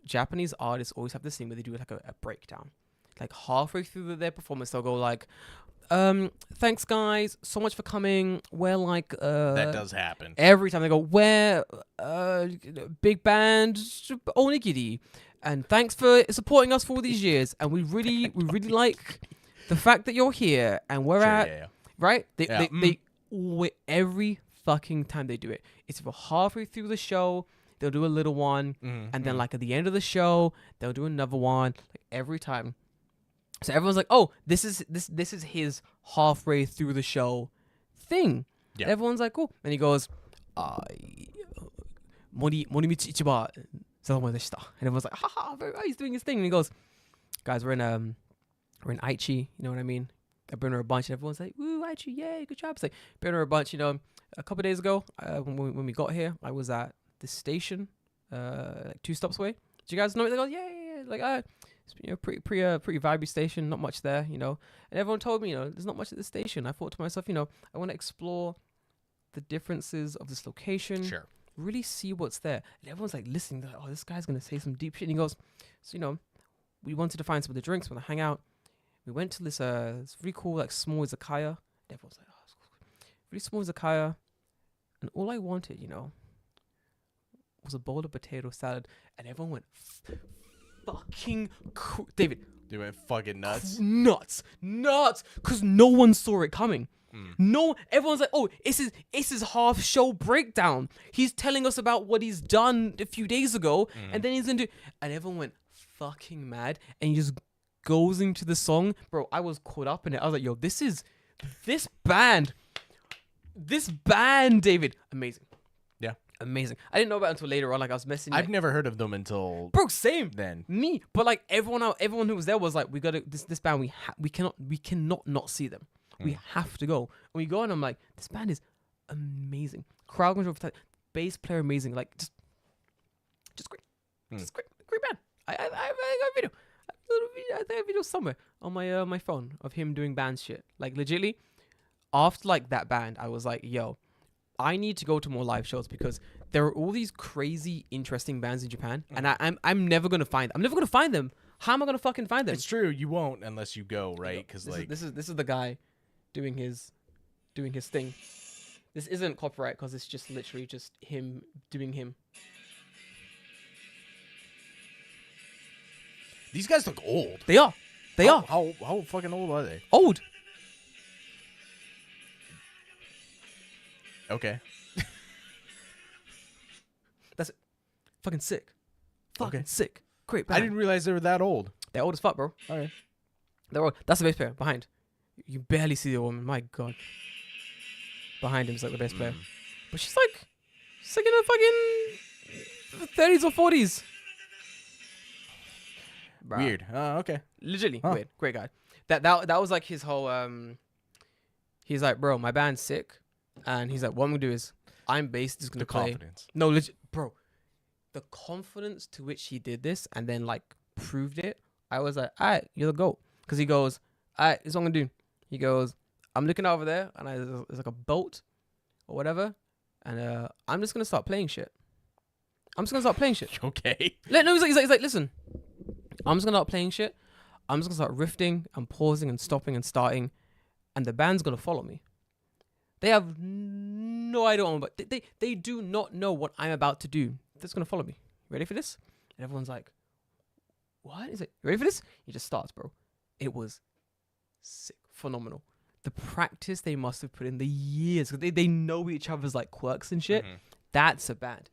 Speaker 4: Japanese artists always have this thing where they do like a breakdown. Like halfway through their performance, they'll go like, thanks guys so much for coming. We're like
Speaker 2: that does happen.
Speaker 4: Every time they go, we're big band Onigiri, and thanks for supporting us for all these years, and we really like the fact that you're here, and we're right. They every fucking time they do it, it's for halfway through the show they'll do a little one, and then like at the end of the show they'll do another one, like every time. So everyone's like, oh, this is his halfway through the show thing. Yeah. Everyone's like, cool, and he goes, Morimichi Ichiba Satomon deshita, and everyone's like, haha, he's doing his thing, and he goes, guys, we're in Aichi, you know what I mean? I've been her a bunch, and everyone's like, woo, Aichi, yay, good job. It's like, been her a bunch, you know. A couple of days ago, when we got here, I was at the station, like 2 stops away. Did you guys know it? They go, yeah, like, it's, you know, pretty vibey station, not much there, you know. And everyone told me, you know, there's not much at the station. I thought to myself, you know, I want to explore the differences of this location. Sure. Really see what's there. And everyone's like listening. They're like, oh, this guy's going to say some deep shit. And he goes, so, you know, we wanted to find some of the drinks, we want to hang out. We went to this really cool, like, small izakaya. And everyone's like, oh, it's cool. Really small izakaya. And all I wanted, you know, was a bowl of potato salad. And everyone went fucking David.
Speaker 2: They went fucking nuts.
Speaker 4: Nuts. Because no one saw it coming. No, everyone's like, oh, it's his half show breakdown. He's telling us about what he's done a few days ago, and then he's gonna do. And everyone went fucking mad, and he just goes into the song, bro. I was caught up in it. I was like, yo, this band, David, amazing. Yeah, amazing. I didn't know about it until later on. Like I was messing.
Speaker 2: I've never heard of them until
Speaker 4: same
Speaker 2: then.
Speaker 4: Me, but like everyone who was there was like, we gotta this band. We cannot not see them. We have to go. And we go, and I'm like, this band is amazing. Crowd control, bass player amazing. Like just great, great band. I got a video. I think I have a video somewhere on my phone of him doing band shit. Like legitly, after like that band, I was like, yo, I need to go to more live shows because there are all these crazy, interesting bands in Japan, and I'm never gonna find them. I'm never gonna find them. How am I gonna fucking find them?
Speaker 2: It's true, you won't unless you go, right? Because like
Speaker 4: this is the guy doing his thing. This isn't copyright because it's just literally just him doing him.
Speaker 2: These guys look old.
Speaker 4: They are.
Speaker 2: How fucking old are they?
Speaker 4: Old.
Speaker 2: Okay.
Speaker 4: That's it. Fucking sick. Fucking sick. Great band.
Speaker 2: I didn't realize they were that old.
Speaker 4: They're old as fuck, bro.
Speaker 2: All right.
Speaker 4: They're old. That's the bass player behind. You barely see the woman. My God. Behind him is like the bass player. But she's like in her fucking 30s or 40s.
Speaker 2: Bruh. Weird. Okay.
Speaker 4: Literally weird. Great guy. That was like his whole he's like, bro, my band's sick, and he's like, what I'm gonna do is I'm just gonna play.
Speaker 2: Confidence.
Speaker 4: No, legit, bro. The confidence to which he did this and then like proved it. I was like, alright, you're the GOAT. Because he goes, alright, this is what I'm gonna do. He goes, I'm looking over there, and there's like a boat or whatever, and I'm just gonna start playing shit.
Speaker 2: Okay.
Speaker 4: No, he's like, listen, I'm just gonna start playing shit. I'm just gonna start riffing and pausing and stopping and starting, and the band's gonna follow me. They have no idea what I'm about. They do not know what I'm about to do. They're just gonna follow me. Ready for this? And everyone's like, what is it? You ready for this? He just starts, bro. It was sick, phenomenal. The practice they must have put in, the years, because they know each other's like quirks and shit. That's a band.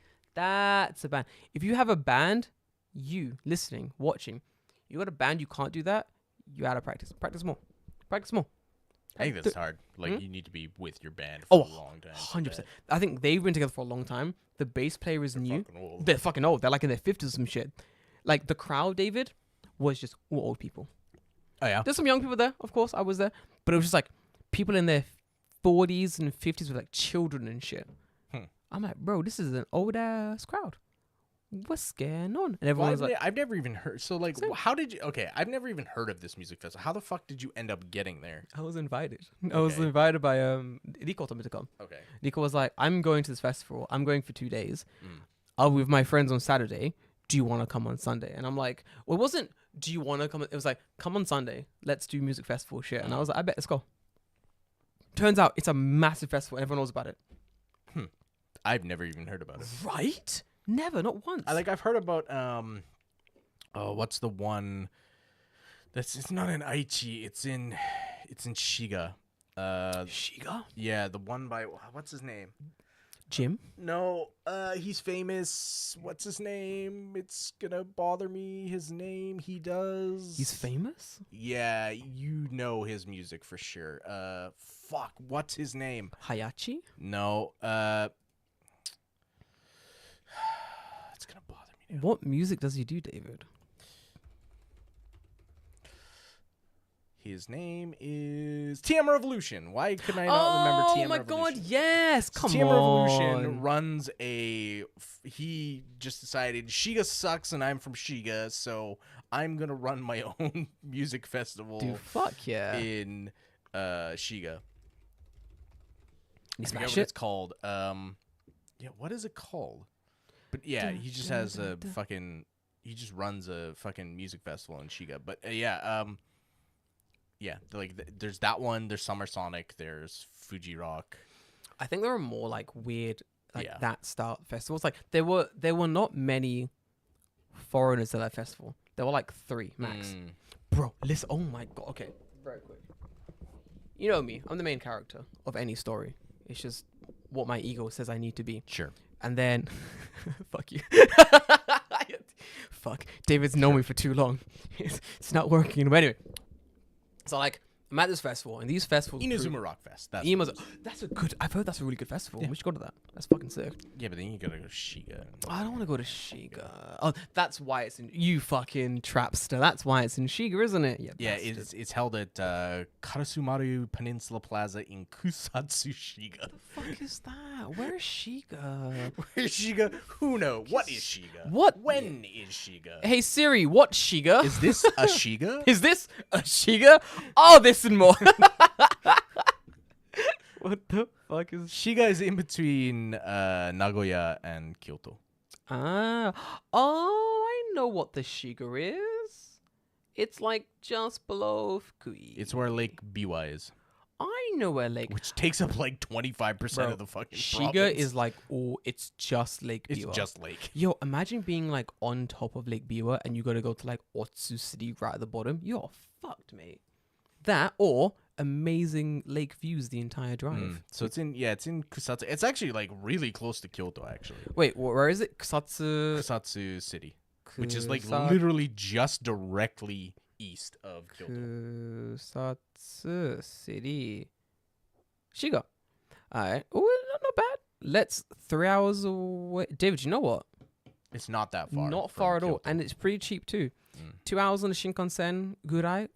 Speaker 4: If you have a band, you listening, watching, you got a band, you can't do that, you're out of practice. Practice more.
Speaker 2: I think that's hard. Like, you need to be with your band for a long time.
Speaker 4: 100%. I think they've been together for a long time. The bass player is new.
Speaker 2: Fucking
Speaker 4: They're fucking old. They're like in their 50s or some shit. Like, the crowd, David, was just all old people.
Speaker 2: Oh, yeah?
Speaker 4: There's some young people there, of course. I was there. But it was just like people in their 40s and 50s with like children and shit. I'm like, bro, this is an old-ass crowd. what's going on? And everyone was like,
Speaker 2: I've never even heard. So like,
Speaker 4: Same.
Speaker 2: how did you? Okay, I've never even heard of this music festival. How the fuck did you end up getting there?
Speaker 4: I was invited. I was
Speaker 2: Okay.
Speaker 4: invited by Nico told me to come.
Speaker 2: Okay.
Speaker 4: Nico was like, I'm going to this festival. I'm going for 2 days.
Speaker 2: Mm.
Speaker 4: I'll be with my friends on Saturday. Do you want to come on Sunday? And I'm like, well, it wasn't, do you want to come? It was like, come on Sunday. Let's do music festival shit. And I was like, I bet, let's go. Turns out it's a massive festival. And everyone knows about it.
Speaker 2: I've never even heard about it.
Speaker 4: Right? Never, not once.
Speaker 2: I've heard about oh, what's the one? It's not in Aichi. It's in Shiga.
Speaker 4: Shiga?
Speaker 2: Yeah, the one by what's his name?
Speaker 4: Jim?
Speaker 2: No, he's famous. What's his name? It's gonna bother me. His name. He does.
Speaker 4: He's famous?
Speaker 2: Yeah, you know his music for sure. Fuck. What's his name?
Speaker 4: Hayachi?
Speaker 2: No. It's gonna bother me now.
Speaker 4: What music does he do, David?
Speaker 2: His name is TM Revolution. Why could I not remember TM Revolution?
Speaker 4: Oh my god, yes! Come
Speaker 2: TM
Speaker 4: on.
Speaker 2: Revolution runs he just decided Shiga sucks and I'm from Shiga, so I'm gonna run my own music festival
Speaker 4: Dude, fuck yeah.
Speaker 2: in Shiga.
Speaker 4: You
Speaker 2: I forget
Speaker 4: smash
Speaker 2: what
Speaker 4: it?
Speaker 2: it's called. Yeah, what is it called? But yeah, he just has a fucking. He just runs a fucking music festival in Shiga. But yeah, there's that one. There's Summer Sonic. There's Fuji Rock.
Speaker 4: I think there were more like weird, like
Speaker 2: Yeah.
Speaker 4: that style festivals. Like there were not many foreigners at that festival. There were like 3 max.
Speaker 2: Mm.
Speaker 4: Bro, listen. Oh my god. Okay, very quick. You know me. I'm the main character of any story. It's just what my ego says I need to be.
Speaker 2: Sure.
Speaker 4: And then, fuck you. Fuck. David's known me for too long. It's not working. But anyway, so like I'm at this festival, and these festivals.
Speaker 2: Inazuma Rock Fest. That's
Speaker 4: That's a good. I've heard that's a really good festival.
Speaker 2: Yeah.
Speaker 4: We should go to that. That's fucking sick.
Speaker 2: yeah, but then you gotta go to Shiga.
Speaker 4: I don't want to go to Shiga. Oh, that's why it's in. You fucking trapster. That's why it's in Shiga, isn't it?
Speaker 2: Yeah,
Speaker 4: bastard.
Speaker 2: it's held at Karasumaru Peninsula Plaza in Kusatsu, Shiga.
Speaker 4: Fuck is that? Where is Shiga?
Speaker 2: Where's Shiga? Who knows? What is Shiga?
Speaker 4: What?
Speaker 2: When is Shiga?
Speaker 4: Hey Siri, what Shiga?
Speaker 2: Is this a Shiga?
Speaker 4: Is this a Shiga? Oh, this and more. What the fuck is?
Speaker 2: Shiga is in between Nagoya and Kyoto.
Speaker 4: Oh, I know what the Shiga is. It's like just below Fukui.
Speaker 2: It's where Lake Biwa is,
Speaker 4: I know where Lake
Speaker 2: which takes up like 25%
Speaker 4: Bro,
Speaker 2: of the fucking
Speaker 4: Shiga
Speaker 2: province.
Speaker 4: is like, it's just Lake
Speaker 2: It's
Speaker 4: Biwa.
Speaker 2: just lake.
Speaker 4: Yo, imagine being like on top of Lake Biwa and you gotta go to like Otsu City right at the bottom. You're fucked, mate. That or amazing lake views the entire drive.
Speaker 2: So it's in Kusatsu. It's actually like really close to Kyoto actually.
Speaker 4: Wait, where is it? Kusatsu.
Speaker 2: Kusatsu City, which is like
Speaker 4: Kusa-
Speaker 2: literally just directly east of Kyoto.
Speaker 4: Kusatsu City. Shiga. Alright. Oh, not bad. Let's 3 hours away. David, you know what?
Speaker 2: It's not that far.
Speaker 4: Not
Speaker 2: from
Speaker 4: far at all.
Speaker 2: Kyoto.
Speaker 4: And it's pretty cheap too. 2 hours on the Shinkansen. Gurai.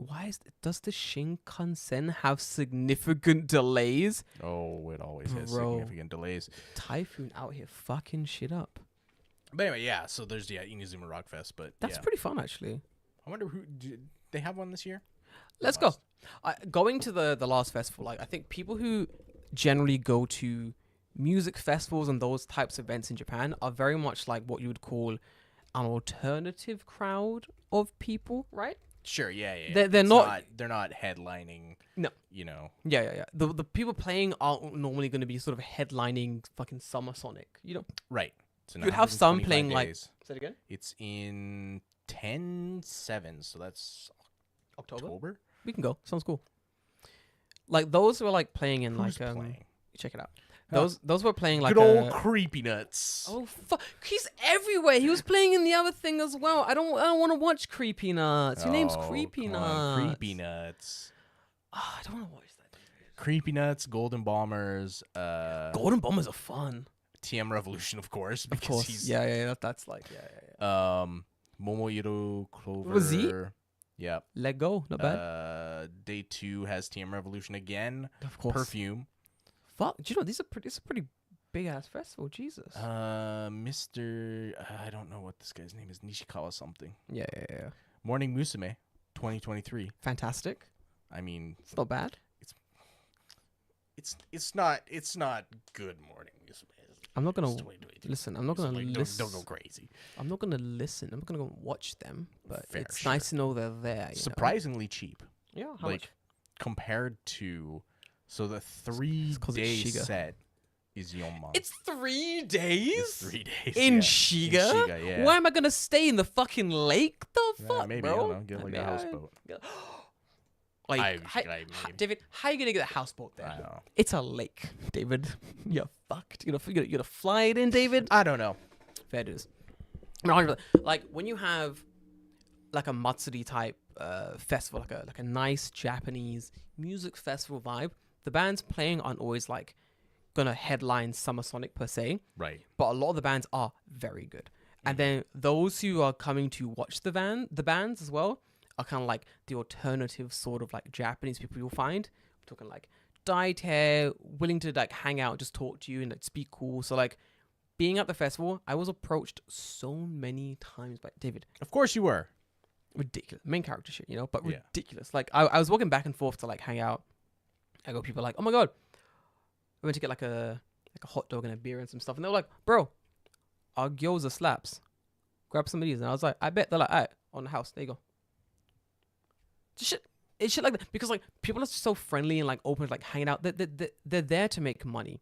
Speaker 4: Does the Shinkansen have significant delays?
Speaker 2: Oh, it always has
Speaker 4: Bro.
Speaker 2: significant delays.
Speaker 4: Typhoon out here fucking shit up.
Speaker 2: But anyway, yeah. So there's Inazuma Rock Fest, but
Speaker 4: That's
Speaker 2: yeah.
Speaker 4: pretty fun, actually.
Speaker 2: I wonder who they have one this year.
Speaker 4: Let's go. Going to the last festival, like I think people who generally go to music festivals and those types of events in Japan are very much like what you would call an alternative crowd of people, right?
Speaker 2: Sure, yeah.
Speaker 4: They're
Speaker 2: It's
Speaker 4: not-
Speaker 2: They're not headlining.
Speaker 4: No.
Speaker 2: You know.
Speaker 4: Yeah. The people playing aren't normally going to be sort of headlining fucking Summer Sonic. You know,
Speaker 2: Right. So
Speaker 4: you'd have some
Speaker 2: 125
Speaker 4: playing like.
Speaker 2: days.
Speaker 4: Say it again.
Speaker 2: It's in 10/7, so that's October.
Speaker 4: We can go. Sounds cool. Like those were like playing in
Speaker 2: Who's
Speaker 4: like
Speaker 2: playing?
Speaker 4: check it out.
Speaker 2: Huh.
Speaker 4: Those were playing like
Speaker 2: Good old Creepy Nuts.
Speaker 4: Oh fuck! He's everywhere. He was playing in the other thing as well. I don't want to watch Creepy Nuts. Your name's Creepy
Speaker 2: come on,
Speaker 4: Nuts.
Speaker 2: Creepy Nuts.
Speaker 4: I don't want to watch that.
Speaker 2: Creepy Nuts, Golden Bombers,
Speaker 4: Golden Bombers are fun.
Speaker 2: TM Revolution, of course,
Speaker 4: Of
Speaker 2: because
Speaker 4: course.
Speaker 2: he's
Speaker 4: Yeah. That's like yeah.
Speaker 2: Momohiro Clover.
Speaker 4: Was he?
Speaker 2: Yeah.
Speaker 4: Let go. Not bad.
Speaker 2: Day 2 has TM Revolution again.
Speaker 4: Of course.
Speaker 2: Perfume.
Speaker 4: Fuck. Do you know these are pretty? It's a pretty big ass festival. Jesus.
Speaker 2: Mr. I don't know what this guy's name is. Nishikawa something.
Speaker 4: Yeah.
Speaker 2: Morning Musume, 2023.
Speaker 4: Fantastic.
Speaker 2: I mean,
Speaker 4: It's not bad.
Speaker 2: it's not good Morning Musume.
Speaker 4: I'm not gonna
Speaker 2: It's 2023.
Speaker 4: listen. I'm not gonna
Speaker 2: Like,
Speaker 4: listen.
Speaker 2: don't go crazy.
Speaker 4: I'm not gonna listen. I'm not gonna go watch them. But
Speaker 2: Fair,
Speaker 4: it's
Speaker 2: sure.
Speaker 4: nice to know they're there. You
Speaker 2: Surprisingly cheap.
Speaker 4: know? Yeah. How
Speaker 2: Like
Speaker 4: much?
Speaker 2: compared to, so the
Speaker 4: 'cause it's
Speaker 2: 3-day
Speaker 4: Shiga.
Speaker 2: set is Yonma.
Speaker 4: It's 3 days.
Speaker 2: It's 3 days
Speaker 4: In
Speaker 2: yeah.
Speaker 4: Shiga?
Speaker 2: In Shiga, yeah.
Speaker 4: Why am I gonna stay in the fucking lake? The
Speaker 2: Yeah,
Speaker 4: fuck,
Speaker 2: maybe
Speaker 4: bro?
Speaker 2: I don't know, get like
Speaker 4: I
Speaker 2: a
Speaker 4: mean,
Speaker 2: houseboat.
Speaker 4: Like,
Speaker 2: I mean-
Speaker 4: David, how you gonna get a houseboat there?
Speaker 2: I don't know.
Speaker 4: It's a lake, David. You're fucked. You're gonna fly it in, David.
Speaker 2: I don't know.
Speaker 4: Fair dues. No, 100%. Like when you have like a Matsuri type festival, like a nice Japanese music festival vibe, the bands playing aren't always like gonna headline Summer Sonic per se,
Speaker 2: Right.
Speaker 4: but a lot of the bands are very good. And then those who are coming to watch the bands as well are kind of like the alternative sort of like Japanese people you'll find. I'm talking like dyed hair, willing to like hang out, just talk to you and like speak cool. So like being at the festival, I was approached so many times by David.
Speaker 2: Of course you were.
Speaker 4: Ridiculous. Main character shit, you know, but
Speaker 2: Yeah.
Speaker 4: ridiculous. Like I was walking back and forth to like hang out. I got people like, oh my God, I went to get like a hot dog and a beer and some stuff. And they were like, bro, our gyoza slaps. Grab some of these. And I was like, I bet. They're like, all right, on the house. There you go. Just shit. It's shit like that. Because like people are so friendly and like open, like hanging out. They're there to make money.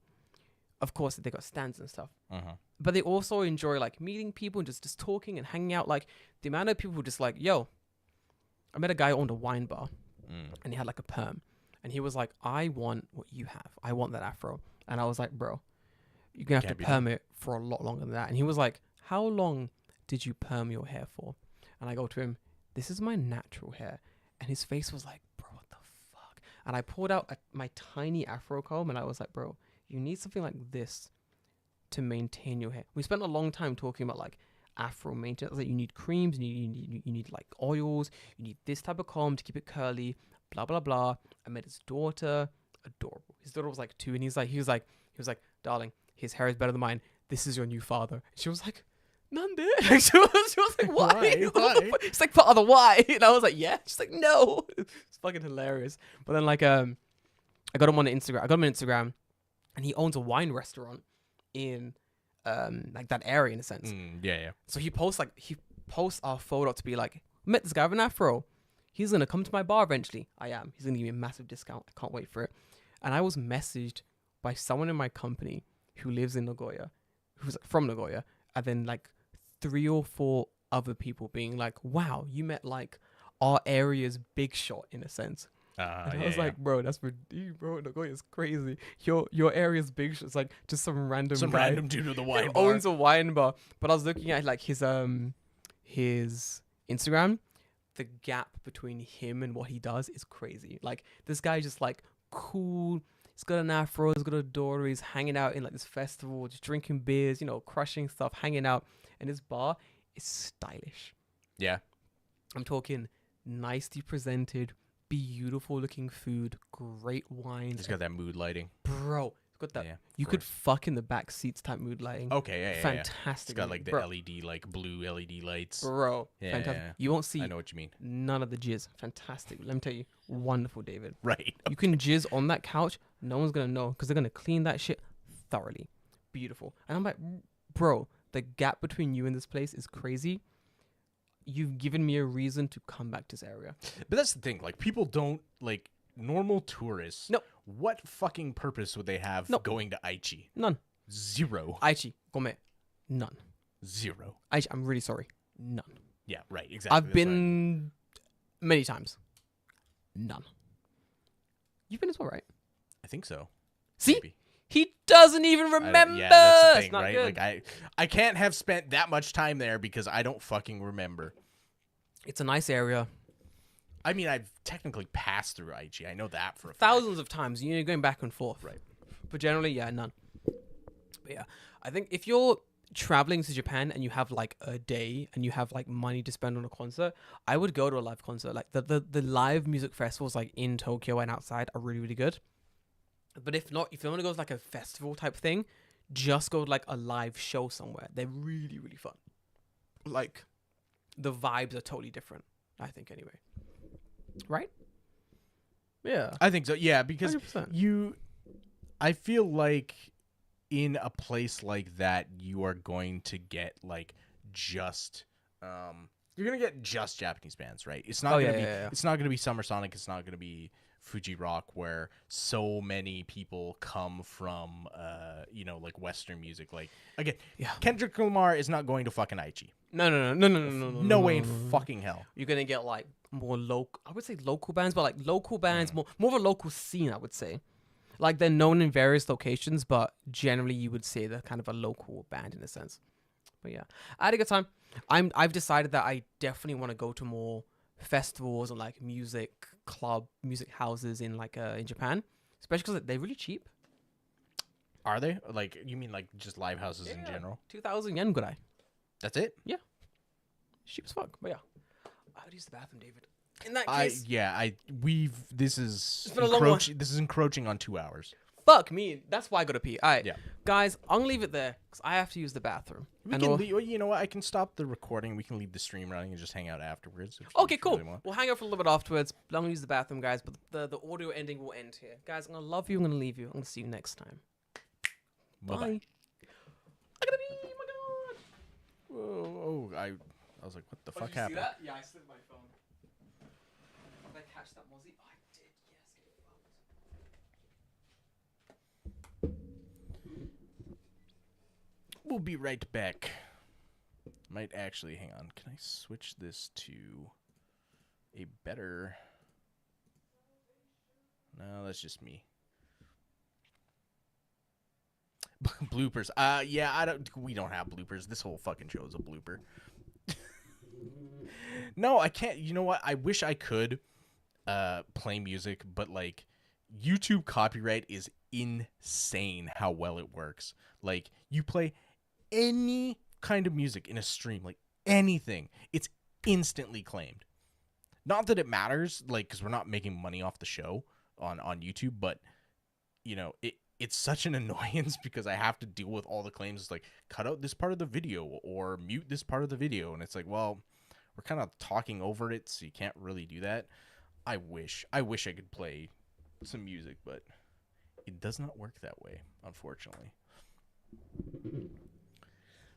Speaker 4: Of course, they got stands and stuff.
Speaker 2: Uh-huh.
Speaker 4: But they also enjoy like meeting people and just talking and hanging out. Like the amount of people who just like, yo, I met a guy who owned a wine bar and he had like a perm. And he was like, I want what you have. I want that afro. And I was like, bro, you're going to have
Speaker 2: Can't
Speaker 4: to
Speaker 2: be
Speaker 4: perm it for a lot longer than that. And he was like, how long did you perm your hair for? And I go to him, this is my natural hair. And his face was like, bro, what the fuck? And I pulled out my tiny afro comb and I was like, bro, you need something like this to maintain your hair. We spent a long time talking about like afro maintenance. Like you need creams, you need like oils, you need this type of comb to keep it curly, blah blah blah. I met his daughter, adorable. His daughter was like 2, and he was like, darling, his hair is better than mine. This is your new father. And she was like, Nande? she was like, why?
Speaker 2: Why?
Speaker 4: It's like, part of the why. And I was like, yeah. She's like, no. It's fucking hilarious. But then like I got him on Instagram, and he owns a wine restaurant in like that area in a sense.
Speaker 2: Yeah.
Speaker 4: So he posts our photo to be like, met this guy with an afro. He's gonna come to my bar eventually. I am. He's gonna give me a massive discount. I can't wait for it. And I was messaged by someone in my company who lives in Nagoya, who's from Nagoya, and then like 3 or 4 other people being like, wow, you met like our area's big shot in a sense. And I was like, bro, that's for you, bro. Nagoya's crazy. Your area's big shot. It's like just some random guy
Speaker 2: random dude with a wine
Speaker 4: who
Speaker 2: bar.
Speaker 4: owns a wine bar. But I was looking at like his Instagram. The gap between him and what he does is crazy. Like this guy just like cool. He's got an afro. He's got a daughter. He's hanging out in like this festival, just drinking beers, you know, crushing stuff, hanging out. And his bar is stylish.
Speaker 2: Yeah.
Speaker 4: I'm talking nicely presented, beautiful looking food, great wines.
Speaker 2: He's got that mood lighting.
Speaker 4: Bro, it's got that.
Speaker 2: Yeah,
Speaker 4: You could fuck in the back seats type mood lighting.
Speaker 2: Okay, yeah.
Speaker 4: Fantastic.
Speaker 2: It's got like the
Speaker 4: bro,
Speaker 2: LED, like blue LED lights.
Speaker 4: Bro,
Speaker 2: Yeah,
Speaker 4: fantastic.
Speaker 2: yeah.
Speaker 4: You won't see
Speaker 2: I know what you mean.
Speaker 4: none of the jizz. Fantastic. Let me tell you, wonderful, David.
Speaker 2: Right.
Speaker 4: You can jizz on that couch. No one's going to know because they're going to clean that shit thoroughly. Beautiful. And I'm like, bro, the gap between you and this place is crazy. You've given me a reason to come back to this area.
Speaker 2: But that's the thing. Like, people don't, like, normal tourists.
Speaker 4: No.
Speaker 2: What fucking purpose would they have
Speaker 4: No.
Speaker 2: going to Aichi?
Speaker 4: None.
Speaker 2: Zero.
Speaker 4: Aichi, gome. None.
Speaker 2: Zero.
Speaker 4: Aichi, I'm really sorry. None.
Speaker 2: Yeah, right. Exactly.
Speaker 4: I've
Speaker 2: that's what I mean.
Speaker 4: been many times. None. You've been as well, right?
Speaker 2: I think so.
Speaker 4: See?
Speaker 2: Maybe.
Speaker 4: He doesn't even
Speaker 2: I don't-
Speaker 4: remember.
Speaker 2: Yeah, that's the
Speaker 4: It's
Speaker 2: thing,
Speaker 4: not
Speaker 2: right?
Speaker 4: good.
Speaker 2: Like, I can't have spent that much time there because I don't fucking remember.
Speaker 4: It's a nice area.
Speaker 2: I mean, I've technically passed through Aichi. I know that for a fact.
Speaker 4: Thousands of times. You're going back and forth.
Speaker 2: Right.
Speaker 4: But generally, yeah, none. But yeah, I think if you're traveling to Japan and you have like a day and you have like money to spend on a concert, I would go to a live concert. Like the live music festivals like in Tokyo and outside are really, really good. But if not, if you want to go to like a festival type thing, just go to like a live show somewhere. They're really, really fun. Like, the vibes are totally different, I think, anyway. Right? Yeah.
Speaker 2: I think so. Yeah, because
Speaker 4: 100%.
Speaker 2: I feel like in a place like that, you are going to get like just, you're gonna get just Japanese bands, right? It's not gonna be. It's not gonna be Summer Sonic. It's not gonna be Fuji Rock, where so many people come from, like Western music. Like again, Kendrick Lamar is not going to fucking Aichi.
Speaker 4: No.
Speaker 2: No way in fucking hell.
Speaker 4: You're gonna get like more local. I would say local bands, but like local bands, more of a local scene. I would say, like they're known in various locations, but generally you would say they're kind of a local band in a sense. But yeah, I had a good time. I've decided that I definitely want to go to more festivals and like music houses in like in Japan, especially because they're really cheap.
Speaker 2: Are they? Like, you mean like just live houses in general? 2,000
Speaker 4: yenぐらい.
Speaker 2: That's it?
Speaker 4: Yeah. Cheap as fuck. But yeah. I would use the bathroom, David. In that case.
Speaker 2: This is
Speaker 4: been a long one.
Speaker 2: This is encroaching on 2 hours.
Speaker 4: Fuck me. That's why I gotta pee. Alright.
Speaker 2: Yeah.
Speaker 4: Guys, I'm gonna leave it there because I have to use the bathroom.
Speaker 2: You know what? I can stop the recording. We can leave the stream running and just hang out afterwards.
Speaker 4: Okay, cool. Really we'll hang out for a little bit afterwards. I'm gonna use the bathroom, guys, but the audio ending will end here. Guys, I'm gonna love you. I'm gonna leave you. I'm gonna see you next time.
Speaker 2: Bye.
Speaker 4: I gotta pee. Oh my god.
Speaker 2: Whoa, I was like, what the fuck happened?
Speaker 4: See that? Yeah, I slipped my phone. Did I catch that, Mozzie? I did. Yes.
Speaker 2: We'll be right back. Might actually, hang on. Can I switch this to a better... No, that's just me. Bloopers. We don't have bloopers. This whole fucking show is a blooper. No, I can't. You know what? I wish I could play music, but like YouTube copyright is insane how well it works. Like you play any kind of music in a stream, like anything, it's instantly claimed. Not that it matters, like, because we're not making money off the show on YouTube, but you know, it's such an annoyance because I have to deal with all the claims. It's like, cut out this part of the video or mute this part of the video. And it's like, well, we're kind of talking over it, so you can't really do that. I wish I could play some music, but it does not work that way, unfortunately.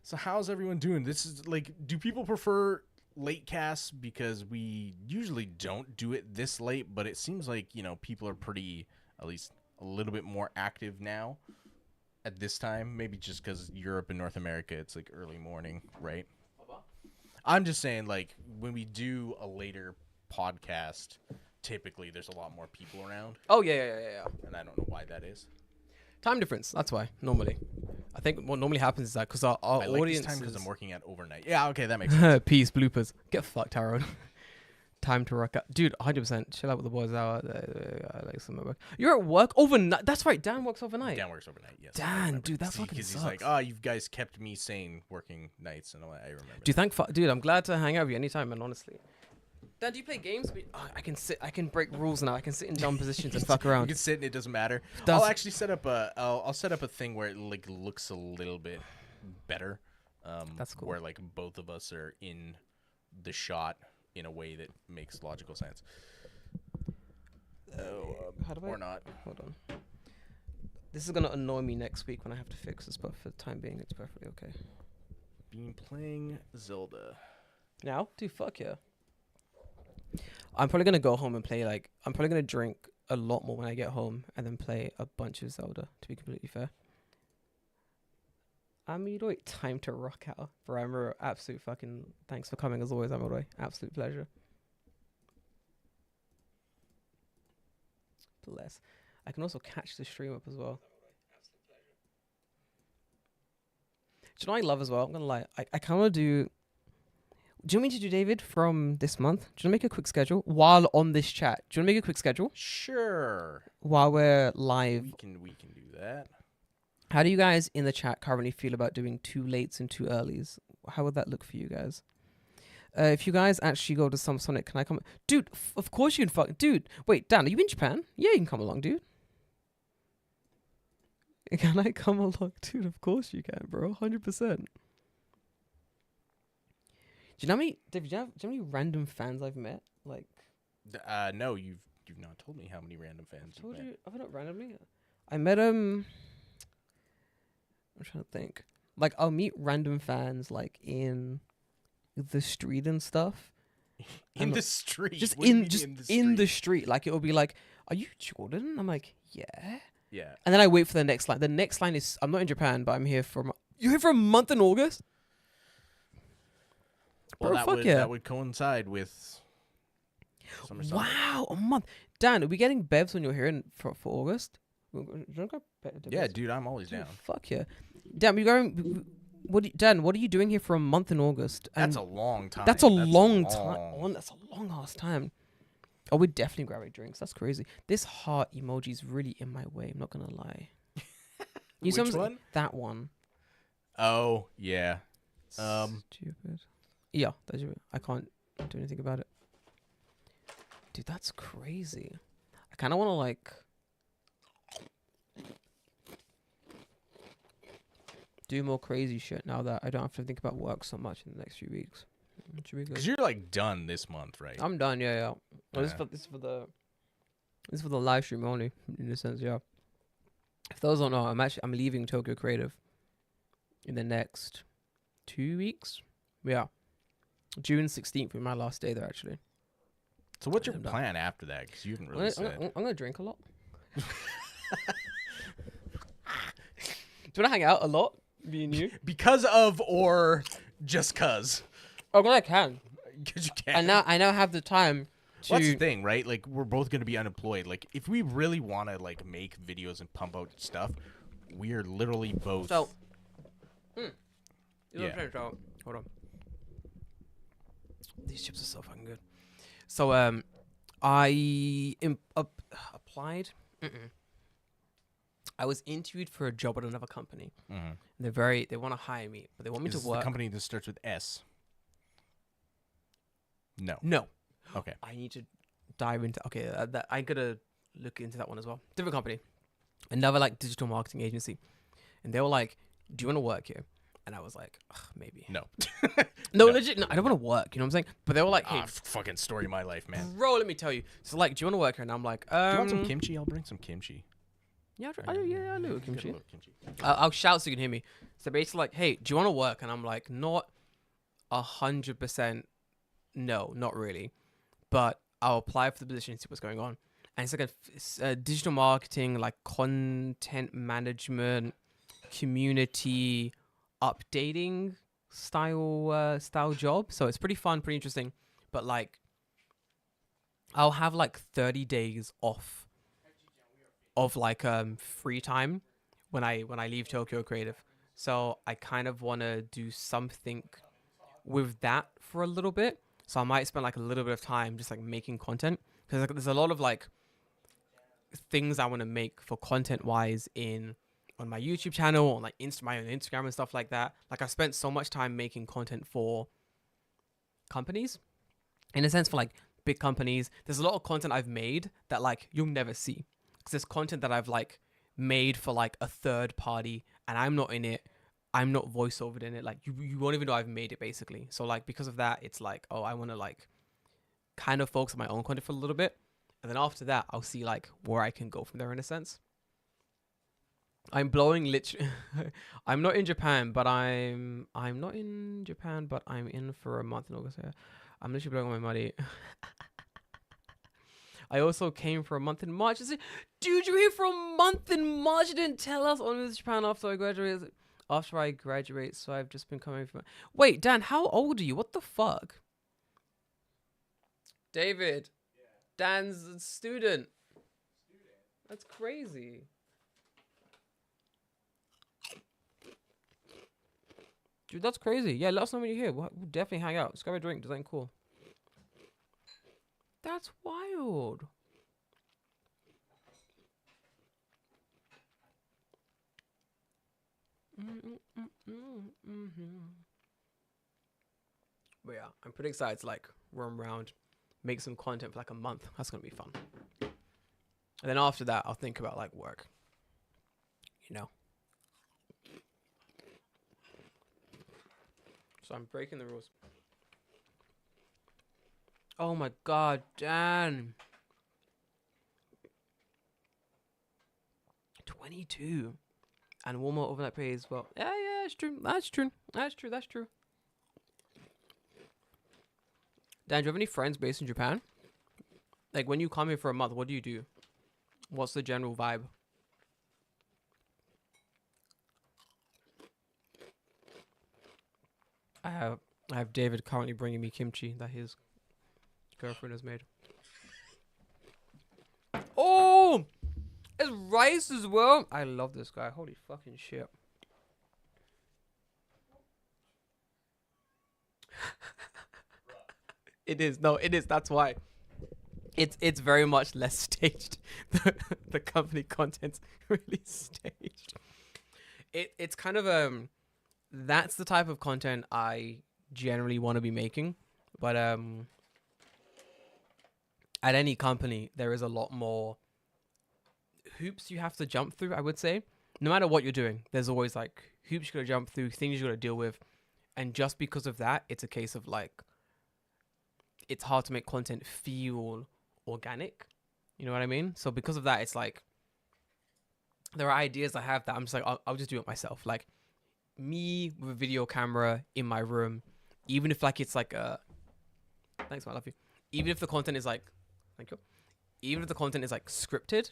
Speaker 2: So how's everyone doing? This is like, do people prefer late casts? Because we usually don't do it this late, but it seems like, you know, people are pretty, at least a little bit more active now at this time. Maybe just because Europe and North America, it's like early morning, right? I'm just saying, like, when we do a later podcast, typically there's a lot more people around.
Speaker 4: Oh, yeah.
Speaker 2: And I don't know why that is.
Speaker 4: Time difference. That's why, normally. I think what normally happens is that because our
Speaker 2: I like
Speaker 4: audience
Speaker 2: this time because I'm working at overnight. Yeah, okay, that makes sense.
Speaker 4: Peace, bloopers. Get fucked, Harold. Time to rock out. Dude, 100%. Chill out with the boys out. I like some work. You're at work overnight. That's right. Dan works overnight.
Speaker 2: Dan works overnight, yes.
Speaker 4: Dan, dude, that fucking
Speaker 2: Because
Speaker 4: sucks.
Speaker 2: he's like, oh, you guys kept me sane working nights. And I remember.
Speaker 4: Dude, I'm glad to hang out with you anytime, man, honestly. Dan, do you play games? I can break rules now. I can sit in dumb positions and fuck around.
Speaker 2: You can sit and it doesn't matter. I'll actually set up I'll set up a thing where it like looks a little bit better.
Speaker 4: That's cool.
Speaker 2: Where like both of us are in the shot in a way that makes logical sense. Or not.
Speaker 4: Hold on. This is gonna annoy me next week when I have to fix this, but for the time being, it's perfectly okay.
Speaker 2: Been playing Zelda.
Speaker 4: Now? Dude, fuck yeah. I'm probably gonna go home and play I'm probably gonna drink a lot more when I get home and then play a bunch of Zelda, to be completely fair. Amidoi, time to rock out. Bro, I'm absolute fucking thanks for coming as always, Amidoi. Absolute pleasure. Bless. I can also catch the stream up as well. Do you know what I love as well? I'm gonna lie. I kind of do. Do you want me to do, David, from this month? Do you want to make a quick schedule while on this chat? Do you want to make a quick schedule?
Speaker 2: Sure.
Speaker 4: While we're live.
Speaker 2: We can do that.
Speaker 4: How do you guys in the chat currently feel about doing 2 lates and 2 earlies? How would that look for you guys? If you guys actually go to some Sonic, can I come? Dude, of course you can fuck. Dude, wait, Dan, are you in Japan? Yeah, you can come along, dude. Can I come along, dude? Of course you can, bro. 100%. Do you know how many? Dave, do you know how many random fans I've met? Like,
Speaker 2: No, you've not told me how many random fans
Speaker 4: I told
Speaker 2: you've met.
Speaker 4: you. I've not randomly. I met I'm trying to think. Like, I'll meet random fans like in the street and stuff.
Speaker 2: In
Speaker 4: I'm
Speaker 2: the street.
Speaker 4: Just
Speaker 2: What do you
Speaker 4: in
Speaker 2: mean
Speaker 4: just
Speaker 2: the
Speaker 4: in the
Speaker 2: street?
Speaker 4: street. Like, it'll be like, "Are you Jordan?" I'm like, "Yeah."
Speaker 2: Yeah.
Speaker 4: And then I wait for the next line. The next line is, I'm not in Japan, but I'm here for you're here for a month in August?
Speaker 2: Well,
Speaker 4: Bro, fuck yeah.
Speaker 2: that would coincide with Summer Sonic.
Speaker 4: Wow, a month. Dan, are we getting bevs when you're here for August?
Speaker 2: Yeah, dude, I'm always down.
Speaker 4: Fuck yeah. Dan, we going, Dan, what are you doing here for a month in August?
Speaker 2: That's a long time.
Speaker 4: That's a long time. That's a long ass time. Oh, we're definitely grabbing drinks. That's crazy. This heart emoji is really in my way. I'm not gonna lie.
Speaker 2: Which one?
Speaker 4: That one.
Speaker 2: Oh, yeah.
Speaker 4: Stupid. Yeah, that's stupid. I can't do anything about it. Dude, that's crazy. I kind of want to like do more crazy shit now that I don't have to think about work so much in the next few weeks. It should be good.
Speaker 2: Because you're like done this month, right?
Speaker 4: I'm done. Yeah, yeah. Well,
Speaker 2: Yeah.
Speaker 4: this is for the live stream only, in a sense. Yeah. If those don't know, I'm leaving Tokyo Creative in the next 2 weeks. Yeah. June 16th will be my last day there, actually.
Speaker 2: So what's your
Speaker 4: I'm done.
Speaker 2: plan after that? Because you haven't really said.
Speaker 4: I'm gonna drink a lot. Do you wanna hang out a lot, me and you?
Speaker 2: Because of or just cause?
Speaker 4: Oh, well, I can.
Speaker 2: Because you can.
Speaker 4: I now have the time to.
Speaker 2: Well, that's the thing, right? Like, we're both going to be unemployed. Like, if we really want to, like, make videos and pump out stuff, we are literally both...
Speaker 4: So.
Speaker 2: Yeah.
Speaker 4: Hold on. These chips are so fucking good. So, I applied. I was interviewed for a job at another company.
Speaker 2: Mm-hmm.
Speaker 4: They want to hire me, but they want me
Speaker 2: Is
Speaker 4: to work.
Speaker 2: the company that starts with S? No.
Speaker 4: No.
Speaker 2: Okay.
Speaker 4: I need to dive into. Okay, I gotta look into that one as well. Different company, another like digital marketing agency, and they were like, "Do you want to work here?" And I was like, "Ugh, maybe."
Speaker 2: No.
Speaker 4: No, legit. No, I don't want to work. You know what I'm saying? But they were like, "Hey,
Speaker 2: fucking story of my life, man.
Speaker 4: bro, let me tell you." So like, do you want to work here? And I'm like,
Speaker 2: Do you want some kimchi? I'll bring some kimchi.
Speaker 4: Yeah, I know
Speaker 2: Get a
Speaker 4: kimchi.
Speaker 2: little kimchi.
Speaker 4: I'll shout so you can hear me. So basically, like, "Hey, do you want to work?" And I'm like, "Not 100%. No, not really, but I'll apply for the position and see what's going on." And it's like a digital marketing, like content management, community updating style job. So it's pretty fun, pretty interesting. But like, I'll have like 30 days off of like free time when I leave Tokyo Creative. So I kind of want to do something with that for a little bit. So I might spend like a little bit of time just like making content, because like, there's a lot of like things I want to make for content wise on my YouTube channel, on like my own Instagram and stuff like that. Like, I spent so much time making content for companies, in a sense, for like big companies. There's a lot of content I've made that like you'll never see, because there's content that I've like made for like a third party and I'm not in it. I'm not voiceovered in it. Like, you won't even know I've made it, basically. So like, because of that, it's like, oh, I want to like kind of focus on my own content for a little bit, and then after that I'll see like where I can go from there, in a sense. I'm blowing I'm not in Japan, but I'm not in Japan, but I'm in for a month in August. Yeah. I'm literally blowing my money. I also came for a month in March. I said, dude, you're here for a month in March. You didn't tell us. On with Japan after I graduate. So I've just been coming from. Wait, Dan, how old are you? What the fuck? David. Yeah. Dan's a student. That's crazy. Dude, that's crazy. Yeah, let us know when you're here. We'll definitely hang out. Let's grab a drink. Does that ain't cool? That's wild. But yeah, I'm pretty excited to like roam around, make some content for like a month. That's gonna be fun. And then after that, I'll think about like work. You know. So I'm breaking the rules. Oh my god, Dan. 22. And one more overnight pay as well. Yeah, it's true. That's true. That's true. Dan, do you have any friends based in Japan? Like, when you come here for a month, what do you do? What's the general vibe? I have David currently bringing me kimchi that his girlfriend has made. Oh! It's rice as well. I love this guy. Holy fucking shit. It is. No, it is. That's why. It's very much less staged. The company content's really staged. It's kind of that's the type of content I generally want to be making, but at any company there is a lot more hoops you have to jump through. I would say, no matter what you're doing, there's always like hoops you gotta jump through, things you gotta deal with, and just because of that, it's a case of like it's hard to make content feel organic. You know what I mean? So because of that, it's like there are ideas I have that I'm just like I'll just do it myself. Like me with a video camera in my room, even if like it's like thanks man, I love you. Even if the content is like, thank you. Even if the content is like scripted,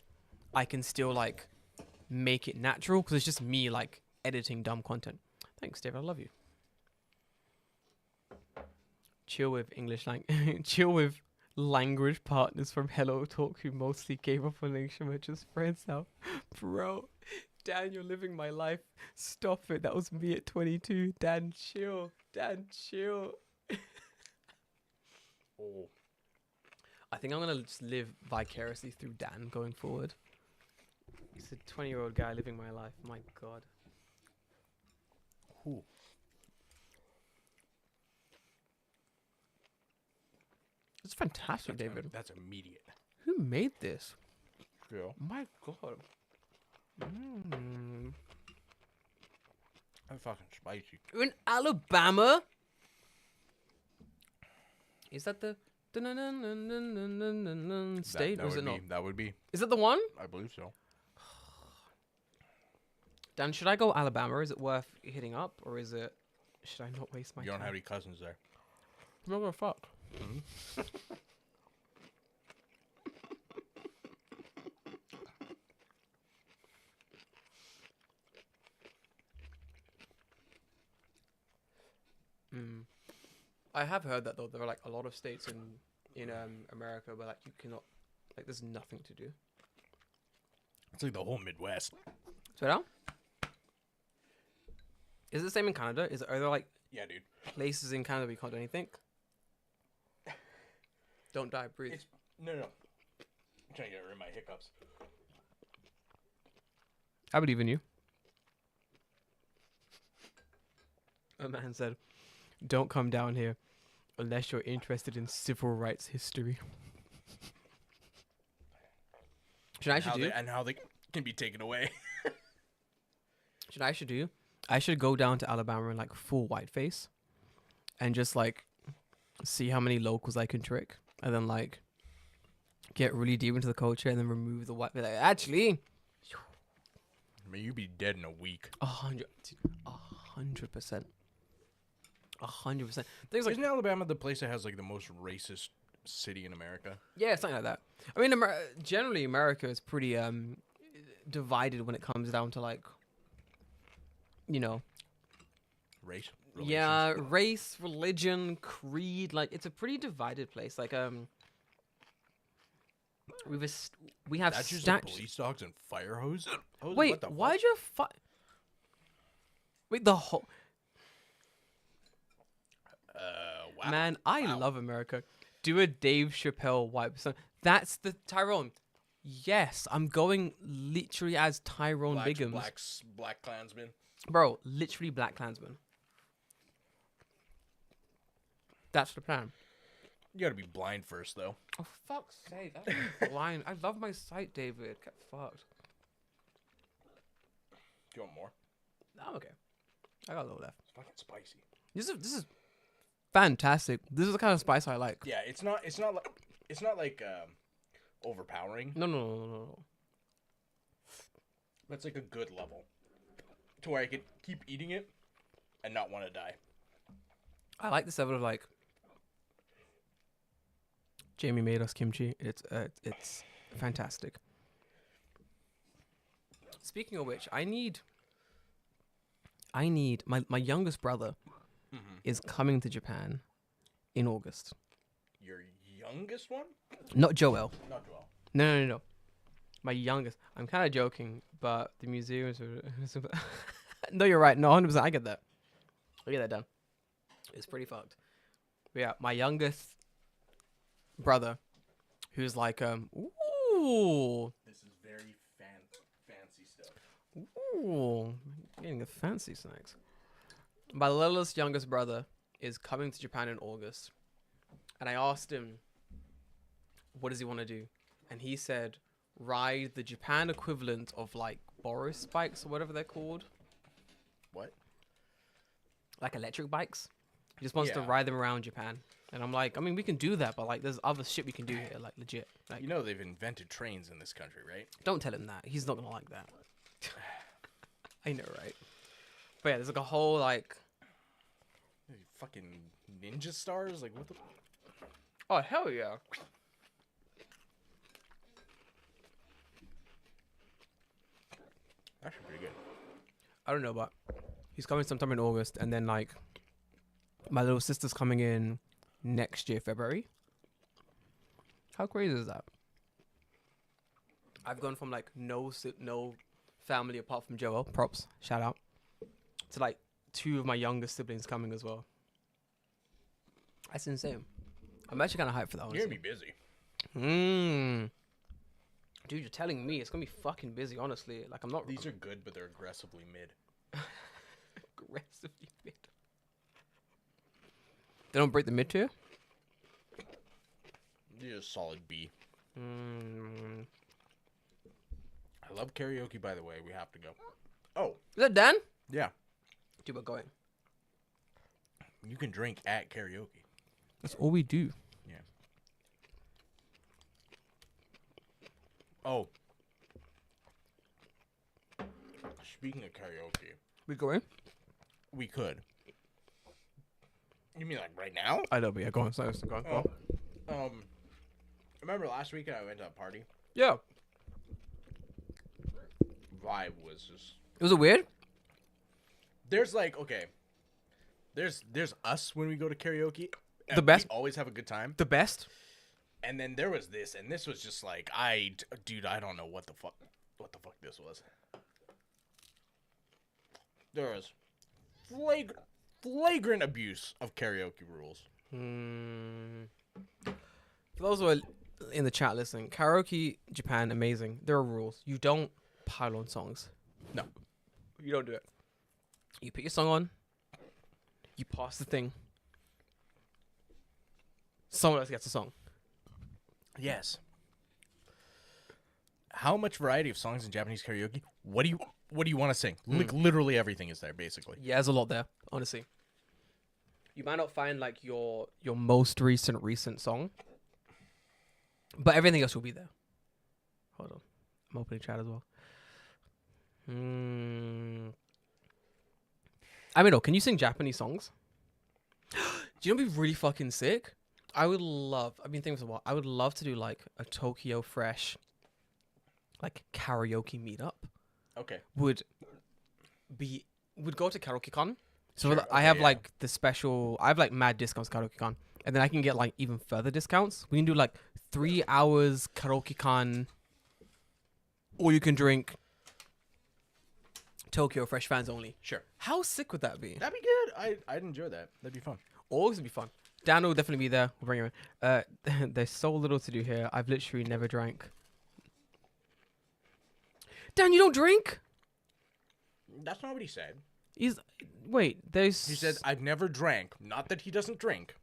Speaker 4: I can still like make it natural because it's just me like editing dumb content. Thanks, David. I love you. Chill with chill with language partners from Hello Talk who mostly gave up on English and we're just friends now. Bro, Dan, you're living my life. Stop it. That was me at 22. Dan, chill. Dan, chill.
Speaker 2: Oh.
Speaker 4: I think I'm going to just live vicariously through Dan going forward. He's a 20-year-old guy living my life. My God.
Speaker 2: Ooh.
Speaker 4: It's fantastic, David.
Speaker 2: That's immediate.
Speaker 4: Who made this?
Speaker 2: Yeah.
Speaker 4: My God.
Speaker 2: That's fucking spicy.
Speaker 4: You're in Alabama? Is that the state? Or is it not?
Speaker 2: That would be.
Speaker 4: Is that the one?
Speaker 2: I believe so.
Speaker 4: Dan, should I go Alabama? Is it worth hitting up? Or is it... Should I not waste my time?
Speaker 2: You don't have any cousins there.
Speaker 4: I'm not gonna fuck. I have heard that though there are like a lot of states in America where like you cannot, like there's nothing to do.
Speaker 2: It's like the whole Midwest.
Speaker 4: So now, is it the same in Canada? Are there like
Speaker 2: Yeah, dude.
Speaker 4: places in Canada where you can't do anything? Don't die, breathe.
Speaker 2: No. I'm trying to get rid of my hiccups.
Speaker 4: I believe in you. A man said, "Don't come down here unless you're interested in civil rights history." Should I actually do?
Speaker 2: And how they can be taken away.
Speaker 4: Should I should do? I should go down to Alabama in like full whiteface, and just like see how many locals I can trick, and then like get really deep into the culture, and then remove the white. Be like, actually,
Speaker 2: I mean, you'd be dead in a week.
Speaker 4: 100%, 100%. Things like
Speaker 2: Isn't Alabama the place that has like the most racist city in America?
Speaker 4: yeah, something like that. I mean, generally America is pretty divided when it comes down to like, you know,
Speaker 2: Race?
Speaker 4: yeah,
Speaker 2: Relations?
Speaker 4: race, religion, creed. Like, it's a pretty divided place. Like, we have
Speaker 2: That's just like
Speaker 4: statues.
Speaker 2: police dogs and fire hoses?
Speaker 4: Wait,
Speaker 2: What the
Speaker 4: why'd
Speaker 2: fuck?
Speaker 4: you Wait, the whole
Speaker 2: Wow.
Speaker 4: man. I
Speaker 2: Wow.
Speaker 4: love America. Do a Dave Chappelle wipe. So that's the Tyrone. Yes, I'm going literally as Tyrone Biggums.
Speaker 2: Black Klansman.
Speaker 4: Bro, literally Black Klansman. That's the plan.
Speaker 2: You gotta be blind first, though.
Speaker 4: Oh, fuck's sake. That's blind. I love my sight, David. Get fucked.
Speaker 2: Do you want more?
Speaker 4: I'm okay. I got a little left.
Speaker 2: It's fucking spicy.
Speaker 4: This is fantastic. This is the kind of spice I like.
Speaker 2: Yeah, it's not like overpowering.
Speaker 4: No.
Speaker 2: That's like a good level to where I could keep eating it and not want to die.
Speaker 4: I like this level of like. Jamie made us kimchi. It's fantastic. Speaking of which, I need my youngest brother is coming to Japan in August.
Speaker 2: Your youngest one?
Speaker 4: Not Joel.
Speaker 2: Not Joel.
Speaker 4: No. My youngest. I'm kind of joking, but the museum is. No, you're right. No, 100%. I get that. I get that done. It's pretty fucked. But yeah, my youngest brother, who's like ooh.
Speaker 2: This is very fancy stuff.
Speaker 4: Ooh, getting the fancy snacks. My littlest youngest brother is coming to Japan in August. And I asked him, what does he want to do? And he said, ride the Japan equivalent of like Boris bikes or whatever they're called.
Speaker 2: What?
Speaker 4: Like electric bikes. He just wants to
Speaker 2: Yeah.
Speaker 4: ride them around Japan. And I'm like, I mean, we can do that, but like there's other shit we can do here, like legit. Like,
Speaker 2: You know they've invented trains in this country, right?
Speaker 4: don't tell him that. He's not going to like that. I know, right? But yeah, there's like a whole like...
Speaker 2: Fucking ninja stars? Like, what the...
Speaker 4: Oh, hell yeah.
Speaker 2: Actually pretty good.
Speaker 4: I don't know, but he's coming sometime in August, and then like my little sister's coming in next year, February. How crazy is that? I've gone from like no family apart from Joel, props, shout out, to like 2 of my youngest siblings coming as well. That's insane. I'm actually kind of hyped for that one.
Speaker 2: You're gonna be busy.
Speaker 4: Dude, you're telling me it's gonna be fucking busy. Honestly, like I'm not.
Speaker 2: These are good, but they're aggressively mid.
Speaker 4: aggressively mid. They don't break the mid tier.
Speaker 2: They're just solid B.
Speaker 4: Mm.
Speaker 2: I love karaoke, by the way. We have to go. Oh,
Speaker 4: Is that Dan?
Speaker 2: yeah.
Speaker 4: Dude, we're going.
Speaker 2: You can drink at karaoke.
Speaker 4: That's all we do.
Speaker 2: Yeah. Oh. Speaking of karaoke,
Speaker 4: We going?
Speaker 2: we could. You mean like right now?
Speaker 4: I know, but yeah, go on. Sorry, go on. Go on.
Speaker 2: Remember last weekend I went to a party?
Speaker 4: Yeah.
Speaker 2: Vibe was just...
Speaker 4: Was it weird?
Speaker 2: There's like, okay. There's us when we go to karaoke. and
Speaker 4: The best-
Speaker 2: We always have a good time.
Speaker 4: The best?
Speaker 2: And then there was this, and this was just like, dude, I don't know what the fuck this was. There was flagrant abuse of karaoke rules.
Speaker 4: For those who are in the chat listening, karaoke Japan, amazing. There are rules. You don't pile on songs.
Speaker 2: No.
Speaker 4: You don't do it. You put your song on. You pass the thing. Someone else gets a song.
Speaker 2: Yes. How much variety of songs in Japanese karaoke? What do you want to sing? Like literally everything is there, basically.
Speaker 4: Yeah, there's a lot there, honestly. You might not find like your most recent song, but everything else will be there. Hold on, I'm opening chat as well. I mean, can you sing Japanese songs? Do you know what'd be really fucking sick? I've been thinking for a while. I would love to do like a Tokyo Fresh, like karaoke meetup.
Speaker 2: Okay.
Speaker 4: Would go to KaraokeCon. So
Speaker 2: Sure,
Speaker 4: I
Speaker 2: okay,
Speaker 4: have
Speaker 2: yeah.
Speaker 4: like I have like mad discounts KaraokeCon, and then I can get like even further discounts. We can do like 3 hours KaraokeCon, or you can drink Tokyo Fresh fans only.
Speaker 2: Sure.
Speaker 4: How sick would that be?
Speaker 2: That'd be good. I'd enjoy that. That'd be fun.
Speaker 4: Always would be fun. Dan will definitely be there. We'll bring him in. There's so little to do here. I've literally never drank. Dan, you don't drink?
Speaker 2: That's not what he said.
Speaker 4: There's...
Speaker 2: He said, I've never drank. Not that he doesn't drink.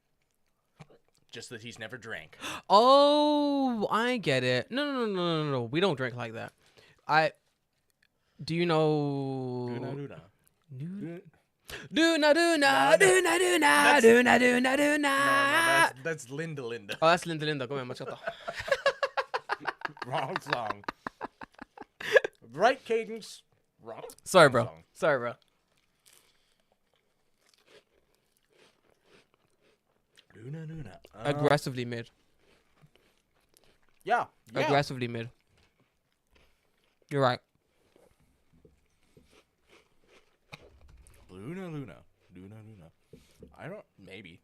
Speaker 2: Just that he's never drank.
Speaker 4: Oh, I get it. No. We don't drink like that. Do you know...
Speaker 2: Duna.
Speaker 4: Do na do na
Speaker 2: No,
Speaker 4: do na do na
Speaker 2: that's-
Speaker 4: do na do na do na.
Speaker 2: that's Linda Linda.
Speaker 4: Oh, that's Linda Linda. Come here, machata.
Speaker 2: Wrong song. Right cadence. Wrong.
Speaker 4: Sorry,
Speaker 2: wrong
Speaker 4: bro.
Speaker 2: song.
Speaker 4: Sorry, bro.
Speaker 2: Luna, Luna.
Speaker 4: Aggressively mid.
Speaker 2: Yeah. Yeah.
Speaker 4: Aggressively mid. You're right.
Speaker 2: Luna, Luna. Luna, Luna. I don't. Maybe.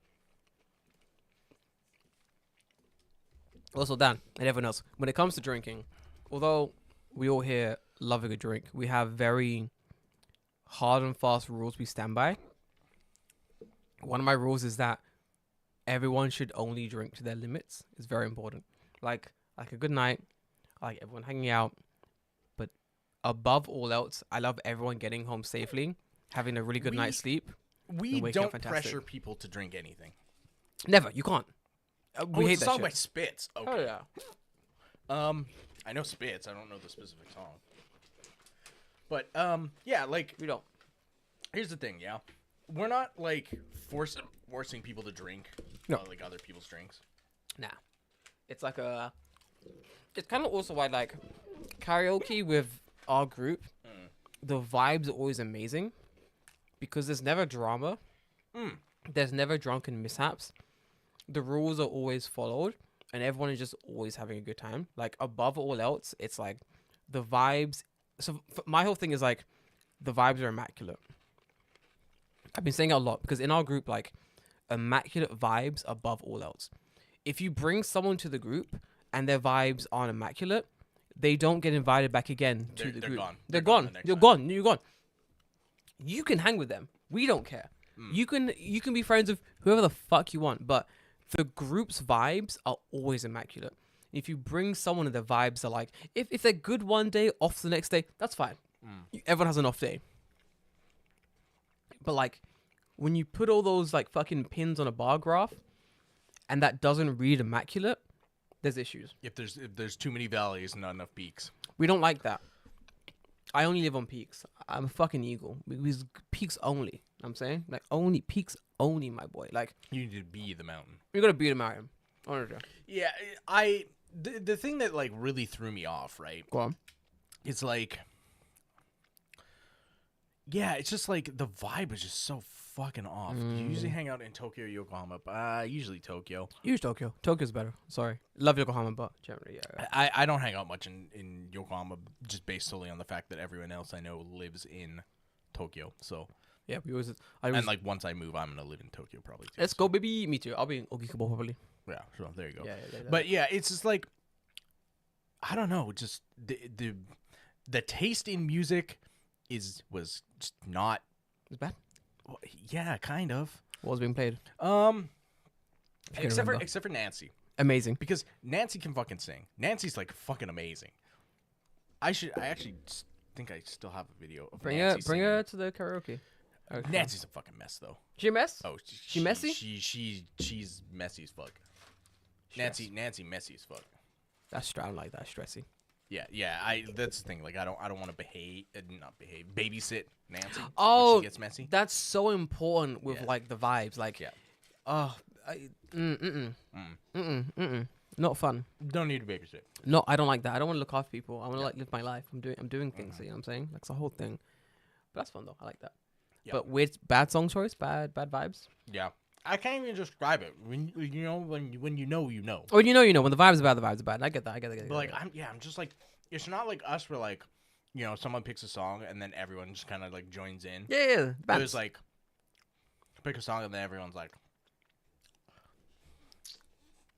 Speaker 4: Also, Dan and everyone else, when it comes to drinking, although we all here love a good drink, we have very hard and fast rules we stand by. One of my rules is that everyone should only drink to their limits. It's very important. Like a good night, I like everyone hanging out, but above all else, I love everyone getting home safely, having a really good night's sleep.
Speaker 2: We
Speaker 4: And waking up
Speaker 2: don't
Speaker 4: fantastic.
Speaker 2: pressure people to drink anything.
Speaker 4: Never, you can't. We
Speaker 2: Oh,
Speaker 4: hate
Speaker 2: it's a
Speaker 4: that
Speaker 2: song
Speaker 4: shit.
Speaker 2: by Spitz. Okay.
Speaker 4: Oh yeah.
Speaker 2: I know Spitz. I don't know the specific song. But yeah, like
Speaker 4: We don't.
Speaker 2: here's the thing. Yeah, we're not like forcing people to drink.
Speaker 4: No.
Speaker 2: Like other people's drinks.
Speaker 4: Nah. It's like a. It's kind of also why like karaoke with our group, the vibes are always amazing, because there's never drama. There's never drunken mishaps. The rules are always followed, and everyone is just always having a good time. Like above all else, it's like the vibes. So my whole thing is like the vibes are immaculate. I've been saying it a lot because in our group, like immaculate vibes above all else. If you bring someone to the group and their vibes aren't immaculate, they don't get invited back again to the
Speaker 2: They're
Speaker 4: group.
Speaker 2: gone.
Speaker 4: They're
Speaker 2: They're gone
Speaker 4: gone.
Speaker 2: the next
Speaker 4: You're
Speaker 2: time.
Speaker 4: gone. You're gone. You can hang with them. We don't care. You can be friends with whoever the fuck you want, but the group's vibes are always immaculate. If you bring someone and their vibes are like, if they're good one day, off the next day, that's fine. Everyone has an off day. But like, when you put all those like fucking pins on a bar graph, and that doesn't read immaculate, there's issues.
Speaker 2: If there's too many valleys and not enough peaks.
Speaker 4: We don't like that. I only live on peaks. I'm a fucking eagle. Because peaks only. I'm saying like only peaks only, my boy. Like
Speaker 2: You need to be the mountain.
Speaker 4: you're gonna beat him out. Honestly.
Speaker 2: Yeah, the thing that like really threw me off, right?
Speaker 4: Go on.
Speaker 2: It's like, yeah, it's just like the vibe is just so fucking off. You usually hang out in Tokyo, Yokohama, but usually Tokyo.
Speaker 4: Use Tokyo. Tokyo's better. Sorry. Love Yokohama, but generally, yeah.
Speaker 2: I don't hang out much in Yokohama just based solely on the fact that everyone else I know lives in Tokyo. So,
Speaker 4: Yeah, we always. I always
Speaker 2: and like once I move, I'm gonna live in Tokyo probably too.
Speaker 4: let's go, baby. Me too. I'll be in Ogikubo probably.
Speaker 2: Yeah, so there you go.
Speaker 4: Yeah.
Speaker 2: But yeah, it's just like, I don't know, just the taste in music was just not.
Speaker 4: it's bad.
Speaker 2: Well, yeah, kind of.
Speaker 4: What was being played? If you can
Speaker 2: Except
Speaker 4: remember.
Speaker 2: for Nancy,
Speaker 4: Amazing.
Speaker 2: because Nancy can fucking sing. Nancy's like fucking amazing. I actually think I still have a video of
Speaker 4: Bring
Speaker 2: Nancy
Speaker 4: her
Speaker 2: singing.
Speaker 4: to the karaoke. Okay.
Speaker 2: Nancy's a fucking mess though.
Speaker 4: She a mess?
Speaker 2: Oh,
Speaker 4: She messy?
Speaker 2: She's messy as fuck. Nancy messy as fuck.
Speaker 4: That's I don't like that. Stressy.
Speaker 2: Yeah. That's the thing. Like I don't want to babysit Nancy. when
Speaker 4: Oh,
Speaker 2: she gets messy.
Speaker 4: That's so important with
Speaker 2: Yeah.
Speaker 4: like the vibes. Like,
Speaker 2: Yeah.
Speaker 4: Not fun.
Speaker 2: Don't need to babysit.
Speaker 4: No, I don't like that. I don't want to look after people. I want to like live my life. I'm doing things. You know what I'm saying? Like it's a whole thing. But that's fun though. I like that.
Speaker 2: Yeah.
Speaker 4: But weird, bad song choice, bad vibes.
Speaker 2: Yeah. I can't even describe it. When you know. When you know.
Speaker 4: Oh, you know. When the vibes are bad, the vibes are bad. I get that.
Speaker 2: But like I'm just like, it's not like us where like, someone picks a song and then everyone just kind of like joins in.
Speaker 4: yeah.
Speaker 2: It was like, pick a song and then everyone's like,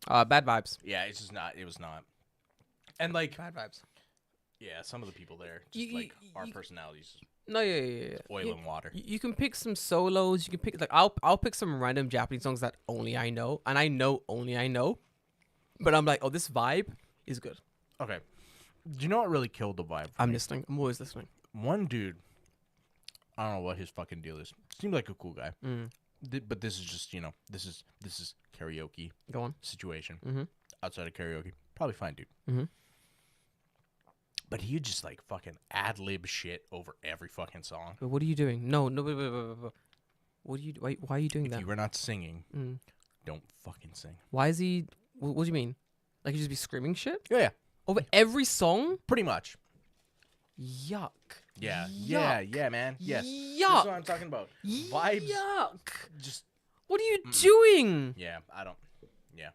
Speaker 4: bad vibes.
Speaker 2: yeah, it's just not. It was not. And like,
Speaker 4: Bad vibes.
Speaker 2: yeah, some of the people there just like our personalities,
Speaker 4: No, yeah.
Speaker 2: oil and water.
Speaker 4: You can pick some solos. You can pick like I'll pick some random Japanese songs that only I know, and I know only I know. But I'm like, oh, this vibe is good.
Speaker 2: Okay. Do you know what really killed the vibe?
Speaker 4: I'm listening. I'm always listening.
Speaker 2: One dude, I don't know what his fucking deal is. Seemed like a cool guy.
Speaker 4: Mm.
Speaker 2: But this is just, this is karaoke
Speaker 4: Go on.
Speaker 2: situation.
Speaker 4: Mm-hmm.
Speaker 2: Outside of karaoke, probably fine, dude.
Speaker 4: Mm-hmm.
Speaker 2: But he'd just like fucking ad lib shit over every fucking song.
Speaker 4: But what are you doing? No. What do you? Why are you doing
Speaker 2: If
Speaker 4: that?
Speaker 2: you were not singing,
Speaker 4: Mm.
Speaker 2: don't fucking sing.
Speaker 4: Why is he? What do you mean? Like he just be screaming shit
Speaker 2: Yeah,
Speaker 4: over every song?
Speaker 2: pretty much.
Speaker 4: Yuck.
Speaker 2: Yeah, man. Yes. This is
Speaker 4: Yuck.
Speaker 2: what I'm talking about. Vibes.
Speaker 4: Yuck.
Speaker 2: Just
Speaker 4: What are you doing?
Speaker 2: yeah. I don't. Yeah.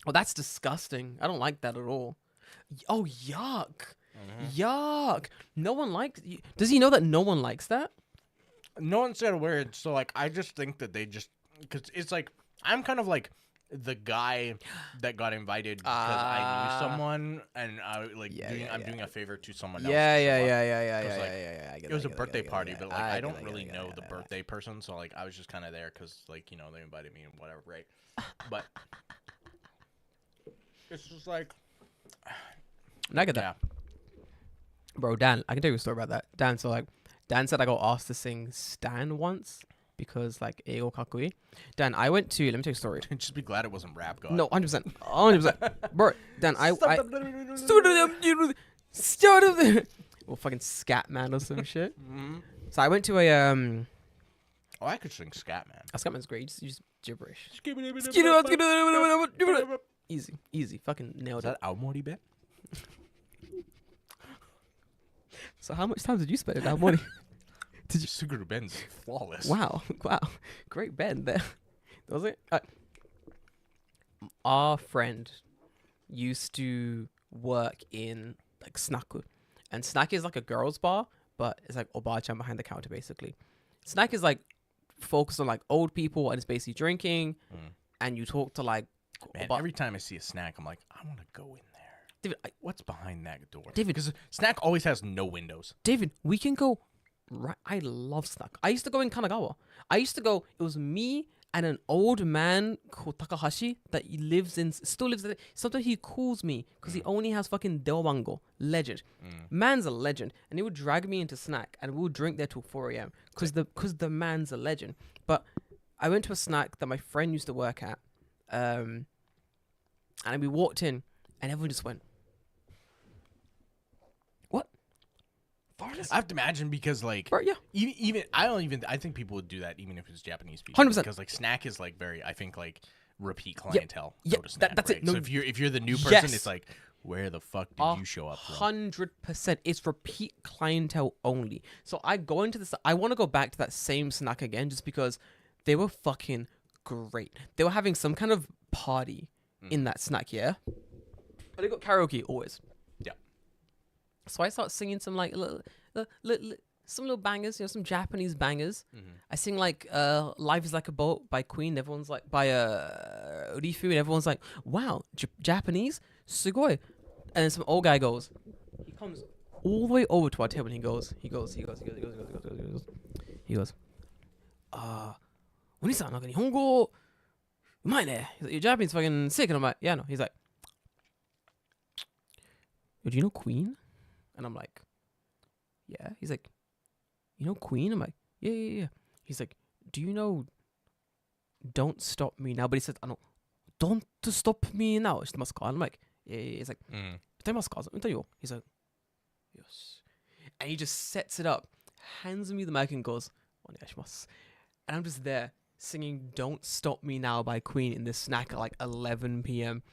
Speaker 4: Oh, that's disgusting. I don't like that at all. Oh, yuck.
Speaker 2: Mm-hmm.
Speaker 4: Yuck. No one likes. Does he know that no one likes that?
Speaker 2: No one said a word, so like I just think that they just because it's like I'm kind of like the guy that got invited because I knew someone and I like I'm doing a favor to someone else.
Speaker 4: Yeah.
Speaker 2: Because, like,
Speaker 4: I get
Speaker 2: It was a
Speaker 4: I get
Speaker 2: birthday
Speaker 4: I get
Speaker 2: party,
Speaker 4: it,
Speaker 2: but like
Speaker 4: I
Speaker 2: I
Speaker 4: get
Speaker 2: don't
Speaker 4: it,
Speaker 2: really
Speaker 4: get
Speaker 2: know
Speaker 4: it,
Speaker 2: the
Speaker 4: get it.
Speaker 2: birthday person, so like I was just kind of there because like they invited me and whatever, right? But it's just like
Speaker 4: And I get that.
Speaker 2: yeah.
Speaker 4: Bro, Dan, I can tell you a story about that. Dan, so like, Dan said I got asked to sing Stan once because like, eigo kakui. Dan, I went to, let me tell you a story.
Speaker 2: Just be glad it wasn't Rap God.
Speaker 4: No, 100%. 100%. Bro, Dan, I well, fucking scat man or some shit. So I went to a
Speaker 2: Oh, I could sing Scat Man.
Speaker 4: Scatman's great. You just gibberish.
Speaker 2: Is
Speaker 4: Easy. Fucking nailed it.
Speaker 2: that Aomori bit?
Speaker 4: So how much time did you spend in that morning?
Speaker 2: Did you? Suguru Ben's flawless.
Speaker 4: Wow. Great bend there. Was it? Our friend used to work in like Snaku. And Snack is like a girls bar, but it's like Oba-chan behind the counter basically. Snack is like focused on like old people and it's basically drinking and you talk to like
Speaker 2: Man, every time I see a snack, I'm like, I want to go in there.
Speaker 4: David,
Speaker 2: What's behind that door?
Speaker 4: David,
Speaker 2: because snack always has no windows.
Speaker 4: David, we can go right. I love Snack. I used to go in Kanagawa. It was me and an old man called Takahashi that still lives there. Sometimes he calls me because he only has fucking Deobango. Legend. Man's a legend. And he would drag me into Snack and we would drink there till 4 a.m. because the man's a legend. But I went to a Snack that my friend used to work at. And we walked in and everyone just went, what?
Speaker 2: I have to imagine because like
Speaker 4: Bro, yeah.
Speaker 2: even I think people would do that even if it's Japanese people.
Speaker 4: 100%.
Speaker 2: Because like snack is like very I think like repeat clientele.
Speaker 4: Yeah,
Speaker 2: go to snack,
Speaker 4: that's
Speaker 2: right?
Speaker 4: it. No,
Speaker 2: so if you're the new person,
Speaker 4: yes.
Speaker 2: it's like where the fuck did you show up from?
Speaker 4: 100%. It's repeat clientele only. So I go into this. I want to go back to that same snack again just because they were fucking great. They were having some kind of party in that snack, yeah? But they got karaoke always.
Speaker 2: Yeah.
Speaker 4: So I start singing some like some little bangers, some Japanese bangers. I sing like "Life Is Like a Boat" by Queen. Everyone's like by Rifu, and everyone's like, "Wow, Japanese, sugoi." And then some old guy goes, he comes all the way over to our table, and he goes, "Oni-san, なんか日本語うまいね. He's like, "Your Japanese fucking sick." And I'm like, "Yeah, no." He's like, "Yo, do you know Queen?" And I'm like, "Yeah." He's like, "You know Queen?" I'm like, Yeah. He's like, "Do you know Don't Stop Me Now?" But he said, "Don't Stop Me Now." 知ってますか? And I'm like, Yeah. He's like, 歌いますか? He's like, "Yes." And he just sets it up, hands me the mic and goes, お願いします. And I'm just there singing Don't Stop Me Now by Queen in this snack at like 11 p.m.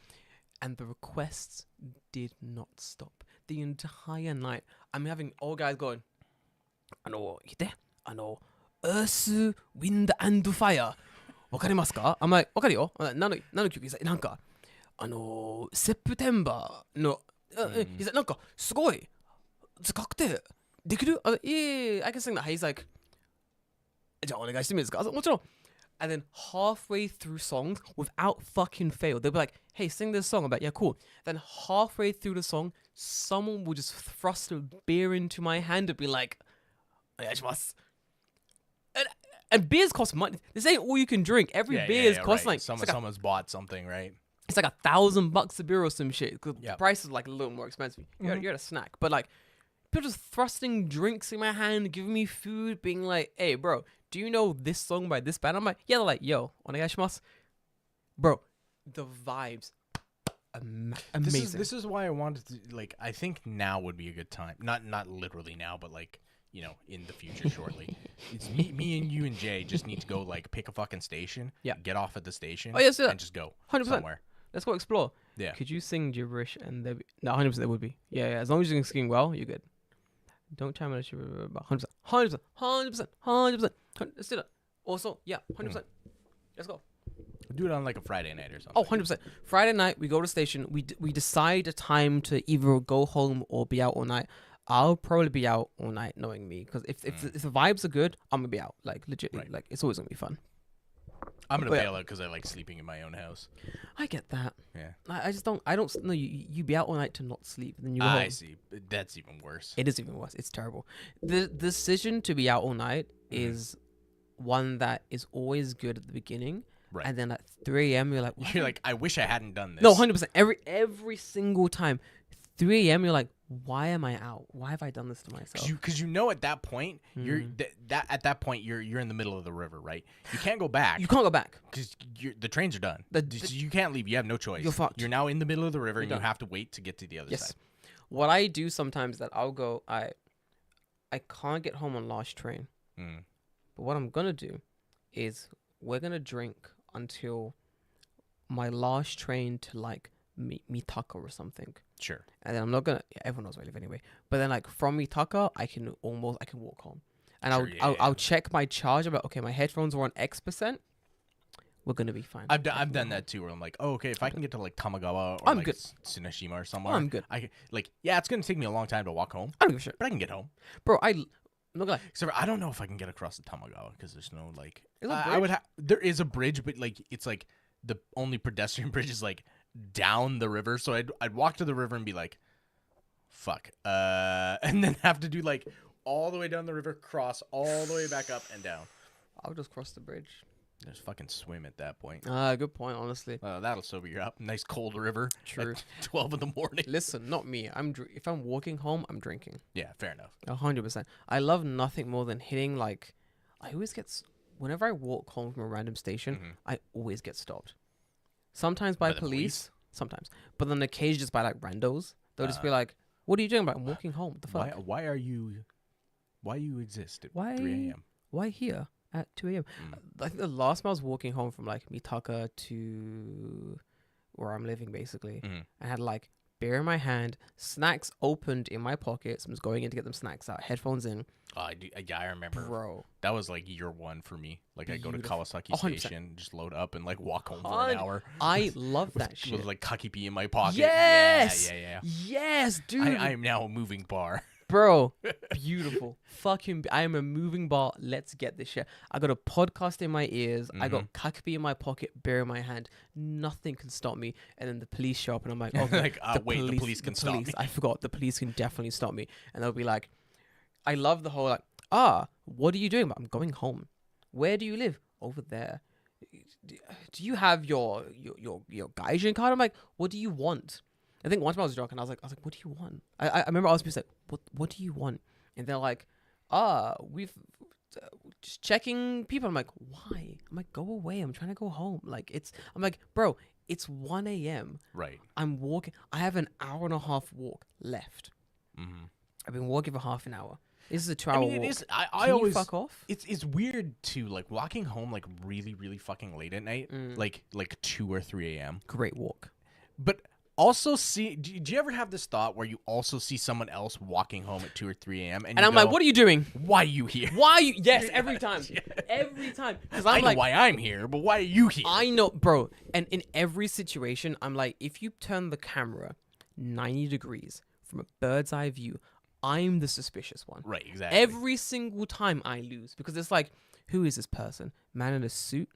Speaker 4: And the requests did not stop. The entire night, I'm having all guys going, 聞いて, Earth, Wind and Fire. わかりますか? I'm like, わかるよ. 何の曲? He's like, なんか, September の, he's like, なんか、すごい、確定、できる? Yeah, I can sing that. He's like, じゃあお願いしてみるんですか? I was like, もちろん. And then halfway through songs, without fucking fail, they'll be like, "Hey, sing this song." I'm like, "Yeah, cool." Then halfway through the song, someone will just thrust a beer into my hand and be like, and beers cost money. This ain't all you can drink. Every beer is cost
Speaker 2: right.
Speaker 4: like
Speaker 2: Someone's bought something, right?
Speaker 4: it's like $1,000 a beer or some shit. The
Speaker 2: Yep.
Speaker 4: price is like a little more expensive. You're at a snack, but like people just thrusting drinks in my hand, giving me food, being like, "Hey, bro, do you know this song by this band?" I'm like, "Yeah." They're like, "Yo, onegaishimasu." Bro, the vibes, amazing.
Speaker 2: This is why I wanted to like. I think now would be a good time. Not literally now, but like in the future shortly. It's me and you and Jay just need to go like pick a fucking station.
Speaker 4: Yeah.
Speaker 2: Get off at the station.
Speaker 4: Oh, yes, yeah.
Speaker 2: And just go
Speaker 4: 100%.
Speaker 2: somewhere.
Speaker 4: Let's go explore.
Speaker 2: Yeah.
Speaker 4: Could you sing gibberish and there? No, 100% there would be. Yeah. As long as you can sing well, you're good. Don't chime in. 100%. 100%. Let's do that. Also, yeah, 100%. Let's go.
Speaker 2: Do it on like a Friday night or something.
Speaker 4: Oh, 100%. Friday night, we go to the station. We decide a time to either go home or be out all night. I'll probably be out all night, knowing me. Because if the vibes are good, I'm going to be out. Like, legit.
Speaker 2: Right.
Speaker 4: Like, it's always going to be fun.
Speaker 2: I'm going to bail out because I like sleeping in my own house.
Speaker 4: I get that.
Speaker 2: Yeah.
Speaker 4: I just don't. No, you be out all night to not sleep. And then you go home.
Speaker 2: I see. That's even worse.
Speaker 4: It is even worse. It's terrible. The decision to be out all night is one that is always good at the beginning.
Speaker 2: Right.
Speaker 4: And then at 3 a.m. you're like, what?
Speaker 2: You're like, I wish I hadn't done this.
Speaker 4: No, 100%. Every single time, 3 a.m. you're like, why am I out? Why have I done this to myself?
Speaker 2: Because at that point you're at that point you're in the middle of the river, right? You can't go back.
Speaker 4: You can't go back.
Speaker 2: Because the trains are done. You can't leave. You have no choice.
Speaker 4: You're fucked.
Speaker 2: You're now in the middle of the river, and
Speaker 4: done.
Speaker 2: you have to wait to get to the other side.
Speaker 4: What I do sometimes is that I'll go. I can't get home on last train. But what I'm gonna do is we're gonna drink until my last train to like Mitaka or something.
Speaker 2: Sure.
Speaker 4: And then I'm not gonna. Yeah, everyone knows where I live anyway. But then like from Mitaka, I can walk home, and
Speaker 2: Sure,
Speaker 4: I'll check my charge. About okay, my headphones are on X%. We're gonna be fine.
Speaker 2: I've done that too, where I'm like, oh, okay, if I can get to like Tamagawa or
Speaker 4: I'm
Speaker 2: like
Speaker 4: good.
Speaker 2: Tsunoshima or somewhere,
Speaker 4: I'm good.
Speaker 2: It's gonna take me a long time to walk home,
Speaker 4: I don't give a shit,
Speaker 2: but I can get home.
Speaker 4: bro. I'm not gonna.
Speaker 2: Except for I don't know if I can get across the Tamagawa because there's no like.
Speaker 4: Is there a
Speaker 2: I would
Speaker 4: bridge?
Speaker 2: there is a bridge, but like it's like the only pedestrian bridge is like down the river. So I'd walk to the river and be like, fuck, and then have to do like all the way down the river, cross all the way back up and down.
Speaker 4: I'll just cross the bridge.
Speaker 2: Just fucking swim at that point.
Speaker 4: Good point. Honestly,
Speaker 2: That'll sober you up. Nice cold river.
Speaker 4: True.
Speaker 2: At 12 in the morning.
Speaker 4: listen, not me. If I'm walking home, I'm drinking.
Speaker 2: Yeah, fair enough.
Speaker 4: 100%. I love nothing more than hitting like. I always get whenever I walk home from a random station, I always get stopped. Sometimes by
Speaker 2: the
Speaker 4: police, sometimes, but then occasionally just by like randos. They'll just be like, "What are you doing?" I'm like, I'm walking home. What the fuck?
Speaker 2: Why you exist at
Speaker 4: Why
Speaker 2: 3 a.m.?
Speaker 4: Why here at 2 a.m.? I think the last time I was walking home from like Mitaka to where I'm living, basically, I had like beer in my hand, snacks opened in my pockets. I was going in to get them snacks out, headphones in.
Speaker 2: I remember.
Speaker 4: Bro,
Speaker 2: That was like year one for me. Like I go to
Speaker 4: Beautiful.
Speaker 2: Kawasaki
Speaker 4: 100%.
Speaker 2: Station, just load up and like walk home for an hour.
Speaker 4: I love that shit.
Speaker 2: With like kakipi in my pocket.
Speaker 4: Yes!
Speaker 2: Yeah.
Speaker 4: Yes, dude.
Speaker 2: I am now a moving bar.
Speaker 4: Bro, beautiful. Fucking, I am a moving bar. Let's get this shit. I got a podcast in my ears. I got kakipi in my pocket, beer in my hand. Nothing can stop me. And then the police show up, and I'm like, okay,
Speaker 2: Like, the police can stop me.
Speaker 4: I forgot. The police can definitely stop me. And they'll be like, I love the whole like, what are you doing? I'm going home. Where do you live? Over there. Do you have your Gaijin card? I'm like, what do you want? I think once I was drunk and I was like, what do you want? I remember asking people like, what do you want? And they're like, we've just checking people. I'm like, why? I'm like, go away. I'm trying to go home. I'm like, bro, it's 1 a.m.
Speaker 2: Right.
Speaker 4: I'm walking. I have an hour and a half walk left. I've been walking for half an hour. This is a 2-hour walk.
Speaker 2: It is. I
Speaker 4: Can
Speaker 2: always
Speaker 4: you fuck off?
Speaker 2: It's weird too. Like walking home like really really fucking late at night, like 2 or 3 a.m.
Speaker 4: Great walk.
Speaker 2: But also see, do you ever have this thought where you also see someone else walking home at 2 or 3 a.m.
Speaker 4: And I'm like, what are you doing?
Speaker 2: Why are you here?
Speaker 4: Why are you? Yes, every time. Every time. Because
Speaker 2: I
Speaker 4: I'm
Speaker 2: know
Speaker 4: like,
Speaker 2: why I'm here, but why are you here?
Speaker 4: I know, bro. And in every situation, I'm like, if you turn the camera 90 degrees from a bird's eye view, I'm the suspicious one.
Speaker 2: Right, exactly.
Speaker 4: Every single time I lose, because it's like, who is this person? Man in a suit,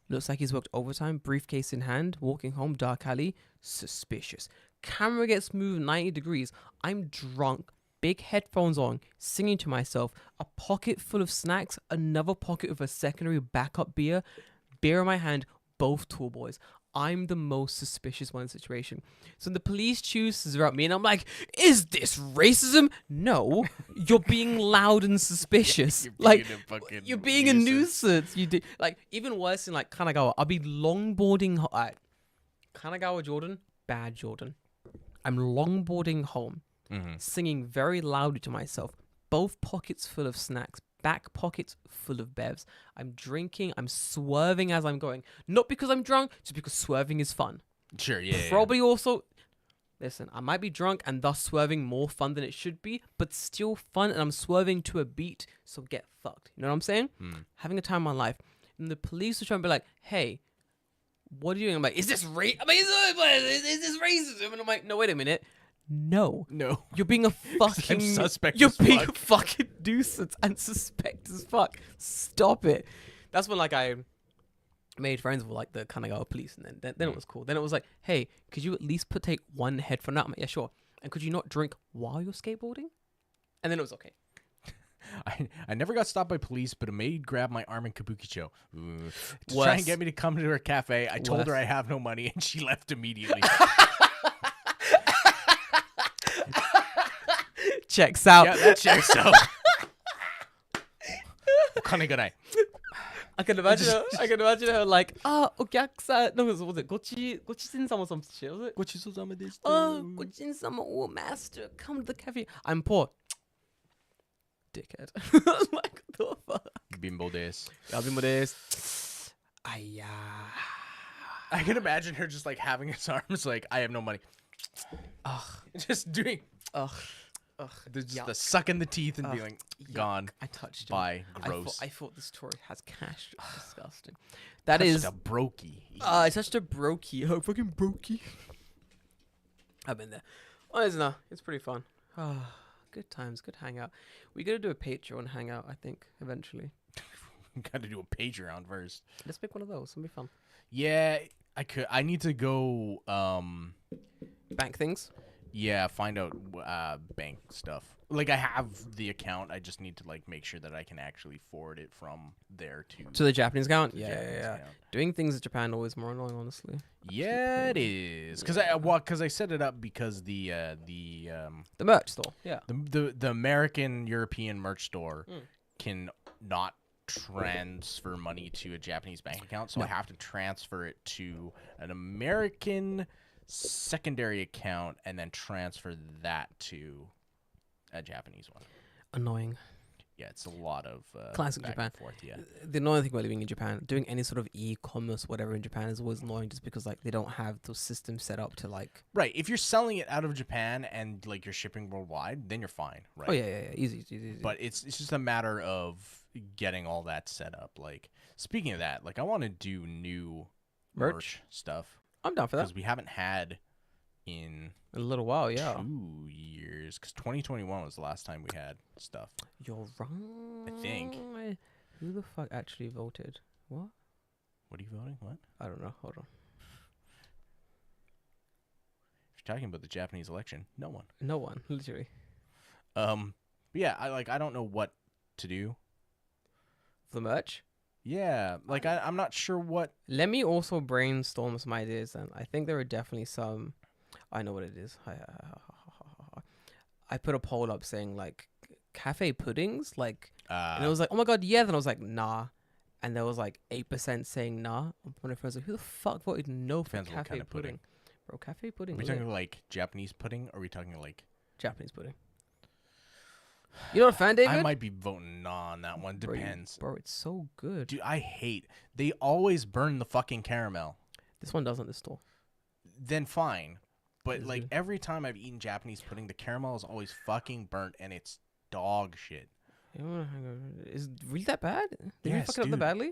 Speaker 4: looks like he's worked overtime, briefcase in hand, walking home, dark alley, suspicious. Camera gets moved 90 degrees. I'm drunk, big headphones on, singing to myself, a pocket full of snacks, another pocket with a secondary backup beer in my hand, both tall boys. I'm the most suspicious one in the situation. So the police choose to zero out me, and I'm like, is this racism? No, you're being loud and suspicious. You're being a nuisance. You do like even worse in like Kanagawa. I'll be longboarding. Kanagawa Jordan, bad Jordan. I'm longboarding home, singing very loudly to myself. both pockets full of snacks, back pockets full of bevs. I'm drinking, I'm swerving as I'm going. Not because I'm drunk, just because swerving is fun.
Speaker 2: Sure, yeah.
Speaker 4: Probably also, listen, I might be drunk and thus swerving more fun than it should be, but still fun, and I'm swerving to a beat, so get fucked. You know what I'm saying? Having a time of my life. And the police are trying to be like, hey, what are you doing? I'm like, is this is this racism? And I'm like, no, wait a minute. No. You're being a fucking
Speaker 2: suspect
Speaker 4: You're
Speaker 2: as
Speaker 4: being
Speaker 2: fuck.
Speaker 4: a fucking nuisance and suspect as fuck. Stop it. That's when like I made friends with like the Kanagawa police, and then it was cool. Then it was like, hey, could you at least take one headphone out? I'm like, yeah, sure. And could you not drink while you're skateboarding? And then it was okay.
Speaker 2: I never got stopped by police, but a maid grabbed my arm in Kabukicho to try
Speaker 4: Worse.
Speaker 2: and get me to come to her cafe. I told her
Speaker 4: Worse.
Speaker 2: I have no money, and she left immediately.
Speaker 4: Checks out.
Speaker 2: Yeah, that checks out. Kaneganai.
Speaker 4: I can imagine her like, okyaksa, no, was it Gochin-sama or some shit, was it? Gochin-sama, oh, master, come to the cafe. I'm poor. Dickhead. Like, what the fuck?
Speaker 2: Bimbo des.
Speaker 4: Gabimo desu. Ayya.
Speaker 2: I can imagine her just like having his arms like, I have no money.
Speaker 4: Ugh.
Speaker 2: Just doing
Speaker 4: Ugh.
Speaker 2: the suck in the teeth and being gone.
Speaker 4: I touched him.
Speaker 2: Bye. Gross.
Speaker 4: I thought this Tory has cash. Disgusting. That is.
Speaker 2: a brokey.
Speaker 4: I touched a brokey. Oh, fucking brokey. I've been there. Oh, it's pretty fun. Good times, good hangout. We gotta do a Patreon hangout, I think, eventually.
Speaker 2: Got to do a Patreon first.
Speaker 4: Let's make one of those. It'll be fun.
Speaker 2: Yeah, I could. I need to go.
Speaker 4: Bank things.
Speaker 2: Yeah, find out bank stuff. Like I have the account. I just need to like make sure that I can actually forward it from there
Speaker 4: To the Japanese account?
Speaker 2: the
Speaker 4: Yeah.
Speaker 2: Japanese account.
Speaker 4: Doing things in Japan always more annoying, honestly.
Speaker 2: Yeah, it is. Because I set it up because the
Speaker 4: The merch store. Yeah.
Speaker 2: the American European merch store can not transfer money to a Japanese bank account, so I have to transfer it to an American secondary account and then transfer that to a Japanese one.
Speaker 4: Annoying.
Speaker 2: Yeah, it's a lot of
Speaker 4: Classic
Speaker 2: back
Speaker 4: Japan.
Speaker 2: and forth, yeah.
Speaker 4: The annoying thing about living in Japan, doing any sort of e-commerce, whatever in Japan is always annoying just because like they don't have those systems set up to like.
Speaker 2: Right. If you're selling it out of Japan and like you're shipping worldwide, then you're fine, right?
Speaker 4: Oh yeah. Easy.
Speaker 2: But it's just a matter of getting all that set up. Like speaking of that, like I want to do new merch stuff
Speaker 4: I'm down for that.
Speaker 2: because we haven't had in
Speaker 4: In a little while, yeah.
Speaker 2: 2 years. Because 2021 was the last time we had stuff.
Speaker 4: You're wrong.
Speaker 2: I think.
Speaker 4: Who the fuck actually voted? What?
Speaker 2: What are you voting? What?
Speaker 4: I don't know. Hold on.
Speaker 2: If you're talking about the Japanese election, no one.
Speaker 4: No one, literally.
Speaker 2: Yeah, I don't know what to do.
Speaker 4: The merch.
Speaker 2: Yeah, like I'm not sure what.
Speaker 4: Let me also brainstorm some ideas, and I think there are definitely some. I know what it is. I put a poll up saying like cafe puddings, like, and it was like, oh my god, yeah. Then I was like, nah, and there was like 8% saying nah. One of my friends was like, who the fuck voted no for
Speaker 2: Depends what
Speaker 4: cafe
Speaker 2: kind of pudding.
Speaker 4: Bro, cafe pudding.
Speaker 2: Are we
Speaker 4: lit.
Speaker 2: talking like Japanese pudding, or are we talking like?
Speaker 4: Japanese pudding. You're not a fan, David?
Speaker 2: I might be voting nah on that one. Depends.
Speaker 4: Bro, it's so good.
Speaker 2: Dude, I hate. They always burn the fucking caramel.
Speaker 4: This one doesn't. This store.
Speaker 2: Then fine, but
Speaker 4: Is
Speaker 2: like
Speaker 4: it?
Speaker 2: every time I've eaten Japanese pudding, the caramel is always fucking burnt, and it's dog shit.
Speaker 4: Is it really that bad? Did you
Speaker 2: Yes,
Speaker 4: fuck it up that
Speaker 2: dude.
Speaker 4: badly?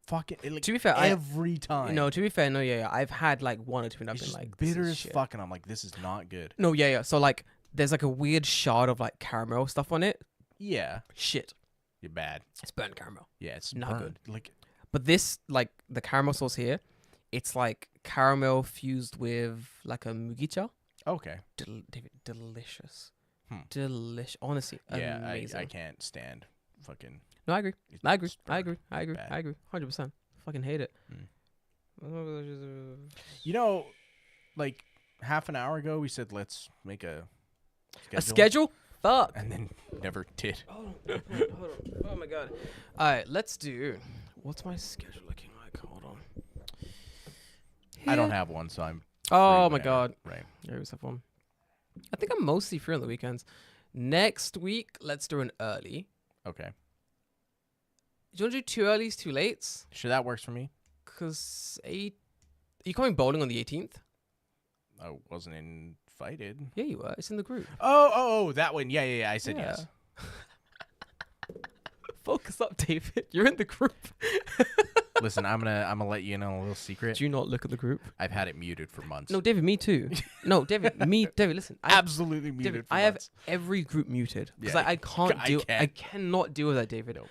Speaker 2: Fucking like
Speaker 4: To be fair,
Speaker 2: every time.
Speaker 4: No, to be fair, no, yeah. I've had like one or two, and I've
Speaker 2: it's
Speaker 4: been
Speaker 2: just
Speaker 4: like, this
Speaker 2: bitter
Speaker 4: is
Speaker 2: as
Speaker 4: shit.
Speaker 2: fuck, and I'm like, this is not good.
Speaker 4: No, yeah. So like, there's like a weird shard of like caramel stuff on it.
Speaker 2: Yeah,
Speaker 4: Shit,
Speaker 2: you're bad.
Speaker 4: it's burnt caramel.
Speaker 2: Yeah, it's
Speaker 4: Not
Speaker 2: burned. Like
Speaker 4: But this, like the caramel sauce here, it's like caramel fused with like a mugicha.
Speaker 2: okay.
Speaker 4: David, delicious.
Speaker 2: Hmm.
Speaker 4: Delicious. Honestly,
Speaker 2: Yeah,
Speaker 4: amazing.
Speaker 2: I can't stand fucking.
Speaker 4: No, I agree.
Speaker 2: it's
Speaker 4: I agree.
Speaker 2: just
Speaker 4: I
Speaker 2: burnt.
Speaker 4: agree.
Speaker 2: Bad.
Speaker 4: I agree. 100%. Fucking hate it.
Speaker 2: You know, like half an hour ago, we said let's make a schedule,
Speaker 4: A schedule? Fuck.
Speaker 2: and then never did.
Speaker 4: Hold on. Oh my god. Alright, let's do. What's my schedule looking like? Hold on.
Speaker 2: I don't
Speaker 4: Here.
Speaker 2: have one, so I'm.
Speaker 4: Oh
Speaker 2: free
Speaker 4: my
Speaker 2: whenever.
Speaker 4: god.
Speaker 2: Right.
Speaker 4: I always have one. I think I'm mostly free on the weekends. Next week, let's do an early.
Speaker 2: Okay.
Speaker 4: Do you want to do 2 earlies, 2 lates?
Speaker 2: Sure, that works for me.
Speaker 4: Because are you coming bowling on the 18th?
Speaker 2: I wasn't invited.
Speaker 4: Yeah, you were. It's in the group.
Speaker 2: Oh, that one. Yeah. I said yes.
Speaker 4: Focus up, David. You're in the group.
Speaker 2: Listen, I'm gonna let you know a little secret.
Speaker 4: Do you not look at the group?
Speaker 2: I've had it muted for months.
Speaker 4: No, David, me too. No, David, David, listen.
Speaker 2: Absolutely muted
Speaker 4: David,
Speaker 2: for
Speaker 4: I have
Speaker 2: months.
Speaker 4: every group muted because
Speaker 2: Yeah,
Speaker 4: I can't deal.
Speaker 2: can't.
Speaker 4: I cannot deal with that, David.
Speaker 2: Nope.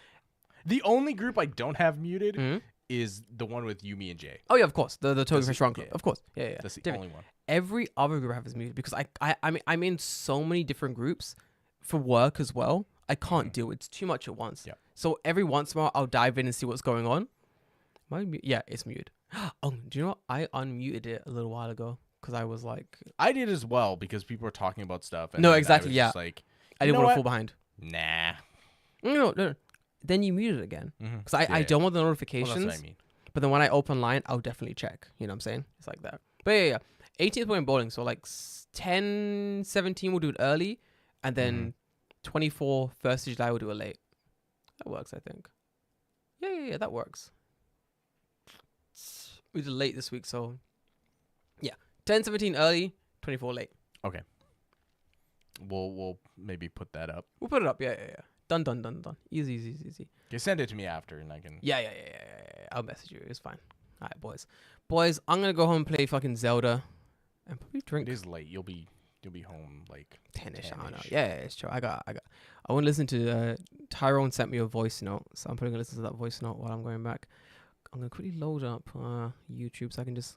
Speaker 2: The only group I don't have muted
Speaker 4: Mhm.
Speaker 2: is the one with Yumi and Jay.
Speaker 4: Oh yeah, of course. The Token
Speaker 2: That's
Speaker 4: Fresh
Speaker 2: it,
Speaker 4: Run Club.
Speaker 2: yeah.
Speaker 4: Of course. Yeah.
Speaker 2: That's the
Speaker 4: David,
Speaker 2: only one.
Speaker 4: every other group I have is muted because I'm in so many different groups for work as well. I can't deal. It's too much at once.
Speaker 2: Yeah.
Speaker 4: So every once in a while, I'll dive in and see what's going on. Yeah, it's muted. Oh, do you know what? I unmuted it a little while ago because I was like,
Speaker 2: I did as well because people were talking about stuff. And
Speaker 4: No,
Speaker 2: then
Speaker 4: exactly,
Speaker 2: I was
Speaker 4: yeah.
Speaker 2: just like,
Speaker 4: I
Speaker 2: You
Speaker 4: didn't
Speaker 2: know
Speaker 4: want to
Speaker 2: what?
Speaker 4: fall behind.
Speaker 2: nah.
Speaker 4: No. Then you mute it again because I don't want the
Speaker 2: Well,
Speaker 4: notifications.
Speaker 2: that's what I mean.
Speaker 4: But then when I open line, I'll definitely check. You know what I'm saying? It's like that. But yeah. 18th point bowling. So like 10, 17 we'll do it early. And then 24, 1st of July we'll do it late. That works, I think. Yeah, that works. We did late this week, so yeah. 10, 17 early, 24 late.
Speaker 2: We'll maybe put that up.
Speaker 4: We'll put it up. Yeah. Done. Easy.
Speaker 2: Okay, send it to me after, and I can.
Speaker 4: Yeah. I'll message you. It's fine. All right, boys. I'm gonna go home and play fucking Zelda, and probably drink.
Speaker 2: It is late. You'll be home like
Speaker 4: 10ish. I don't know.
Speaker 2: 10-ish.
Speaker 4: Yeah, it's true. I want to listen to. Tyrone sent me a voice note, so I'm probably gonna listen to that voice note while I'm going back. I'm gonna quickly load up YouTube so I can just.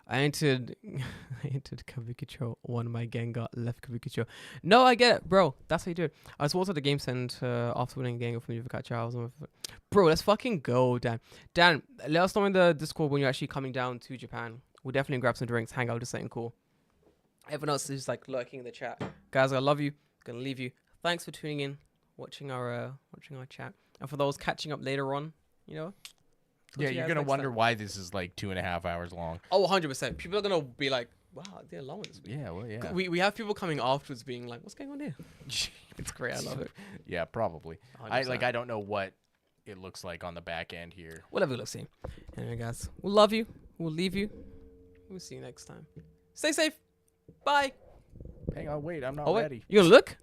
Speaker 4: I entered Kabukicho, one of my Gengar, left Kabukicho. No, I get it, bro. That's how you do it. I was also at the game center after winning Gengar from Yuvikacha. Bro, let's fucking go, Dan. Dan, let us know in the Discord when you're actually coming down to Japan. We'll definitely grab some drinks, hang out, do something cool. Everyone else is just like lurking in the chat. Guys, I love you. Gonna leave you. Thanks for tuning in, watching our chat. And for those catching up later on, you know.
Speaker 2: Yeah, you're gonna wonder why this is like 2.5 hours long.
Speaker 4: Oh, 100%. People are gonna be like, "Wow, they're long this week."
Speaker 2: Yeah, well, yeah.
Speaker 4: We have people coming afterwards being like, "What's going on here?" It's great. I love it.
Speaker 2: Yeah, probably.
Speaker 4: 100%.
Speaker 2: I don't know what it looks like on the back end here.
Speaker 4: Whatever. Let's see. Anyway, guys, we'll love you. We'll leave you. We'll see you next time. Stay safe. Bye.
Speaker 2: Hang on, wait, I'm not
Speaker 4: Oh wait,
Speaker 2: ready.
Speaker 4: you gonna look?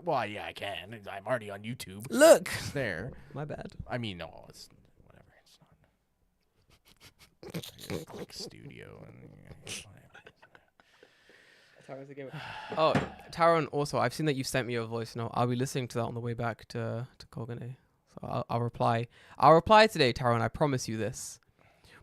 Speaker 2: Well, yeah, I can. I'm already on YouTube.
Speaker 4: Look.
Speaker 2: It's there.
Speaker 4: My bad.
Speaker 2: I mean, no, it's whatever. It's not. Click studio and whatever.
Speaker 4: Oh, Taron, also, I've seen that you sent me a voice note. I'll be listening to that on the way back to Kogane. So I'll reply. I'll reply today, Taron. I promise you this.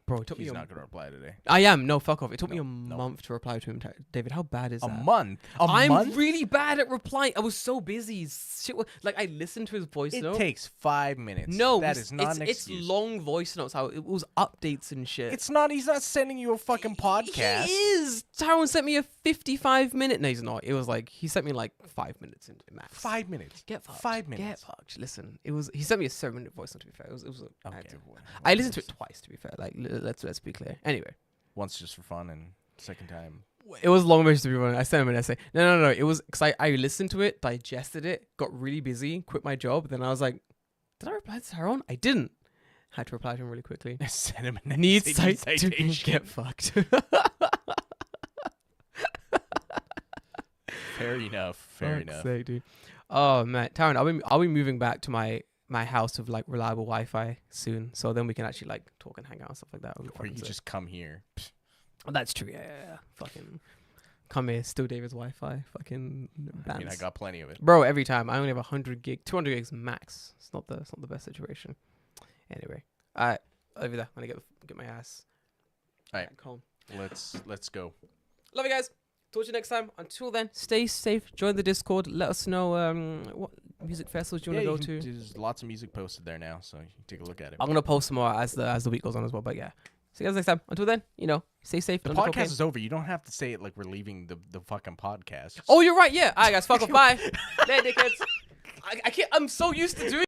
Speaker 4: Bro, it took
Speaker 2: He's
Speaker 4: me
Speaker 2: not gonna reply today.
Speaker 4: I am. No, fuck off. It took me a
Speaker 2: No.
Speaker 4: month to reply to him. David, how bad is
Speaker 2: A
Speaker 4: that?
Speaker 2: month.
Speaker 4: I'm
Speaker 2: month?
Speaker 4: really bad at replying. I was so busy. Shit, like I listened to his voice
Speaker 2: It
Speaker 4: note.
Speaker 2: takes 5 minutes.
Speaker 4: No,
Speaker 2: that is not an
Speaker 4: it's
Speaker 2: excuse.
Speaker 4: long voice notes. How it was updates and shit.
Speaker 2: It's not. He's not sending you a fucking podcast.
Speaker 4: He is. Tyrone sent me a 55-minute. No, he's not. It was like he sent me like 5 minutes into max.
Speaker 2: 5 minutes.
Speaker 4: Get fucked.
Speaker 2: 5 minutes.
Speaker 4: Get fucked. Listen, it was. He sent me a 7-minute voice note. To be fair, it was.
Speaker 2: Okay.
Speaker 4: I listened to it twice. To be fair, like let's be clear. Anyway.
Speaker 2: Once just for fun, and second time.
Speaker 4: It was long message to be honest. I sent him an essay. No. It was because I listened to it, digested it, got really busy, quit my job. Then I was like, did I reply to Tyrone? I didn't. Had to reply to him really quickly.
Speaker 2: Send him a
Speaker 4: Needs
Speaker 2: citation.
Speaker 4: get fucked.
Speaker 2: Fair enough. Fair
Speaker 4: Fuck's
Speaker 2: enough.
Speaker 4: sake, dude. Oh man, Tyrone, I'll be moving back to my house with like reliable Wi-Fi soon, so then we can actually like talk and hang out and stuff like that.
Speaker 2: Or you just come here.
Speaker 4: That's true. Yeah. Fucking come here, steal David's Wi-Fi. Fucking bands.
Speaker 2: I mean, I got plenty of it.
Speaker 4: Bro, every time I only have 100 gig, 200 gigs max. It's not the best situation. Anyway, alright, over there. I'm gonna get my ass.
Speaker 2: Alright.
Speaker 4: back home.
Speaker 2: Let's go.
Speaker 4: Love you guys. Talk to you next time. Until then, stay safe. Join the Discord. Let us know what music festivals you want to go to.
Speaker 2: There's lots of music posted there now, so you can take a look at it.
Speaker 4: I'm gonna post some more as the week goes on as well. But yeah, see you guys next time. Until then, stay safe.
Speaker 2: The
Speaker 4: don't do
Speaker 2: podcast
Speaker 4: cocaine.
Speaker 2: is over. You don't have to say it like we're leaving the fucking podcast.
Speaker 4: Oh, you're right. Yeah. All right, guys. Fuck off. Bye. Later, dickheads. I can't. I'm so used to doing.